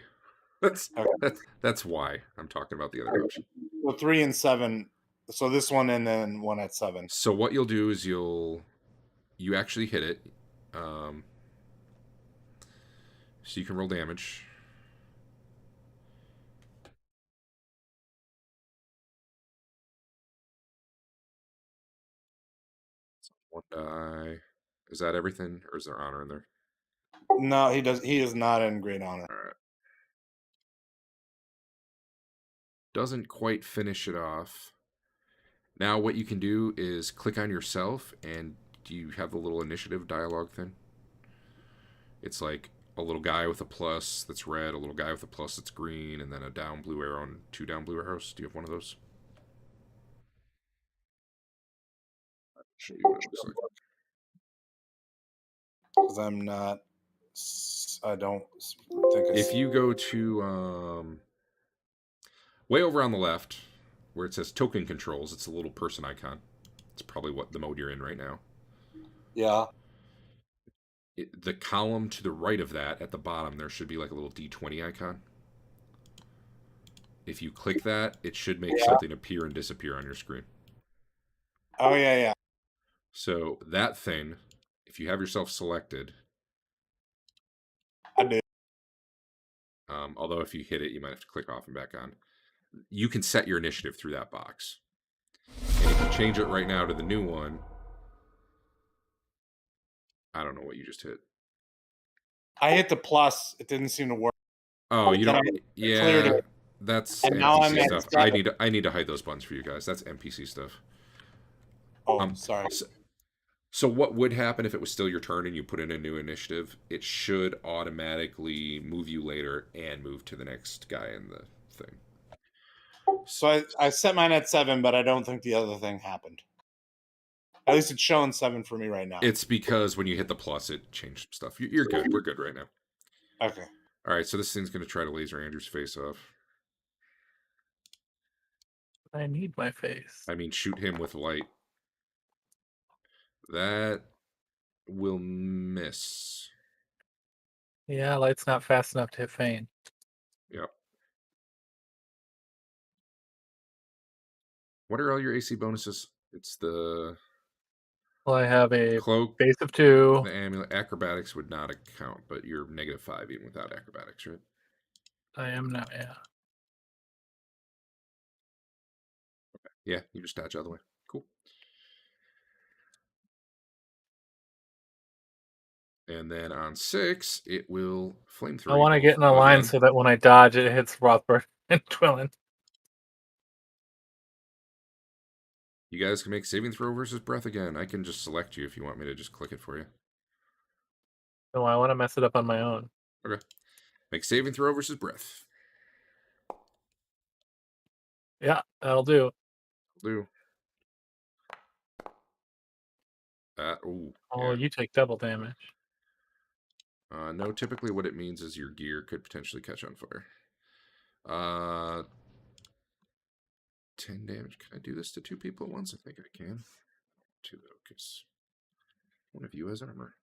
That's Okay. that's why I'm talking about the other option. So 3 and 7. So this one and then one at 7. So what you'll do is you actually hit it. So you can roll damage. One die. Is that everything, or is there honor in there? No, he does. He is not in great honor. All right. Doesn't quite finish it off. Now what you can do is click on yourself, and do you have the little initiative dialogue thing? It's like a little guy with a plus that's red, a little guy with a plus that's green, and then a down blue arrow and 2 down blue arrows. Do you have one of those? I'll show you what it looks like. Because I'm not. I don't think. If you go to way over on the left, where it says token controls, it's a little person icon. It's probably what the mode you're in right now. Yeah. The column to the right of that, at the bottom, there should be like a little D20 icon. If you click that, it should make something appear and disappear on your screen. Oh yeah. So that thing, if you have yourself selected, I did. although if you hit it, you might have to click off and back on. You can set your initiative through that box. And if you change it right now to the new one, I don't know what you just hit. I hit the plus. It didn't seem to work. Oh, you Then don't. cleared Yeah, it. that's And now I'm NPC at stuff. 7. I need to hide those buttons for you guys. That's NPC stuff. Oh, sorry. So what would happen if it was still your turn and you put in a new initiative? It should automatically move you later and move to the next guy in the thing. So I set mine at 7, but I don't think the other thing happened. At least it's showing 7 for me right now. It's because when you hit the plus, it changed some stuff. You're good. We're good right now. Okay. All right, so this thing's going to try to laser Andrew's face off. I need my face. I mean, shoot him with light. That will miss. Yeah, light's not fast enough to hit Fain. Yep. What are all your AC bonuses? It's the Well, I have a cloak, base of 2. the amulet. Acrobatics would not account, but you're -5 even without acrobatics, right? I am now, yeah. Yeah, you just dodge out of the way. Cool. And then on 6, it will flamethrower. I want to get in a line so that when I dodge, it hits Rothbert and Twillen. You guys can make saving throw versus breath again. I can just select you if you want me to just click it for you. No, I want to mess it up on my own. Okay. Make saving throw versus breath. Yeah, that'll do. Do. Ooh, Oh, yeah. you take double damage. No, typically what it means is your gear could potentially catch on fire. 10 damage. Can I do this to 2 people at once? I think I can. 2 though, because one of you has armor.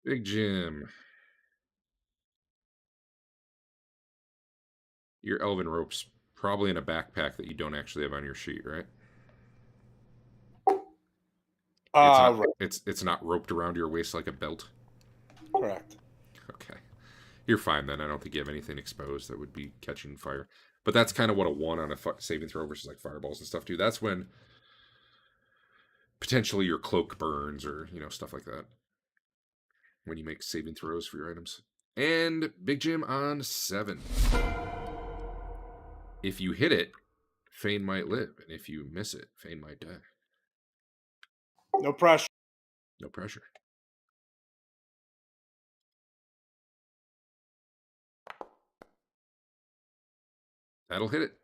Big Jim. Your elven rope's probably in a backpack that you don't actually have on your sheet, right? Right. It's not roped around your waist like a belt. Correct. Okay. You're fine then. I don't think you have anything exposed that would be catching fire. But that's kind of what a 1 on a saving throw versus like fireballs and stuff do. That's when potentially your cloak burns or, stuff like that. When you make saving throws for your items. And Big Jim on 7. If you hit it, Fain might live. And if you miss it, Fain might die. No pressure. No pressure. That'll hit it.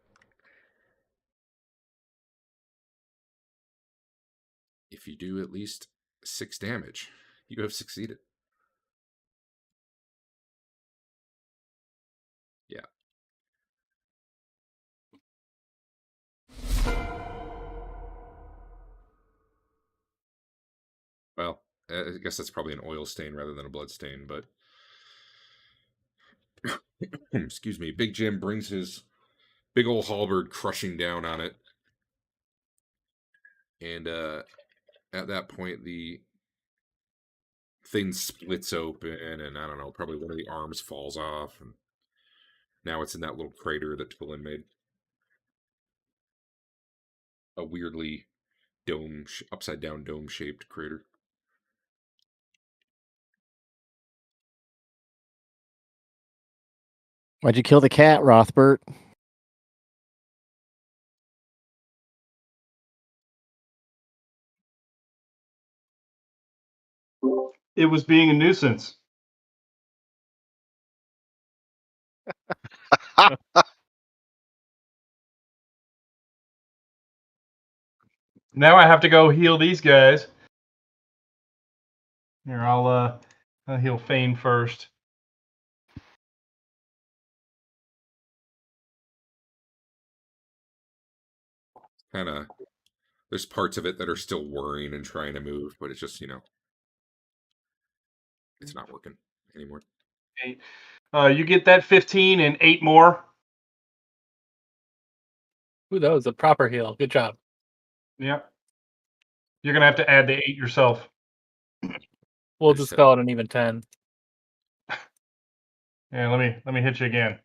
if you do at least 6 damage, you have succeeded. Yeah. Well, I guess that's probably an oil stain rather than a blood stain, but excuse me. Big Jim brings his big old halberd crushing down on it. And at that point, the thing splits open, and I don't know, probably one of the arms falls off, and now it's in that little crater that Twillen made. A weirdly upside down dome shaped crater. Why'd you kill the cat, Rothbert? It was being a nuisance. Now I have to go heal these guys. Here, I'll heal Fain first. Kind of, there's parts of it that are still whirring and trying to move, but it's just, it's not working anymore. Okay. You get that 15 and 8 more. Ooh, that was a proper heal. Good job. Yep. You're gonna have to add the 8 yourself. We'll There's just call it an even 10. Yeah, let me hit you again.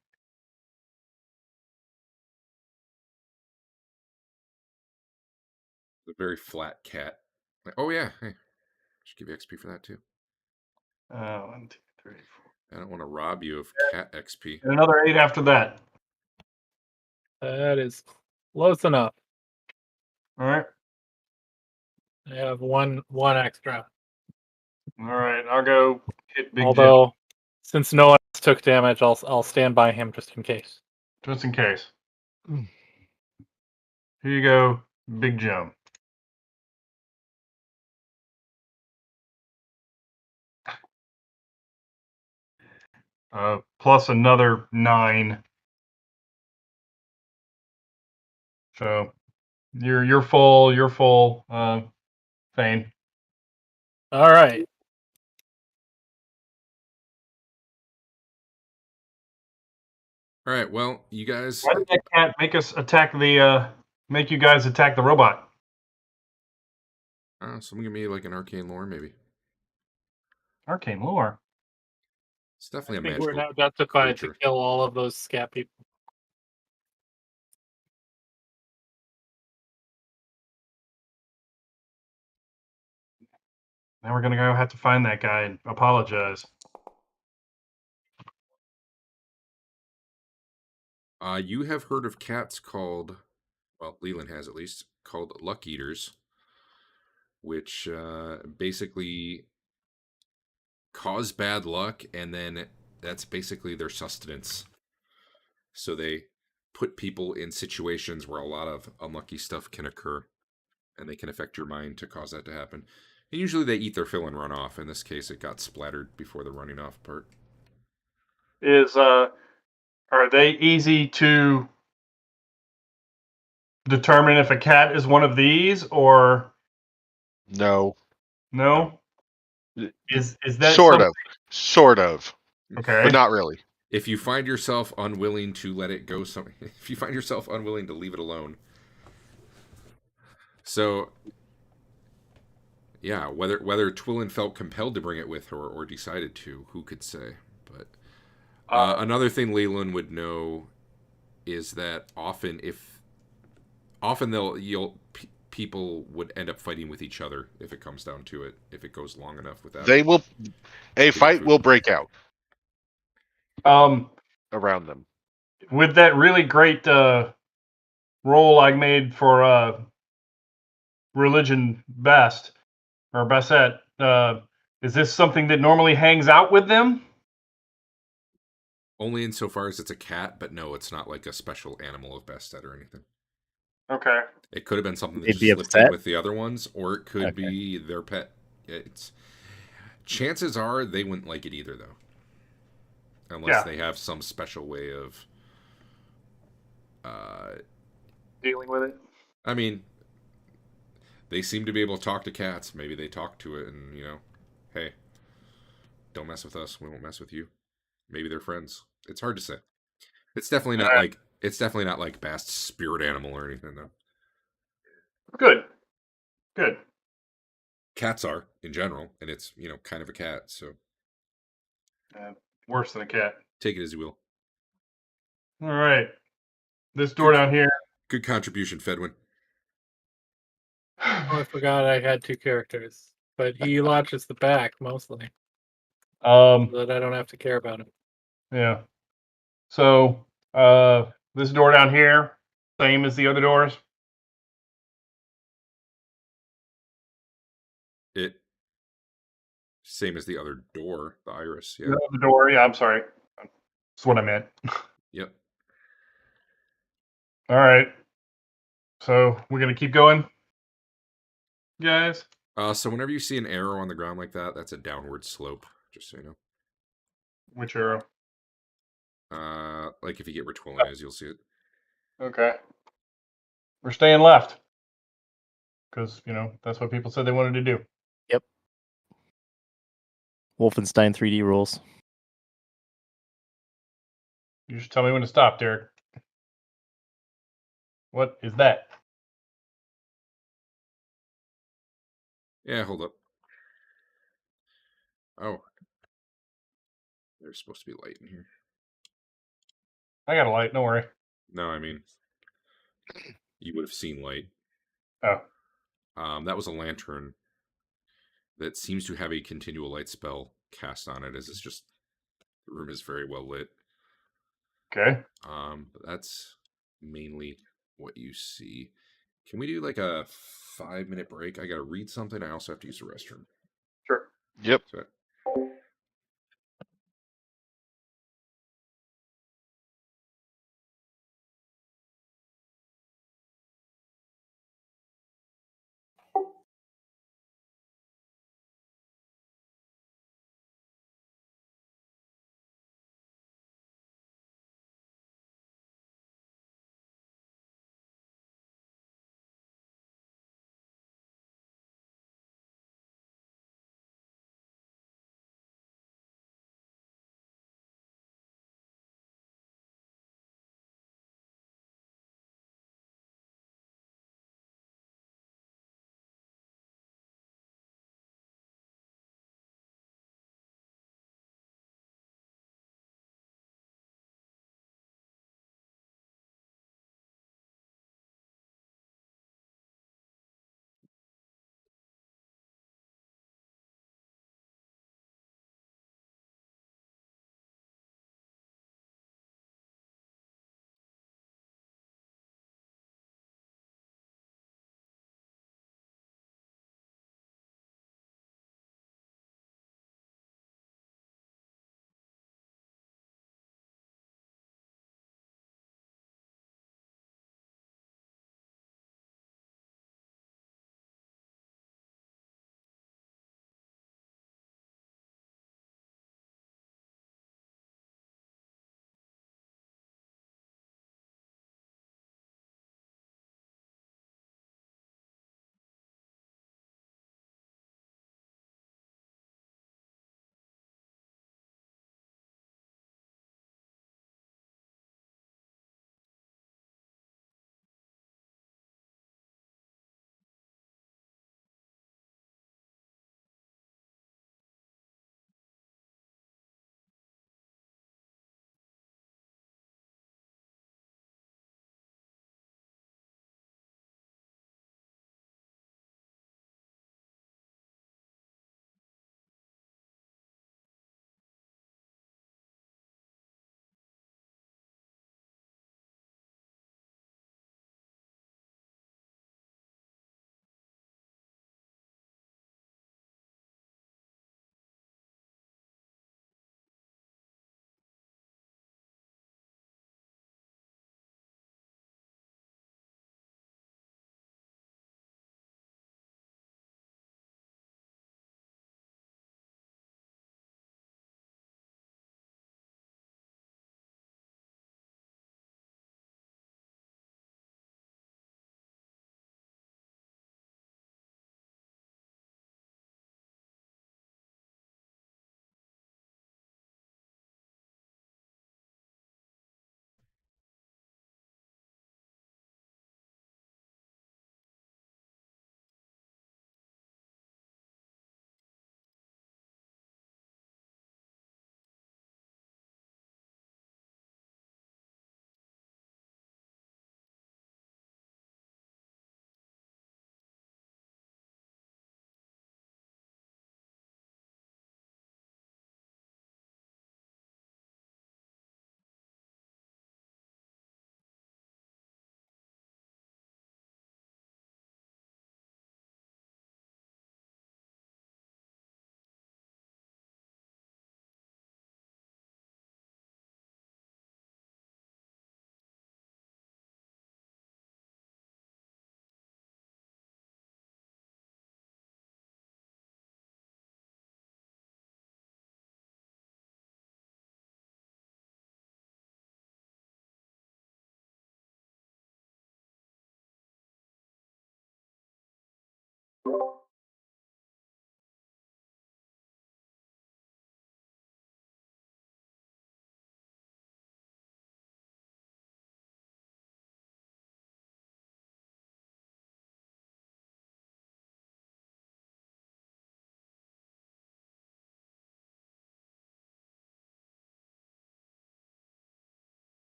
A very flat cat. Oh yeah, hey, should give you XP for that too. 1, 2, 3, 4. I don't want to rob you of cat XP. And another 8 after that. That is close enough. All right. I have one extra. All right. I'll go hit Big Although, since no one else took damage, I'll stand by him just in case. Jim. Just in case. Here you go, Big Jim. Plus another 9. So you're full. You're full. Fain. All right. All right, well, you guys. Why did that cat make us attack the? Make you guys attack the robot? Someone give me like an arcane lore, maybe. Arcane lore. It's definitely I a think we're magical now justified creature. to kill all of those scat people. Now we're gonna go have to find that guy and apologize. You have heard of cats called, well, Lelion has at least, called luck eaters, which basically cause bad luck, and then that's basically their sustenance. So they put people in situations where a lot of unlucky stuff can occur, and they can affect your mind to cause that to happen. And usually they eat their fill and run off. In this case, it got splattered before the running off part. Are they easy to determine if a cat is one of these or No. no? Is that Sort something- of. Sort of. Okay. But not really. If you find yourself unwilling to let it go, if you find yourself unwilling to leave it alone. So, yeah, whether Twillen felt compelled to bring it with her or decided to, who could say? But another thing Lelion would know is that people would end up fighting with each other if it comes down to it, if it goes long enough without. A fight will break out around them. With that really great roll I made for religion best or Bassett, is this something that normally hangs out with them? Only insofar as it's a cat, but no, it's not like a special animal of Bastet or anything. Okay. It could have been something that They'd just be slipped in upset? with the other ones, or it could Okay. be their pet. It's chances are they wouldn't like it either, though, unless Yeah. they have some special way of. Uh, Dealing with it. I mean, they seem to be able to talk to cats. Maybe they talk to it, and hey, don't mess with us. We won't mess with you. Maybe they're friends. It's hard to say. It's definitely not Alright. like it's definitely not like Bast's spirit animal or anything though. Good. Good. Cats are in general, and it's kind of a cat. So Worse than a cat. take it as you will. All right. This door down here. Good contribution, Fedwin. Oh, I forgot I had 2 characters, but he launches the back mostly, so that I don't have to care about him. Yeah. So, this door down here, same as the other doors. It same as the other door, the iris. Yeah. No, the door. Yeah, I'm sorry. That's what I meant. Yep. All right. So we're gonna keep going, guys. So whenever you see an arrow on the ground like that, that's a downward slope. Just so you know. Which arrow? Like if you get where Twillen is, you'll see it. Okay. We're staying left because that's what people said they wanted to do. Yep. Wolfenstein 3D rules. You should tell me when to stop, Derek. What is that? Yeah, hold up. Oh, there's supposed to be light in here. I got a light. Don't worry. No, I mean, you would have seen light. Oh. That was a lantern that seems to have a continual light spell cast on it, as it's just the room is very well lit. Okay. But that's mainly what you see. Can we do like a 5-minute break? I gotta read something. I also have to use the restroom. Sure. Yep. So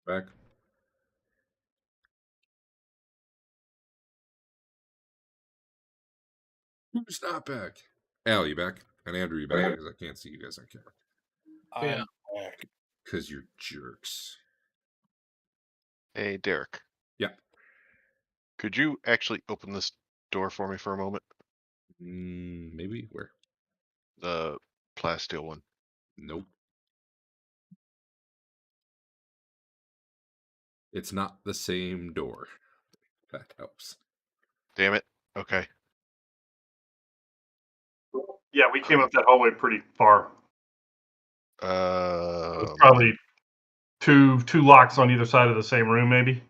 Back. Who's not back? Al, you back? And Andrew, you back? Because I can't see you guys on camera. Yeah. I'm back. Because you're jerks. Hey, Derek. Yeah. Could you actually open this door for me for a moment? Maybe. Where? The plasteel one. Nope. It's not the same door. That helps. Damn it. Okay. Yeah, we came up that hallway pretty far. It's Um, probably two locks on either side of the same room, maybe.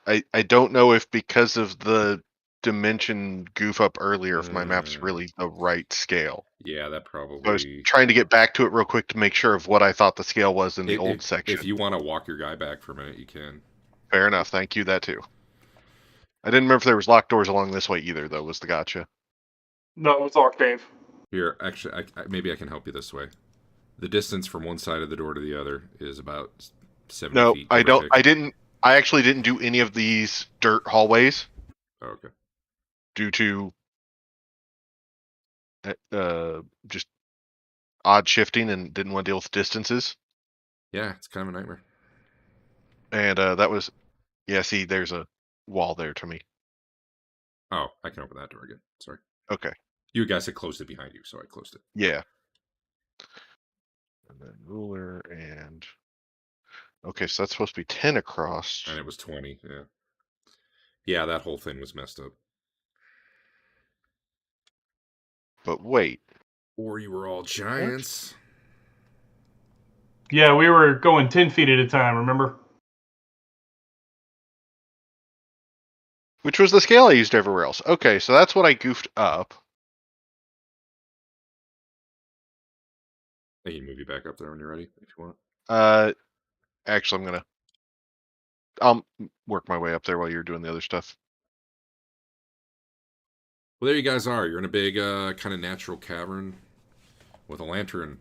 I don't know if because of the dimension goof up earlier, if my map's really the right scale. Yeah, that I was probably. trying to get back to it real quick to make sure of what I thought the scale was in the old section. If you want to walk your guy back for a minute, you can. Fair enough. Thank you. That too. I didn't remember if there was locked doors along this way either, though. Was the gotcha? No, it was all cave. Here, actually, maybe I can help you this way. The distance from one side of the door to the other is about 70 No, feet. I give or don't. take. I didn't. I actually didn't do any of these dirt hallways Oh, okay. due to just odd shifting and didn't want to deal with distances. Yeah, it's kind of a nightmare. And that was, yeah. See, there's a wall there to me. Oh, I can open that door again. Sorry. Okay. You guys had closed it behind you, so I closed it. Yeah. And then ruler and. Okay, so that's supposed to be 10 across. And it was 20, yeah. Yeah, that whole thing was messed up. But wait. Or you were all giants. Yeah, we were going 10 feet at a time, remember? Which was the scale I used everywhere else. Okay, so that's what I goofed up. I can move you back up there when you're ready, if you want. Actually, I'll work my way up there while you're doing the other stuff. Well, there you guys are. You're in a big, kind of natural cavern with a lantern.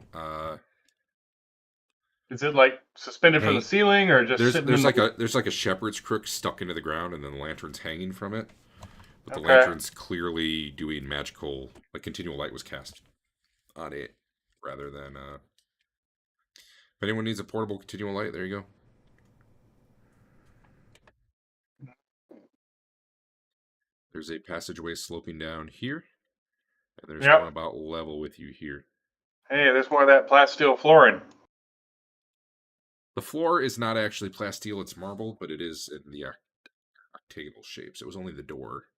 Is it like suspended from the ceiling or just sitting there's in like the... there's like a shepherd's crook stuck into the ground, and then the lantern's hanging from it. But the Okay. lantern's clearly doing magical, like continual light was cast on it, rather than. If anyone needs a portable continual light, there you go. There's a passageway sloping down here, and there's Yep. one about level with you here. Hey, there's more of that plasteel flooring. The floor is not actually plasteel, it's marble, but it is in the octagonal shapes. It was only the door,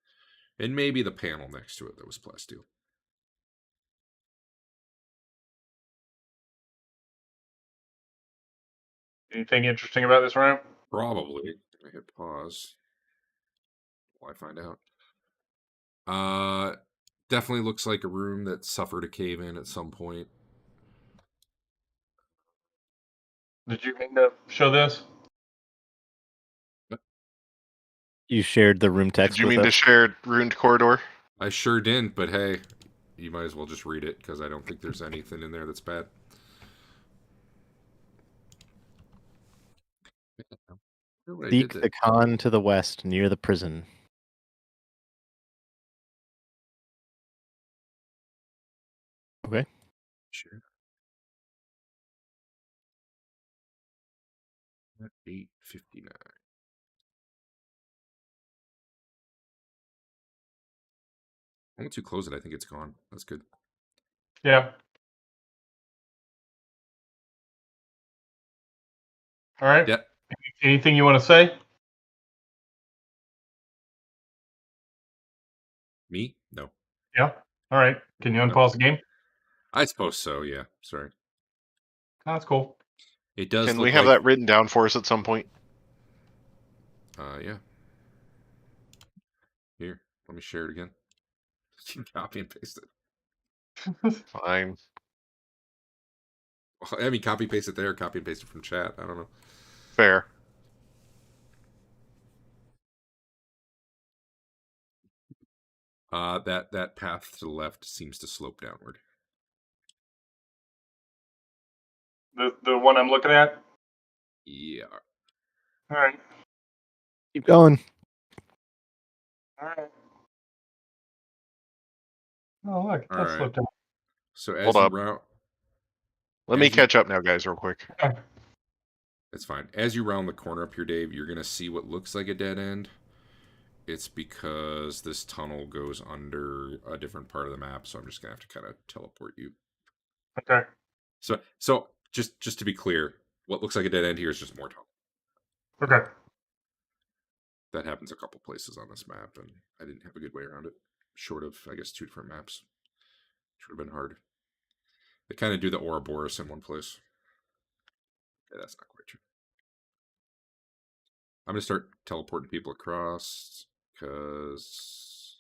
and maybe the panel next to it that was plasteel. Anything interesting about this room? Probably. I hit pause while I find out. Definitely looks like a room that suffered a cave-in at some point. Did you mean to show this? You shared the room text Did you with mean us. to share ruined corridor? I sure didn't, but hey, you might as well just read it, because I don't think there's anything in there that's bad. Seek the Khan to the west, near the prison. Okay. Sure. 8:59. Once you close it, I think it's gone. That's good. Yeah. All right. Yep. Anything you want to say? Me? No. Yeah. All right. Can you unpause the game? I suppose so, yeah. Sorry. That's cool. It does Can look we have like... that written down for us at some point? Yeah. Here, let me share it again. You can copy and paste it. Fine. Well, I mean, copy paste it there, copy and paste it from chat. I don't know. Fair. That path to the left seems to slope downward. The one I'm looking at. Yeah. All right. Keep going. All right. Oh look, All that's right. slipped out. So as Hold you up. round, Let me As you- catch up now, guys, real quick. it's fine. As you round the corner up here, Dave, you're gonna see what looks like a dead end. It's because this tunnel goes under a different part of the map, so I'm just gonna have to kind of teleport you. Okay. So just to be clear, what looks like a dead end here is just more tunnel. Okay. That happens a couple places on this map, and I didn't have a good way around it. Short of, I guess, 2 different maps. Should have been hard. They kind of do the Ouroboros in one place. Okay, that's not quite true. I'm going to start teleporting people across, because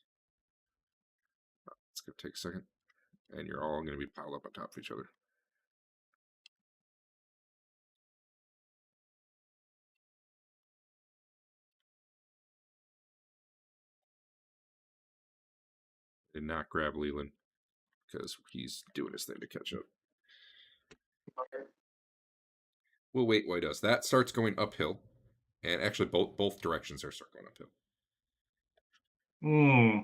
it's going to take a second. And you're all going to be piled up on top of each other. Did not grab Lelion, because he's doing his thing to catch up. We'll wait while he does. That starts going uphill. And actually, both directions are start going uphill. Hmm.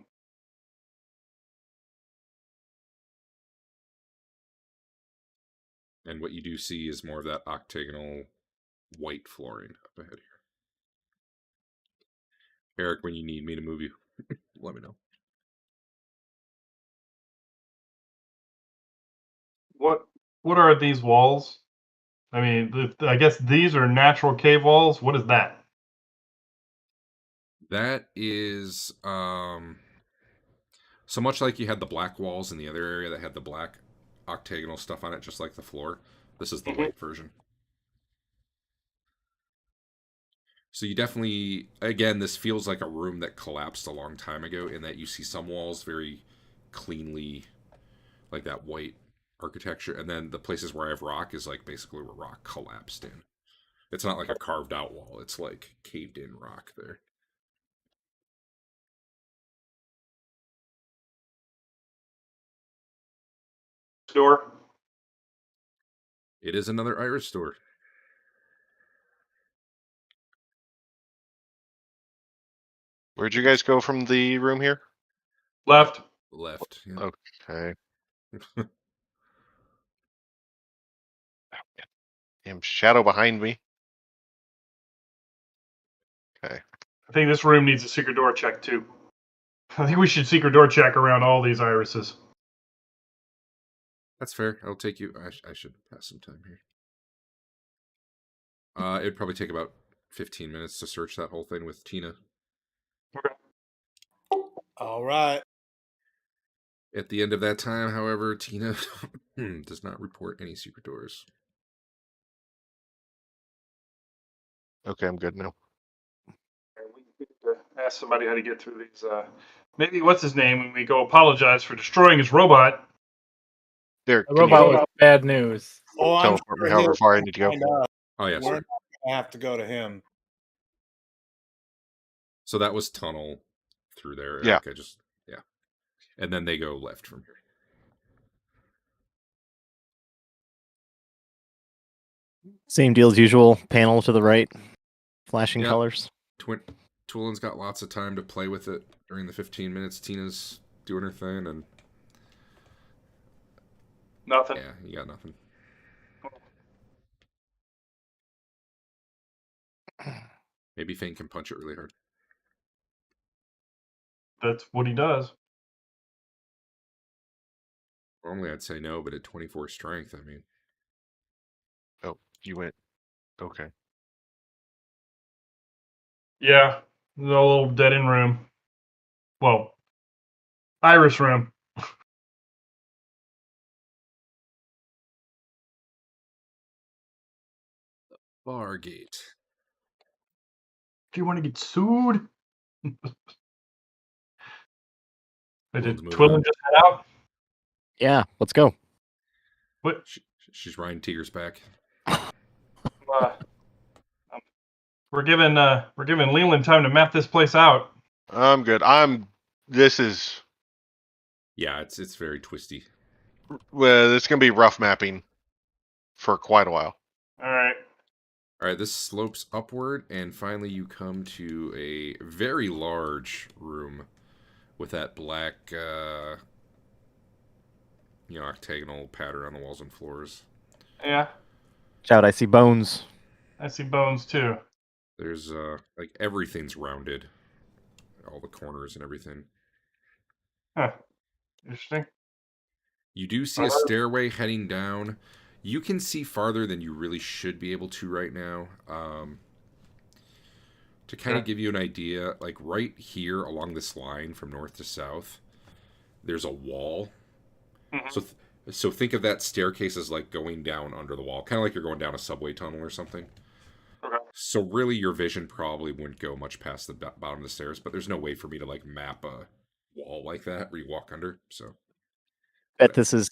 And what you do see is more of that octagonal white flooring up ahead here. Eric, when you need me to move you, let me know. What are these walls? I mean, I guess these are natural cave walls. What is that? That is so much like you had the black walls in the other area that had the black octagonal stuff on it, just like the floor. This is the white version. So you definitely, again, this feels like a room that collapsed a long time ago in that you see some walls very cleanly, like that white architecture, and then the places where I have rock is like basically where rock collapsed in. It's not like a carved out wall, it's like caved in rock there. Door. It is another Irish store. Where'd you guys go from the room here? Left. Left. Yeah. Okay. Damn shadow behind me. Okay. I think this room needs a secret door check too. I think we should secret door check around all these irises. That's fair. I'll take you. I should pass some time here. It'd probably take about 15 minutes to search that whole thing with Tina. Okay. All right. At the end of that time, however, Tina does not report any secret doors. Okay, I'm good now. We need to ask somebody how to get through these. Maybe what's his name when we go apologize for destroying his robot. Derek, The can robot you was bad news. Oh, I'm teleport me sure however he'll far I need to go? find out. Oh, yeah, We're sorry. not gonna have to go to him. So that was tunnel through there. Yeah. Okay, yeah. And then they go left from here. Same deal as usual. Panel to the right, flashing Yeah. colors. Twillen's got lots of time to play with it during the 15 minutes. Tina's doing her thing, and Nothing. yeah, you got nothing. Maybe Fain can punch it really hard. That's what he does. Normally I'd say no, but at 24 strength, I mean. Oh, you went. Okay. Yeah, the little dead end room. Well, iris room. Bargate. Do you want to get sued? Did Willing to move Twillen on. just head out? Yeah, let's go. What? She's riding Tiger's back. We're giving Leland time to map this place out. I'm good. This is. Yeah, it's very twisty. Well, it's gonna be rough mapping. for quite a while. All right. All right, this slopes upward, and finally you come to a very large room with that black, octagonal pattern on the walls and floors. Yeah, Shout, I see bones. I see bones too. There's, like, everything's rounded. All the corners and everything. Huh. Interesting. You do see a stairway heading down. You can see farther than you really should be able to right now. To kind of give you an idea, like right here along this line from north to south, there's a wall. Mhm. So think of that staircase as like going down under the wall, kind of like you're going down a subway tunnel or something. Okay. So really, your vision probably wouldn't go much past the bottom of the stairs, but there's no way for me to like map a wall like that where you walk under. So Bet this is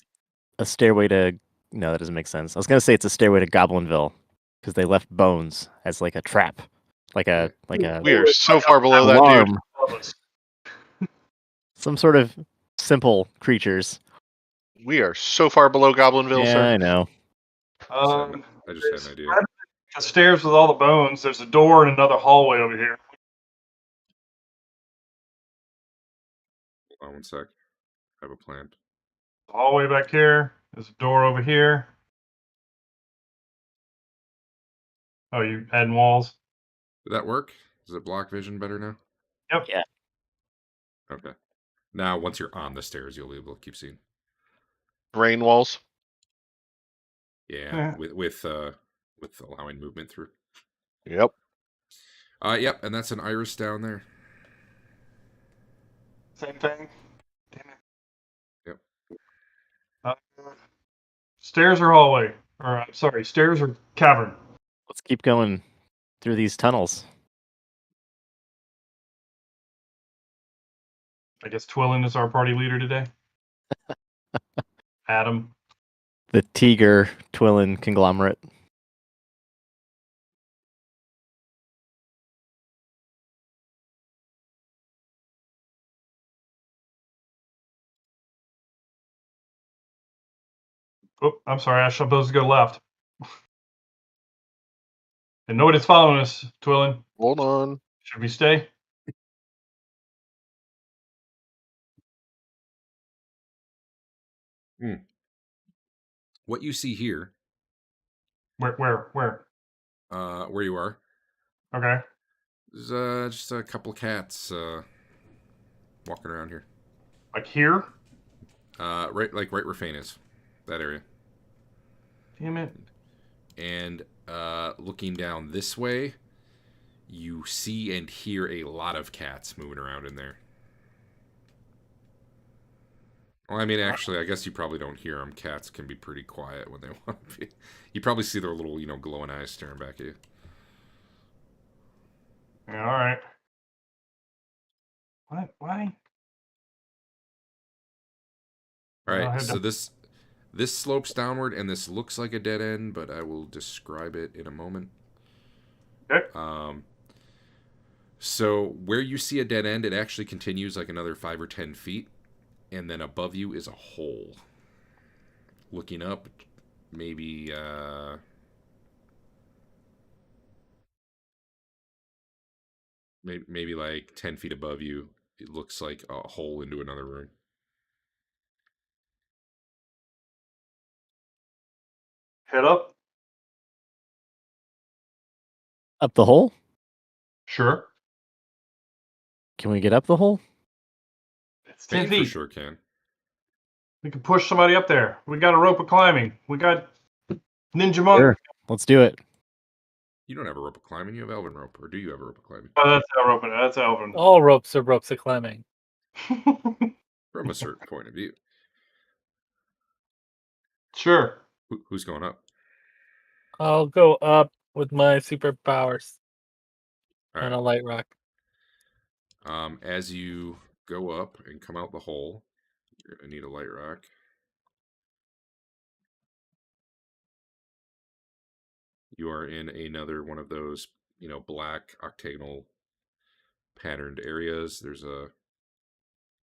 a stairway to. No, that doesn't make sense. I was gonna say it's a stairway to Goblinville because they left bones as like a trap, like a We are so far below that, dude. alarm. Some sort of simple creatures. We are so far below Goblinville, Yeah, sir. I know. I just had an idea. The stairs with all the bones. There's a door and another hallway over here. Hold on one sec. I have a plan. The hallway back here. There's a door over here. Oh, you adding walls? Did that work? Does it block vision better now? Yep. Yeah. Okay. Now, once you're on the stairs, you'll be able to keep seeing. Rain walls. Yeah, with allowing movement through. Yep. Yep, and that's an iris down there. Same thing. Damn it. Yep. Stairs or hallway? Or sorry, stairs or cavern? Let's keep going through these tunnels. I guess Twillen is our party leader today. Adam. The Tiger Twillen conglomerate. Oh, I'm sorry. I was supposed to go left. And nobody's following us, Twillen. Hold on. Should we stay? What you see here, Where? where you are, Okay. is just a couple cats walking around here. Like here? Right where Fain is, that area. Damn it. And looking down this way, you see and hear a lot of cats moving around in there. Well, I mean, actually, I guess you probably don't hear them. Cats can be pretty quiet when they want to be. You probably see their little, glowing eyes staring back at you. Yeah, all right. What? Why? All Well, I right, had so to- this slopes downward, and this looks like a dead end, but I will describe it in a moment. Okay. So where you see a dead end, it actually continues like another 5 or 10 feet, and then above you is a hole. Looking up, maybe maybe like 10 feet above you, it looks like a hole into another room. Head up? Up the hole? Sure. Can we get up the hole? It's 10 Fain for feet. sure can. We can push somebody up there. We got a rope of climbing. We got Ninja Monk. Sure. Let's do it. You don't have a rope of climbing, you have elven rope, or do you have a rope of climbing? Oh, that's our rope. That's Elvin. All ropes are ropes of climbing. From a certain point of view. Sure. Who's going up? I'll go up with my superpowers All and right. a light rock. As you go up and come out the hole, you're going to need a light rock. You are in another one of those, black octagonal patterned areas. There's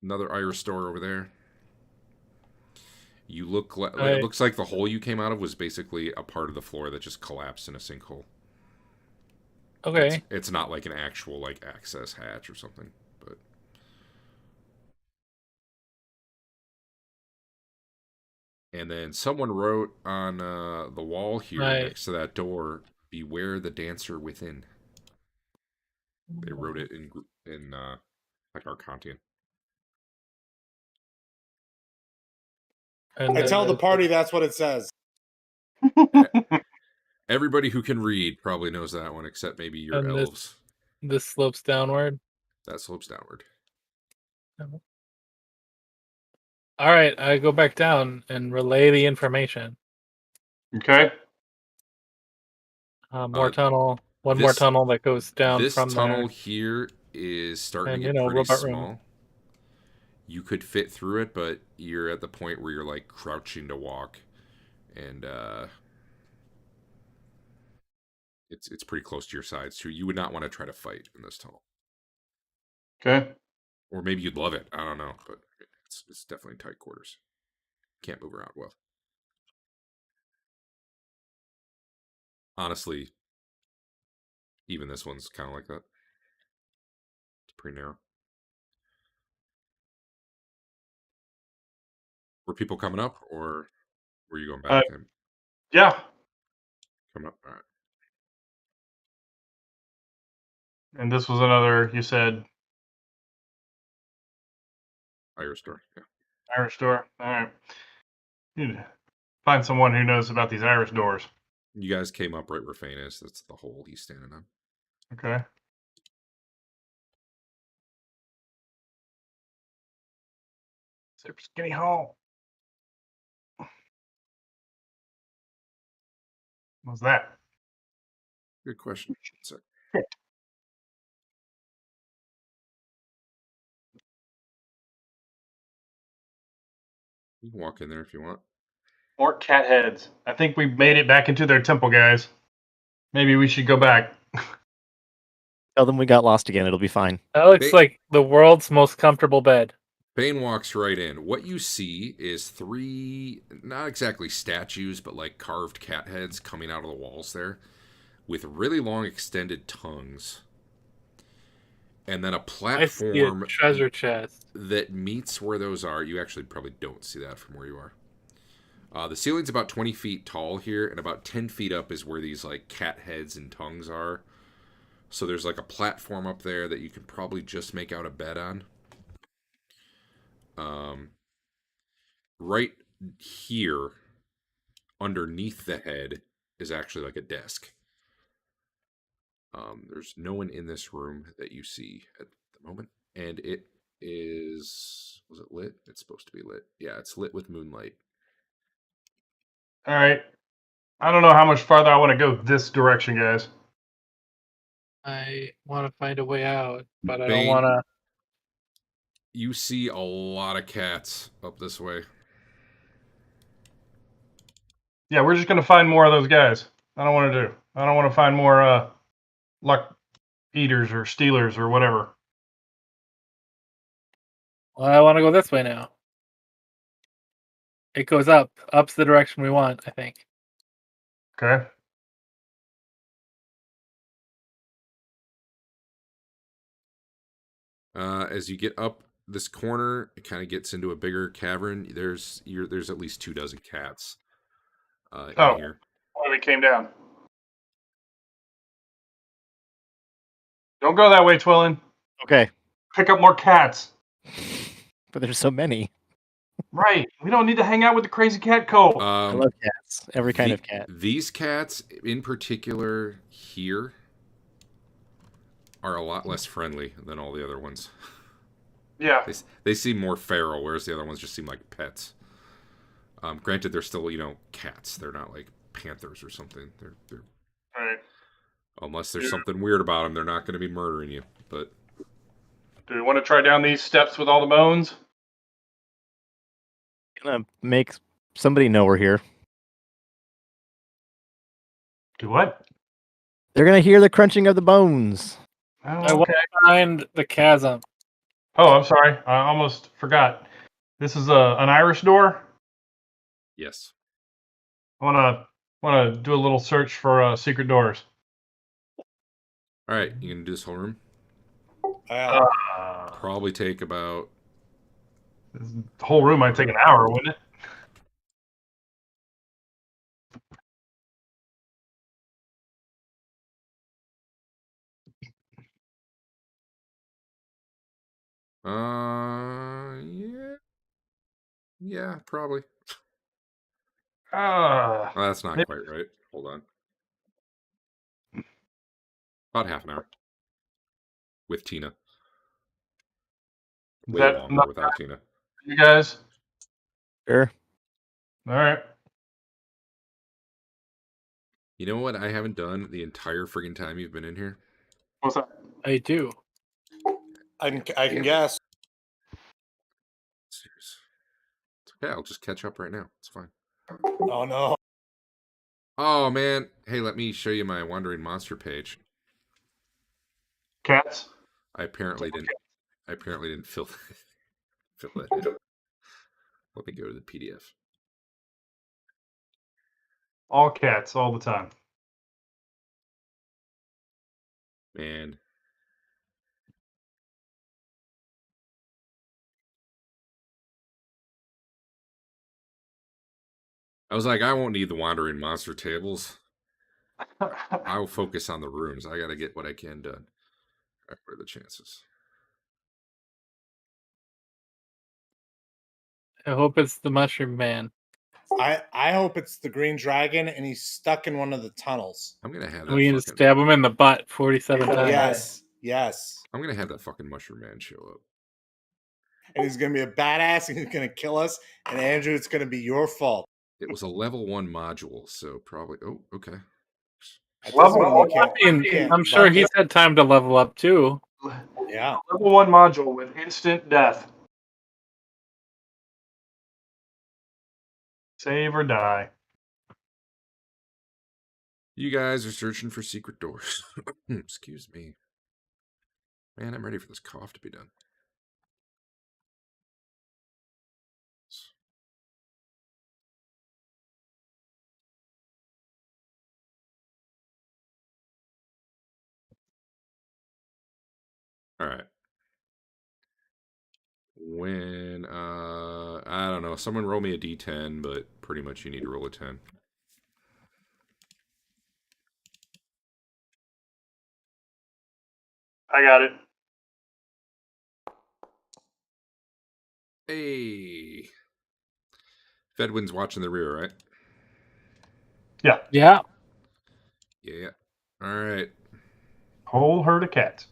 another iris door over there. You look like it looks like the hole you came out of was basically a part of the floor that just collapsed in a sinkhole. Okay. It's not like an actual like access hatch or something, but and then someone wrote on the wall here next to that door, "Beware the dancer within." They wrote it in like Arcantian. And I tell the party that's what it says. Everybody who can read probably knows that one, except maybe your and elves. This slopes downward. That slopes downward. All right, I go back down and relay the information. Okay. More tunnel. More tunnel that goes down this from tunnel there. here is starting And, to get pretty robot small. room. You could fit through it, but you're at the point where you're like crouching to walk, and it's pretty close to your sides too. You would not want to try to fight in this tunnel. Okay. Or maybe you'd love it. I don't know, but it's definitely tight quarters. Can't move around well. Honestly, even this one's kind of like that. It's pretty narrow. Were people coming up, or were you going back? Yeah. Coming up. All right. And this was another, you said, Irish door. Yeah. Irish door. All right. Need to find someone who knows about these Irish doors. You guys came up right where Fain is. That's the hole he's standing on. Okay. Super skinny hole. What's that? Good question. Sorry. You can walk in there if you want. Orc cat heads. I think we made it back into their temple, guys. Maybe we should go back. Tell them we got lost again. It'll be fine. That looks like the world's most comfortable bed. Bane walks right in. What you see is 3, not exactly statues, but like carved cat heads coming out of the walls there with really long extended tongues. And then a platform I see a treasure chest that meets where those are. You actually probably don't see that from where you are. The ceiling's about 20 feet tall here, and about 10 feet up is where these like cat heads and tongues are. So there's like a platform up there that you can probably just make out a bed on. Right here, underneath the head, is actually like a desk. There's no one in this room that you see at the moment, and it is... Was it lit? It's supposed to be lit. Yeah, it's lit with moonlight. All right. I don't know how much farther I want to go this direction, guys. I want to find a way out, but I Bane, don't want to... You see a lot of cats up this way. Yeah, we're just going to find more of those guys. I don't want to find more luck eaters or stealers or whatever. Well, I want to go this way now. It goes up. Up's the direction we want, I think. Okay. As you get up this corner, it kind of gets into a bigger cavern. There's at least 24 cats in here. Why we came down. Don't go that way, Twillen. Okay. Pick up more cats. But there's so many. Right. We don't need to hang out with the crazy cat cult. I love cats. Every kind of cat. These cats, in particular, here, are a lot less friendly than all the other ones. Yeah. They seem more feral, whereas the other ones just seem like pets. Granted, they're still, cats. They're not like panthers or something. They're Right. Unless there's something weird about them, they're not going to be murdering you. But do we want to try down these steps with all the bones? Gonna make somebody know we're here. Do what? They're gonna hear the crunching of the bones. Oh, I want to find the chasm. Oh, I'm sorry. I almost forgot. This is an Irish door? Yes. Wanna do a little search for secret doors. All right, you gonna do this whole room? Yeah. Probably take about. This whole room might take an hour, wouldn't it? Yeah, probably. Ah, Well, that's not quite right. Hold on. About half an hour with Tina. is Way that longer enough without Tina. for you guys? Sure. All right. You know what I haven't done the entire friggin' time you've been in here? What's that? I do. I can guess. Serious. It's okay, I'll just catch up right now. It's fine. Oh no. Oh man. Hey, let me show you my Wandering Monster page. Cats? I apparently didn't fill that in. Let me go to the PDF. All cats, all the time. Man. I was like, I won't need the Wandering Monster tables. I'll focus on the rooms. I gotta get what I can done. All right, what are the chances? I hope it's the Mushroom Man. I hope it's the Green Dragon and he's stuck in one of the tunnels. I'm gonna have And that we need to fucking. stab him in the butt 47 times. Yes. Yes. I'm gonna have that fucking Mushroom Man show up. And he's gonna be a badass and he's gonna kill us. And Andrew, it's gonna be your fault. It was a level 1 module, so probably. Oh, okay. At this Level point, one. you can't- I mean, you can't I'm sure bump he's it. had time to level up too. Yeah. Level 1 module with instant death. Save or die. You guys are searching for secret doors. Excuse me. Man, I'm ready for this cough to be done. All right. When I don't know, someone roll me a d10, but pretty much you need to roll a 10. I got it. Hey. Fedwin's watching the rear, right? Yeah. Yeah. Yeah. All right. Whole herd of cats.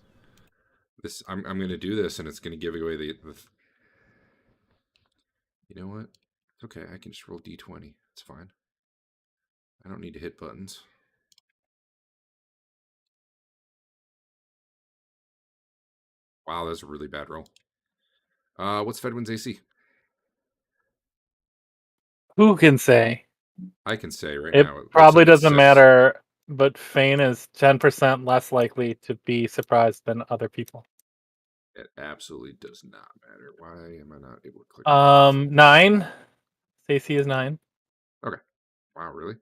This I'm going to do this, and it's going to give away the. You know what? It's okay. I can just roll d20. It's fine. I don't need to hit buttons. Wow, that's a really bad roll. What's Fedwin's AC? Who can say? I can say right It now. Looks probably like it's doesn't 6. matter, but Fain is 10% less likely to be surprised than other people. It absolutely does not matter. Why am I not able to click? 9. Stacy is 9. Okay. Wow, really?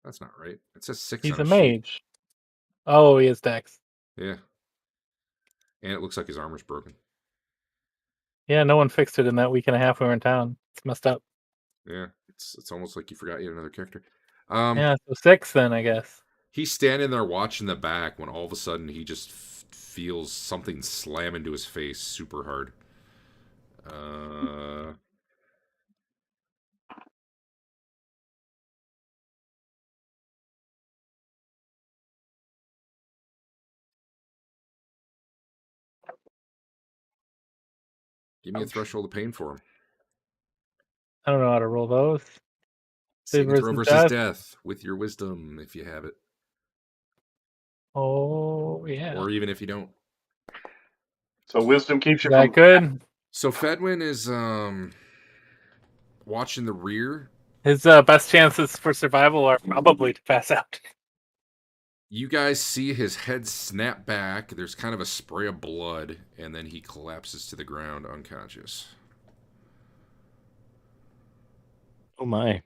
That's not right. It says 6 He's on a a sheet. mage. Oh, he is Dex. Yeah. And it looks like his armor's broken. Yeah, no one fixed it in that week and a half we were in town. It's messed up. Yeah. It's almost like you forgot you had another character. Yeah, so 6 then, I guess. He's standing there watching the back when all of a sudden he just feels something slam into his face super hard. Give me a threshold of pain for him. I don't know how to roll those. Saving throw versus versus death. death with your wisdom if you have it. Oh, yeah. Or even if you don't. So wisdom keeps Is you that from. good? So Fedwin is watching the rear. His best chances for survival are probably to pass out. You guys see his head snap back. There's kind of a spray of blood, and then he collapses to the ground unconscious. Oh my.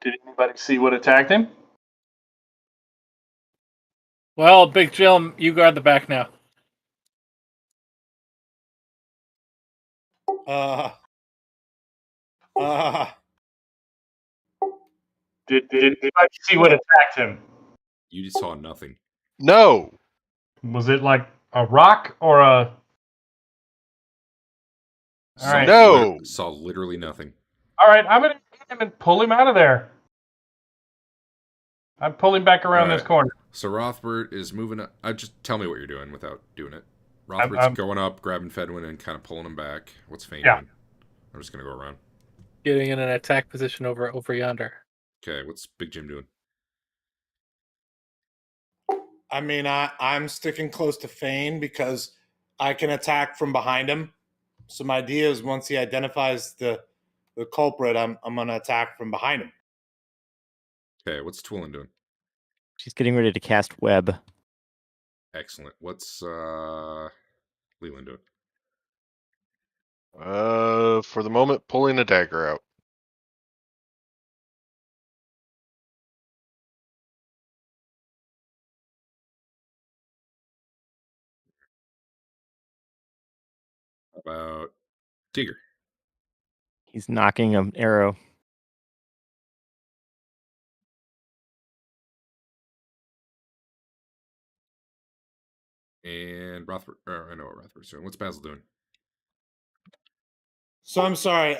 Did anybody see what attacked him? Well, Big Jim, you guard the back now. Uh, uh, Did anybody see what attacked him? You just saw nothing. No. Was it like a rock or a? All right. No. Saw literally nothing. All right, I'm gonna hit him and pull him out of there. I'm pulling back around All this right. corner. So Rothbert is moving up. Just tell me what you're doing without doing it. I'm- Rothbert's going up, grabbing Fedwin, and kind of pulling him back. What's Fain Yeah. doing? I'm just gonna go around. Getting in an attack position over yonder. Okay, what's Big Jim doing? I mean, I'm sticking close to Fain because I can attack from behind him. So my idea is once he identifies the culprit, I'm gonna attack from behind him. Okay, what's Twillen doing? She's getting ready to cast web. Excellent. What's Lelion doing? For the moment, pulling a dagger out. How about Tigger? He's knocking an arrow. And Rothbert. I know what Rothbert's doing. What's Basil doing? So I'm sorry.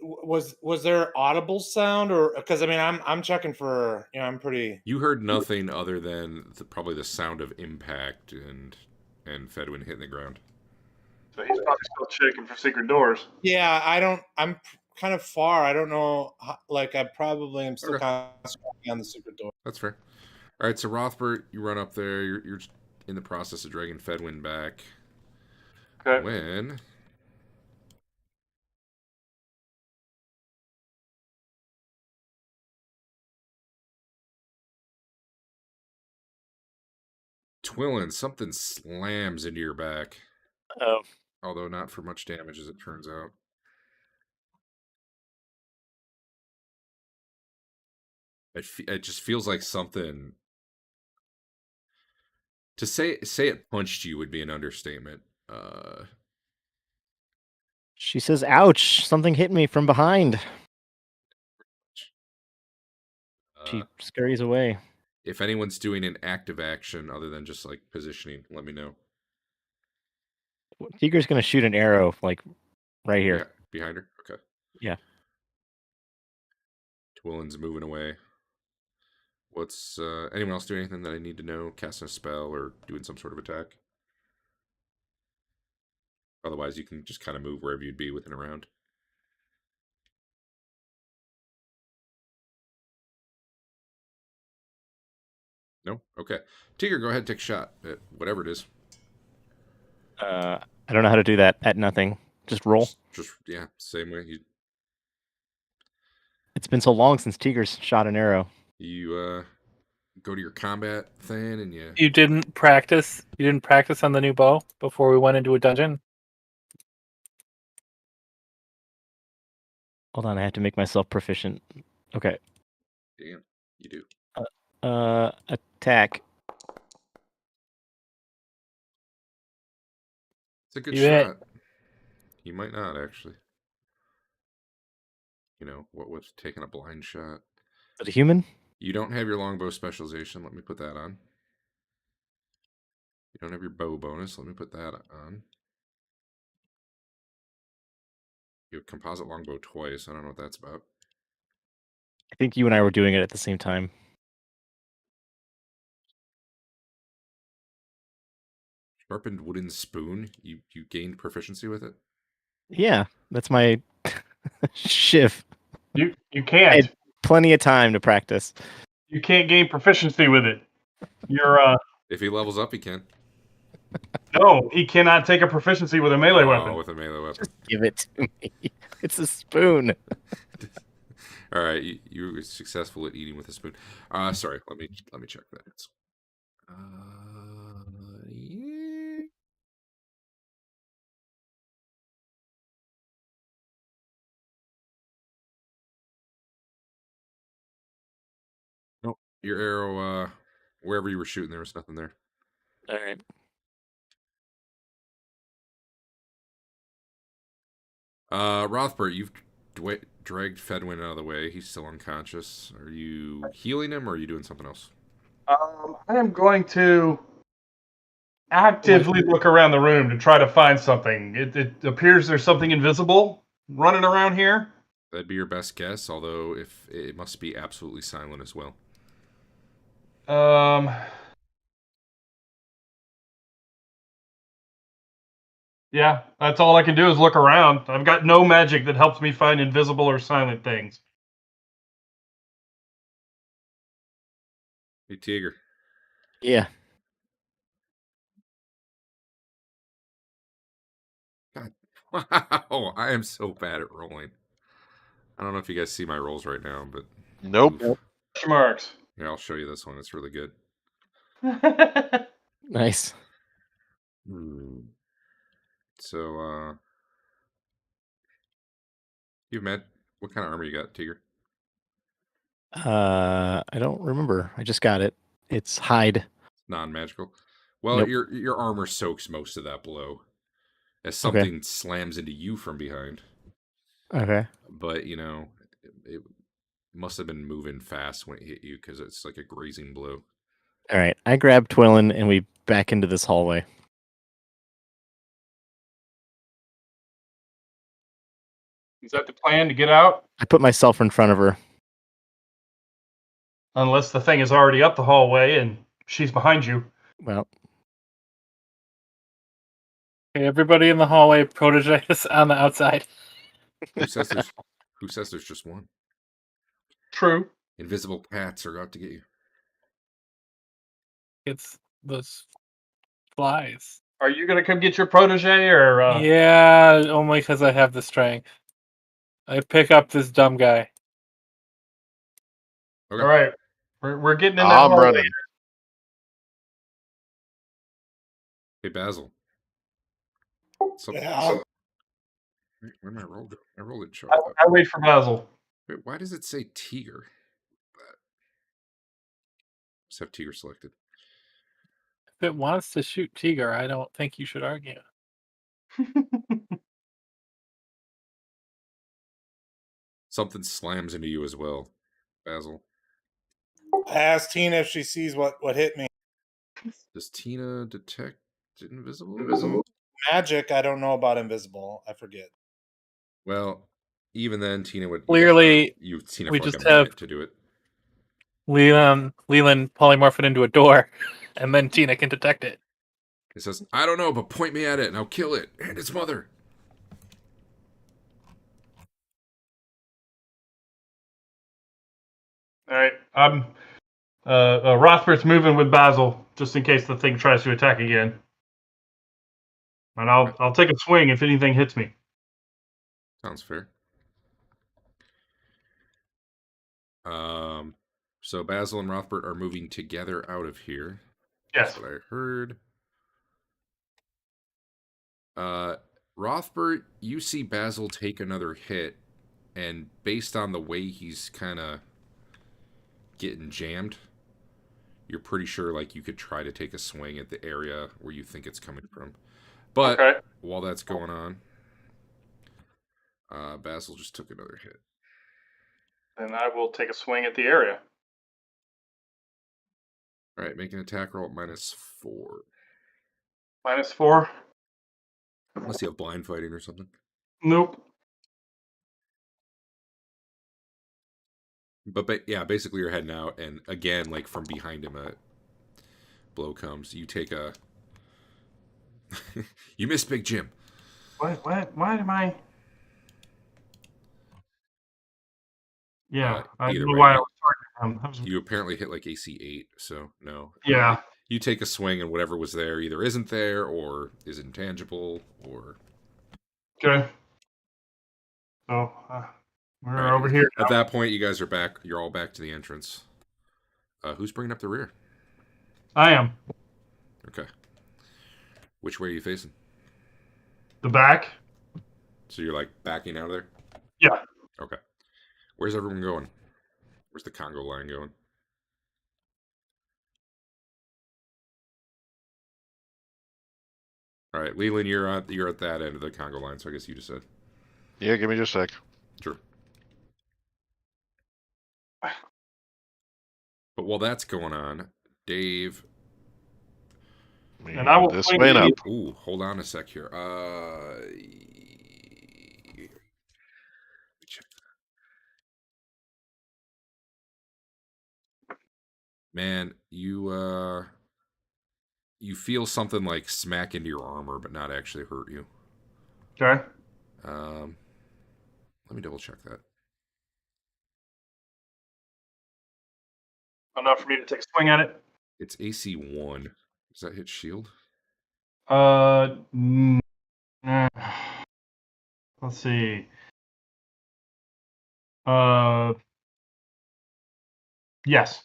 Was there audible sound or because I mean I'm checking for I'm pretty. You heard nothing other than probably the sound of impact and Fedwin hitting the ground. So he's probably still checking for secret doors. Yeah, I don't. I'm kind of far. I don't know. Like I probably am still Okay. kind of scratching on the secret door. That's fair. All right, so Rothbert, you run up there. You're in the process of dragging Fedwin back. Okay. When Twillen, something slams into your back. Oh. Although not for much damage, as it turns out. It just feels like something. To say it punched you would be an understatement. She says, ouch, something hit me from behind. She scurries away. If anyone's doing an active action other than just like positioning, let me know. Tiger's going to shoot an arrow, like, right here. Yeah, behind her? Okay. Yeah. Twillen's moving away. What's anyone else doing anything that I need to know? Casting a spell or doing some sort of attack? Otherwise, you can just kind of move wherever you'd be within a round. No? Okay. Tigger, go ahead and take a shot at whatever it is. I don't know how to do that at nothing. Just roll. Just yeah, same way. It's been so long since Tiger's shot an arrow. You go to your combat thing and You didn't practice. You didn't practice on the new bow before we went into a dungeon. Hold on, I have to make myself proficient. Okay. damn, you do. Attack. It's a good You hit. shot. You might not actually. You know what was taking a blind shot. Is it a human? You don't have your longbow specialization. Let me put that on. You don't have your bow bonus. Let me put that on. You have composite longbow twice. I don't know what that's about. I think you and I were doing it at the same time. Sharpened wooden spoon. You gained proficiency with it. Yeah, that's my shiv. You can't. Plenty of time to practice. You can't gain proficiency with it. You're If he levels up, he can. no, he cannot take a proficiency with a melee weapon. With a melee weapon. Just give it to me. It's a spoon. All right, you were successful at eating with a spoon. Sorry, let me check that. Yeah. Your arrow, wherever you were shooting, there was nothing there. All right. Rothbert, you've dragged Fedwin out of the way. He's still unconscious. Are you healing him, or are you doing something else? I am going to actively look around the room to try to find something. It appears there's something invisible running around here. That'd be your best guess, although if it must be absolutely silent as well. Yeah, that's all I can do is look around. I've got no magic that helps me find invisible or silent things. Hey, Tiger. Yeah. God, wow, I am so bad at rolling. I don't know if you guys see my rolls right now, but Nope. oof. Question marks. Here, I'll show you this one. It's really good. Nice. So, you've met. What kind of armor you got, Tiger? I don't remember. I just got it. It's hide. Non-magical. Well, Nope. your armor soaks most of that blow, as Okay. something slams into you from behind. Okay. But it must have been moving fast when it hit you because it's like a grazing blow. All right. I grab Twillen and we back into this hallway. Is that the plan to get out? I put myself in front of her. Unless the thing is already up the hallway and she's behind you. Well, Okay, everybody in the hallway, protege is on the outside. Who says there's just one? True. Invisible cats are out to get you. It's those flies. Are you going to come get your protege or? Yeah, only because I have the strength. I pick up this dumb guy. Okay. All right. We're getting in that I'm hallway. running. Hey, Basil. Yeah. Where my roll go? My roll didn't show I, up. I wait for Basil. Wait, why does it say Tiger? Let's have Tiger selected. If it wants to shoot Tiger, I don't think you should argue. Something slams into you as well, Basil. I asked Tina if she sees what hit me. Does Tina detect invisible? Magic, I don't know about invisible. I forget. Well, even then, Tina would. Clearly, you've seen it we for like just a minute have- to do it. Leland polymorph it into a door, and then Tina can detect it. It says, "I don't know, but point me at it, and I'll kill it and its mother." All right. I'm. Rothbert's moving with Basil just in case the thing tries to attack again. And I'll take a swing if anything hits me. Sounds fair. So Basil and Rothbert are moving together out of here. Yes. That's what I heard. Rothbert, you see Basil take another hit, and based on the way he's kind of getting jammed, you're pretty sure like you could try to take a swing at the area where you think it's coming from. But Okay. while that's going on, Basil just took another hit. Then I will take a swing at the area. All right, make an attack roll at -4. -4. Unless you have blind fighting or something. Nope. But yeah, basically you're heading out, and again, like from behind him, a blow comes. You take a. You miss Big Jim. What? Why am I? Yeah, I either don't know way, why I was targeting him. You apparently hit like AC 8, so no. Yeah. You take a swing, and whatever was there either isn't there, or is intangible, or. Okay. So we're Right. over here now. At that point, you guys are back. You're all back to the entrance. Who's bringing up the rear? I am. Okay. Which way are you facing? The back. So you're like backing out of there? Yeah. Okay. Where's everyone going? Where's the Congo line going? All right, Leland, you're at that end of the Congo line, so I guess you just said. Yeah, give me just a sec. Sure. But while that's going on, Dave. And I will This swing way the- up. Ooh, hold on a sec here. Check. Man, you feel something like smack into your armor, but not actually hurt you. Okay. Let me double check that. Enough for me to take a swing at it. It's AC 1. Does that hit shield? Let's see. Yes.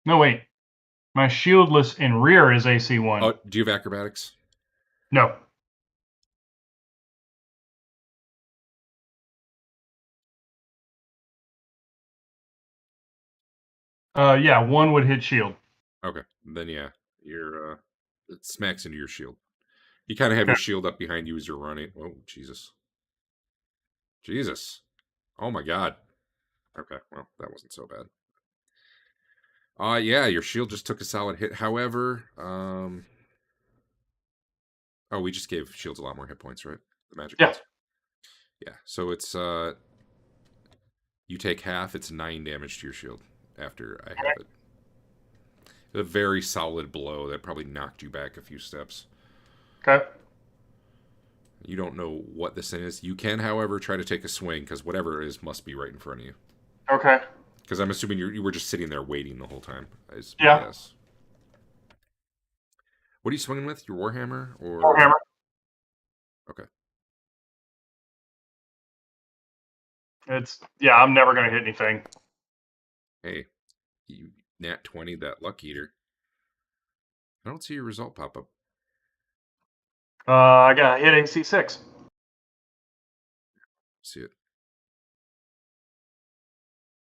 No, wait. My shieldless in rear is AC 1. Oh, do you have acrobatics? No. Yeah, 1 would hit shield. Okay, then yeah, it smacks into your shield. You kind of have your shield up behind you as you're running. Oh, Jesus. Oh my God. Okay, well, that wasn't so bad. Yeah, your shield just took a solid hit. However, oh, we just gave shields a lot more hit points, right? The magic Yeah. ones. Yeah, so it's you take half. It's 9 damage to your shield after I have it. A very solid blow that probably knocked you back a few steps. Okay. You don't know what this thing is. You can, however, try to take a swing because whatever it is must be right in front of you. Okay. Because I'm assuming you were just sitting there waiting the whole time. Yeah. Yes. What are you swinging with? Your Warhammer or Warhammer. Okay. I'm never gonna hit anything. Hey, you nat 20 that luck eater. I don't see your result pop up. I got hit AC 6. See it.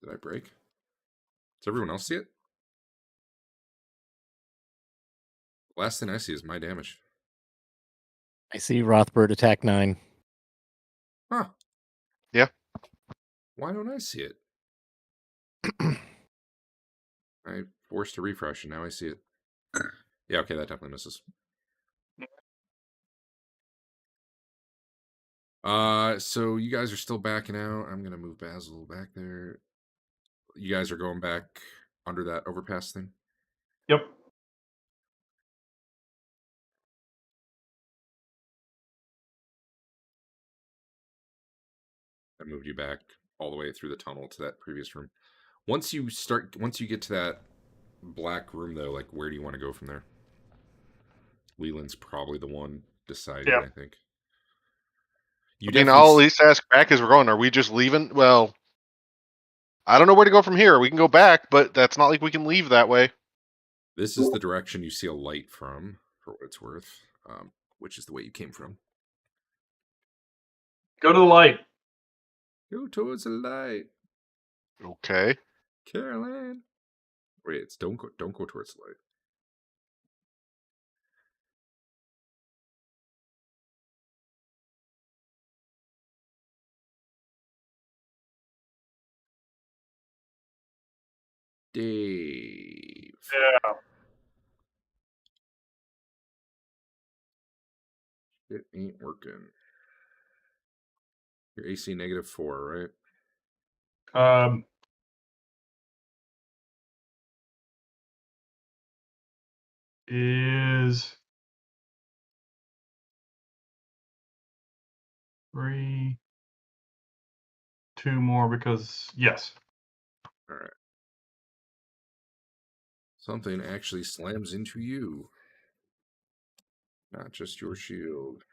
Did I break? Does everyone else see it? Last thing I see is my damage. I see Rothbert attack 9. Huh. Yeah. Why don't I see it? I forced to refresh and now I see it. Yeah, okay, that definitely misses. So you guys are still backing out. I'm gonna move Basil back there. You guys are going back under that overpass thing? Yep. I moved you back all the way through the tunnel to that previous room. Once you get to that black room though, like where do you want to go from there? Leland's probably the one deciding, I think. I'll at least ask back as we're going. Are we just leaving? Well, I don't know where to go from here. We can go back, but that's not like we can leave that way. This is the direction you see a light from, for what it's worth, which is the way you came from. Go to the light. Go towards the light. Okay. Caroline. Wait, it's don't go towards the light. Dave. Yeah. It ain't working. Your AC -4, right? Is 3, 2 more because yes. All right. Something actually slams into you. Not just your shield.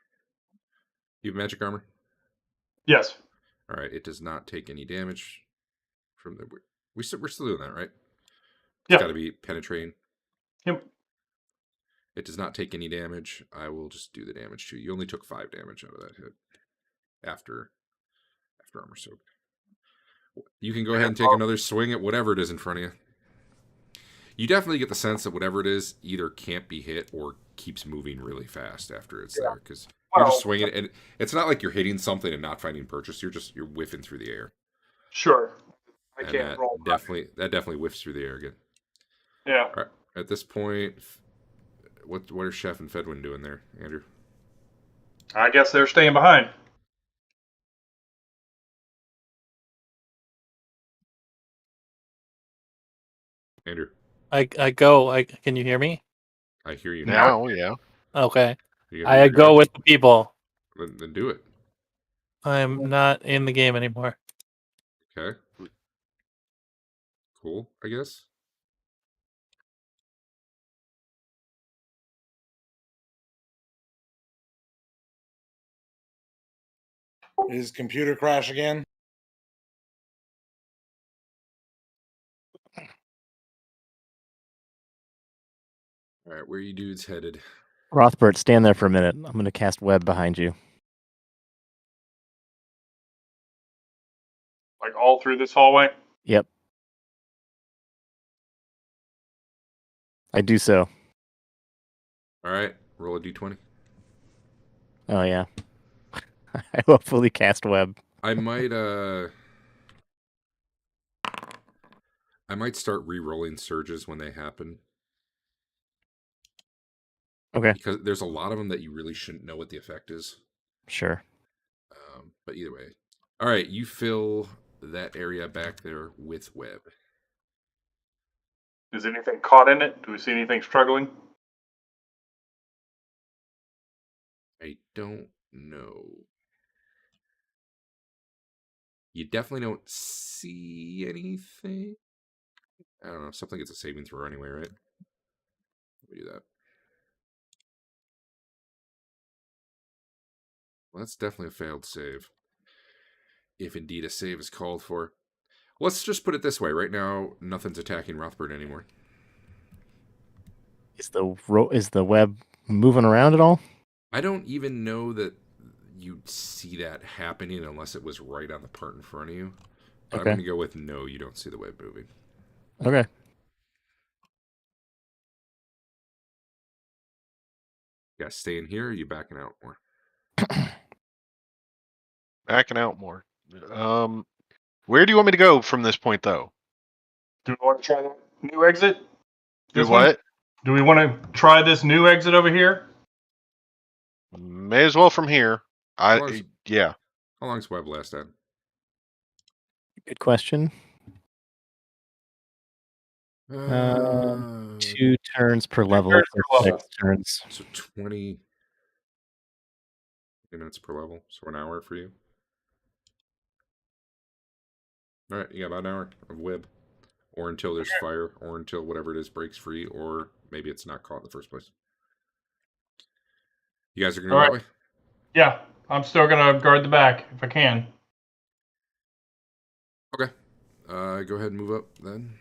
You have magic armor? Yes. All right. It does not take any damage from the. We're still doing that, right? It's Yeah. got to be penetrating. Yep. It does not take any damage. I will just do the damage to you. You only took 5 damage out of that hit after armor soak. You can go ahead and take another swing at whatever it is in front of you. You definitely get the sense that whatever it is either can't be hit or keeps moving really fast after it's Yeah. there because you're just Well, swinging, and it's not like you're hitting something and not finding purchase. You're whiffing through the air, sure. I and can't roll. that definitely whiffs through the air again. Yeah. All right, at this point, what are Chef and Fedwin doing there, Andrew? I guess they're staying behind. Andrew, I go. Can you hear me? I hear you Now, yeah. Okay. You gonna move I your go guy? with the people. Then do it. I'm not in the game anymore. Okay. Cool, I guess. Is computer crash again? All right, where are you dudes headed? Rothbert, stand there for a minute. I'm going to cast web behind you. Like all through this hallway. Yep. I do so. All right, roll a d20. Oh, yeah. I will fully cast web. I might start re-rolling surges when they happen. Okay. Because there's a lot of them that you really shouldn't know what the effect is. Sure. But either way. All right, you fill that area back there with web. Is anything caught in it? Do we see anything struggling? I don't know. You definitely don't see anything. I don't know. Something gets a saving throw anyway, right? Let me do that. Well, that's definitely a failed save. If indeed a save is called for. Let's just put it this way. Right now, nothing's attacking Rothbert anymore. Is the web moving around at all? I don't even know that you'd see that happening unless it was right on the part in front of you. But I'm Okay. going to go with no, you don't see the web moving. Okay. You guys staying here, or are you backing out more? Backing out more. Where do you want me to go from this point, though? Do we want to try that new exit? Do This one? what? Do we want to try this new exit over here? May as well from here. Yeah. How long's web last at? Good question. 2 turns per level. turns So per level. 6 turns. So 20 minutes per level. So an hour for you. All right, you got about an hour of web. Or until there's fire, or until whatever it is breaks free, or maybe it's not caught in the first place. You guys are going to go that way? Yeah, I'm still going to guard the back if I can. Okay. Go ahead and move up then.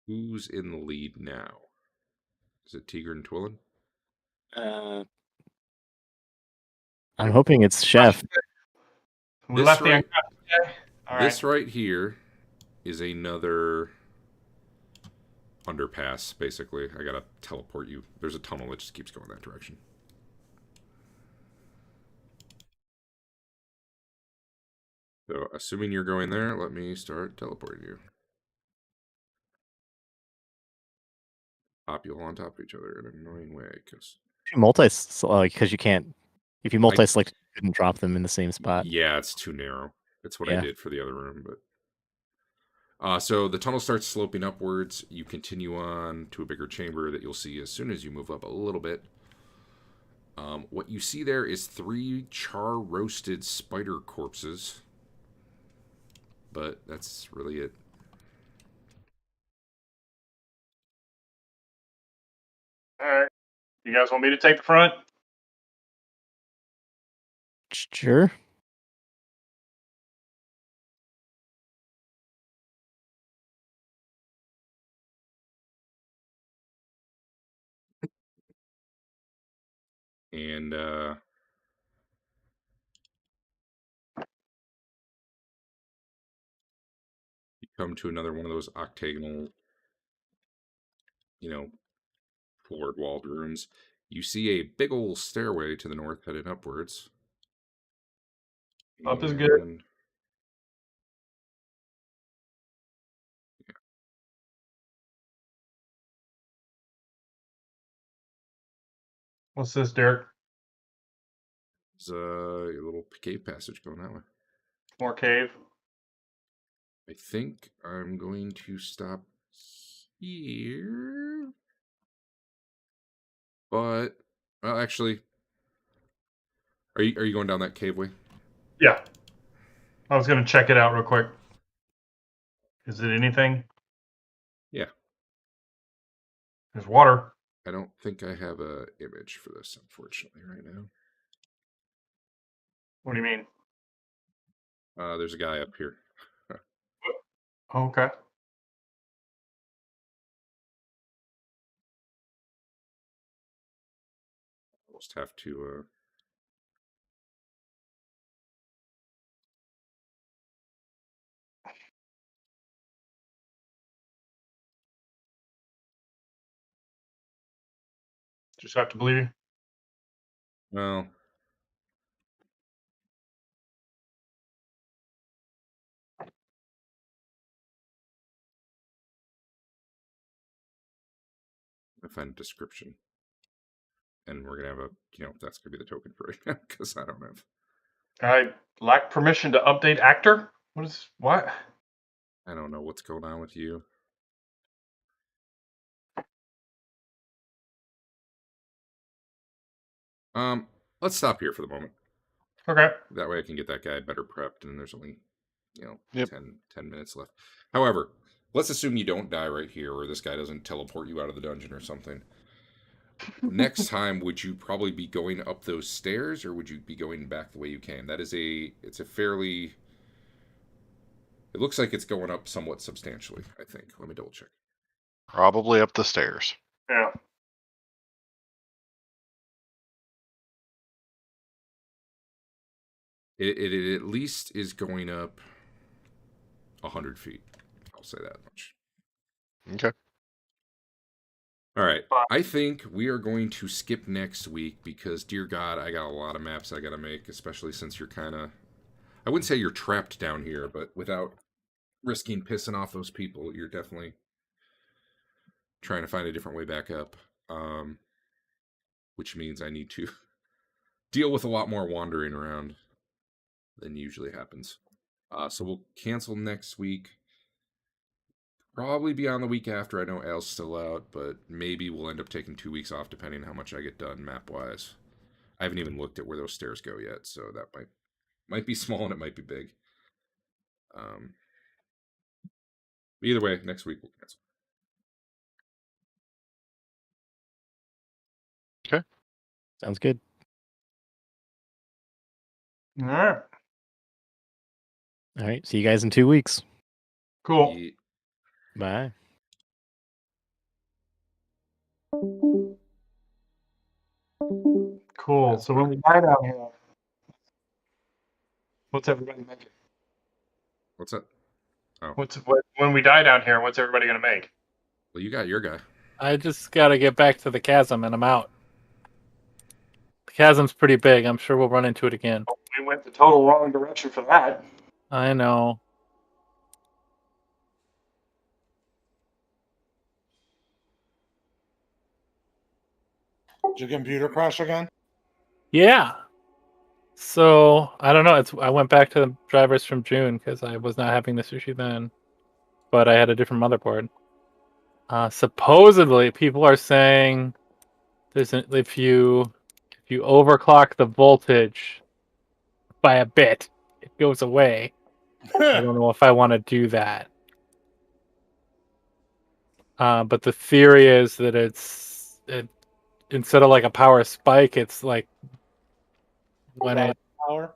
Who's in the lead now? Is it Tigger and Twillen? I'm hoping it's Chef. We This left the right- unconscious guy? All right. This right here is another underpass, basically. I gotta teleport you. There's a tunnel that just keeps going that direction. So, assuming you're going there, let me start teleporting you. Pop you all on top of each other in an annoying way, because... Because you can't. If you multi-select, you couldn't drop them in the same spot. Yeah, it's too narrow. It's what I Yeah. did for the other room, but... so the tunnel starts sloping upwards. You continue on to a bigger chamber that you'll see as soon as you move up a little bit. What you see there is 3 char-roasted spider corpses. But that's really it. All right. You guys want me to take the front? Sure. And you come to another one of those octagonal floored walled rooms. You see a big old stairway to the north headed upwards. Up is good. And What's this, Derek? there's a little cave passage going that way. More cave. I think I'm going to stop here. But, well, actually, are you going down that caveway? Yeah. I was gonna check it out real quick. Is it anything? Yeah. There's water. I don't think I have a image for this, unfortunately, right now. What do you mean? There's a guy up here. Okay. Almost have to. Just have to believe you. Well, I find a description. And we're going to have that's going to be the token for it, because I don't have. I lack permission to update actor? What? I don't know what's going on with you. Let's stop here for the moment. Okay. That way I can get that guy better prepped, and there's only, Yep. 10 minutes left. However, let's assume you don't die right here, or this guy doesn't teleport you out of the dungeon or something. Next time, would you probably be going up those stairs, or would you be going back the way you came? It's a fairly... It looks like it's going up somewhat substantially, I think. Let me double check. Probably up the stairs. Yeah. It at least is going up 100 feet. I'll say that much. Okay. All right. I think we are going to skip next week because, dear God, I got a lot of maps I got to make, especially since you're kind of... I wouldn't say you're trapped down here, but without risking pissing off those people, you're definitely trying to find a different way back up. Which means I need to deal with a lot more wandering around than usually happens. So we'll cancel next week. Probably be on the week after. I know Al's still out, but maybe we'll end up taking 2 weeks off depending on how much I get done map-wise. I haven't even looked at where those stairs go yet, so that might be small and it might be big. Either way, next week we'll cancel. Okay. Sounds good. All right. All right. See you guys in 2 weeks. Cool. Yeah. Bye. Cool. So when we die down here, what's everybody making? What's that? Oh, When we die down here? What's everybody gonna make? well, you got your guy. I just got to get back to the chasm and I'm out. The chasm's pretty big. I'm sure we'll run into it again. We went the total wrong direction for that. I know. Did your computer crash again? Yeah. So I don't know. I went back to the drivers from June because I was not having this issue then, but I had a different motherboard. Supposedly, people are saying if you overclock the voltage by a bit, it goes away. I don't know if I want to do that. But the theory is that instead of like a power spike, it's like when it Power?